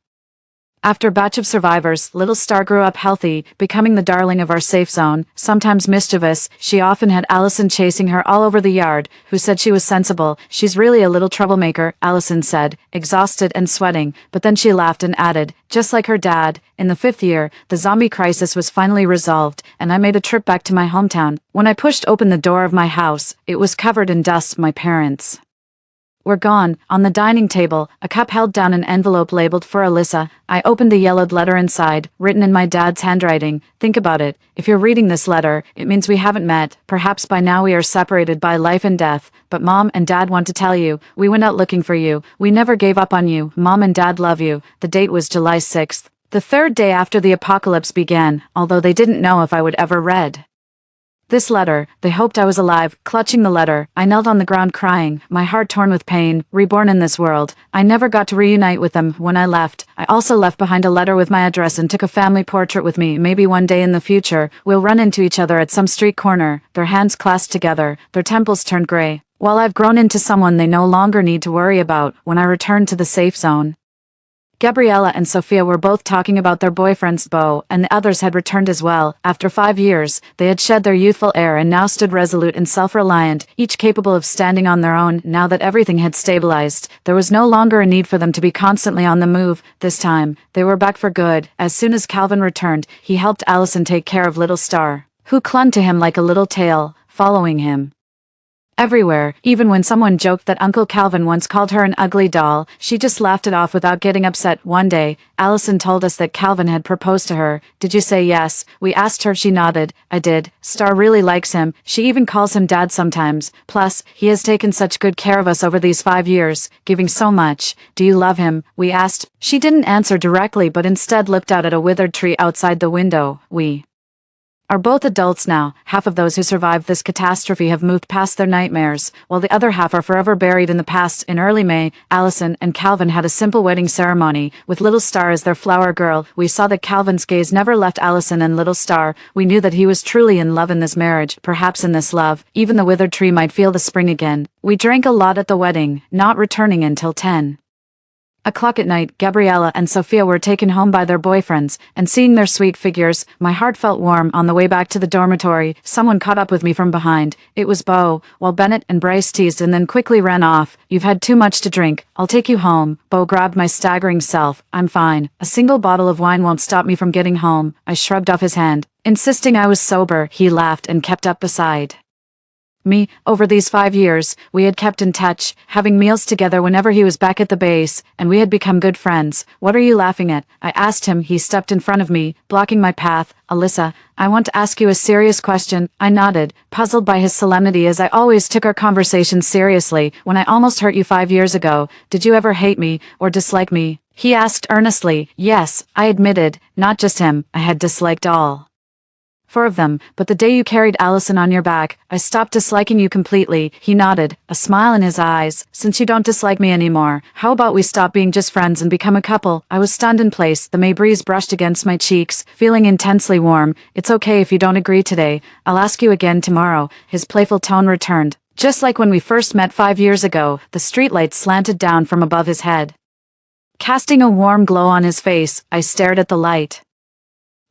[SPEAKER 1] after batch of survivors. Little Star grew up healthy, becoming the darling of our safe zone. Sometimes mischievous, she often had Allison chasing her all over the yard, who said she was sensible. "She's really a little troublemaker," Allison said, exhausted and sweating, but then she laughed and added, "Just like her dad." In the 5th year, the zombie crisis was finally resolved, and I made a trip back to my hometown. When I pushed open the door of my house, it was covered in dust. My parents were gone. On the dining table, a cup held down an envelope labeled for Alyssa. I opened the yellowed letter inside, written in my dad's handwriting. "Think about it. If you're reading this letter, it means we haven't met. Perhaps by now we are separated by life and death. But Mom and Dad want to tell you, we went out looking for you. We never gave up on you. Mom and Dad love you." The date was July 6th, the 3rd day after the apocalypse began, although they didn't know if I would ever read this letter. They hoped I was alive. Clutching the letter, I knelt on the ground crying, my heart torn with pain. Reborn in this world, I never got to reunite with them. When I left, I also left behind a letter with my address and took a family portrait with me. Maybe one day in the future, we'll run into each other at some street corner, their hands clasped together, their temples turned gray, while I've grown into someone they no longer need to worry about when I return to the safe zone. Gabriella and Sophia were both talking about their boyfriends. Bo and the others had returned as well. After 5 years, they had shed their youthful air and now stood resolute and self-reliant, each capable of standing on their own. Now that everything had stabilized, there was no longer a need for them to be constantly on the move. This time, they were back for good. As soon as Calvin returned, he helped Allison take care of little Star, who clung to him like a little tail, following him Everywhere, even when someone joked that Uncle Calvin once called her an ugly doll, she just laughed it off without getting upset. One day, Allison told us that Calvin had proposed to her. Did you say yes? We asked her. She nodded. I did. Star really likes him. She even calls him dad sometimes. Plus, he has taken such good care of us over these 5 years, giving so much. Do you love him? We asked. She didn't answer directly but instead looked out at a withered tree outside the window. We are both adults now. Half of those who survived this catastrophe have moved past their nightmares, while the other half are forever buried in the past. In early May, Allison and Calvin had a simple wedding ceremony, with Little Star as their flower girl. We saw that Calvin's gaze never left Allison and Little Star. We knew that he was truly in love in this marriage, perhaps in this love. Even the withered tree might feel the spring again. We drank a lot at the wedding, not returning until 10 o'clock at night. Gabriella and Sophia were taken home by their boyfriends, and seeing their sweet figures, my heart felt warm. On the way back to the dormitory, someone caught up with me from behind. It was Bo. While Bennett and Bryce teased and then quickly ran off. You've had too much to drink. I'll take you home. Bo grabbed my staggering self. I'm fine. A single bottle of wine won't stop me from getting home. I shrugged off his hand, insisting I was sober. He laughed and kept up beside me. Over these 5 years, we had kept in touch, having meals together whenever he was back at the base, and we had become good friends. What are you laughing at? I asked him. He stepped in front of me, blocking my path. Alyssa, I want to ask you a serious question. I nodded, puzzled by his solemnity, as I always took our conversations seriously. When I almost hurt you 5 years ago, did you ever hate me or dislike me? He asked earnestly. Yes, I admitted. Not just him. I had disliked all 4 of them, but the day you carried Allison on your back, I stopped disliking you completely. He nodded, a smile in his eyes. Since you don't dislike me anymore, how about we stop being just friends and become a couple? I was stunned in place. The May breeze brushed against my cheeks, feeling intensely warm. It's okay if you don't agree today. I'll ask you again tomorrow. His playful tone returned. Just like when we first met 5 years ago. The streetlight slanted down from above his head, casting a warm glow on his face. I stared at the light,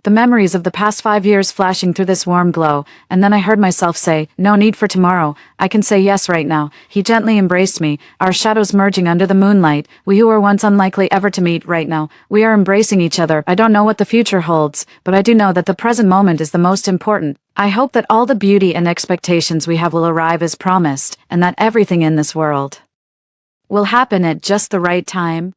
[SPEAKER 1] the memories of the past 5 years flashing through this warm glow, and then I heard myself say, no need for tomorrow. I can say yes right now. He gently embraced me, our shadows merging under the moonlight. We who were once unlikely ever to meet, right now, we are embracing each other. I don't know what the future holds, but I do know that the present moment is the most important. I hope that all the beauty and expectations we have will arrive as promised, and that everything in this world will happen at just the right time.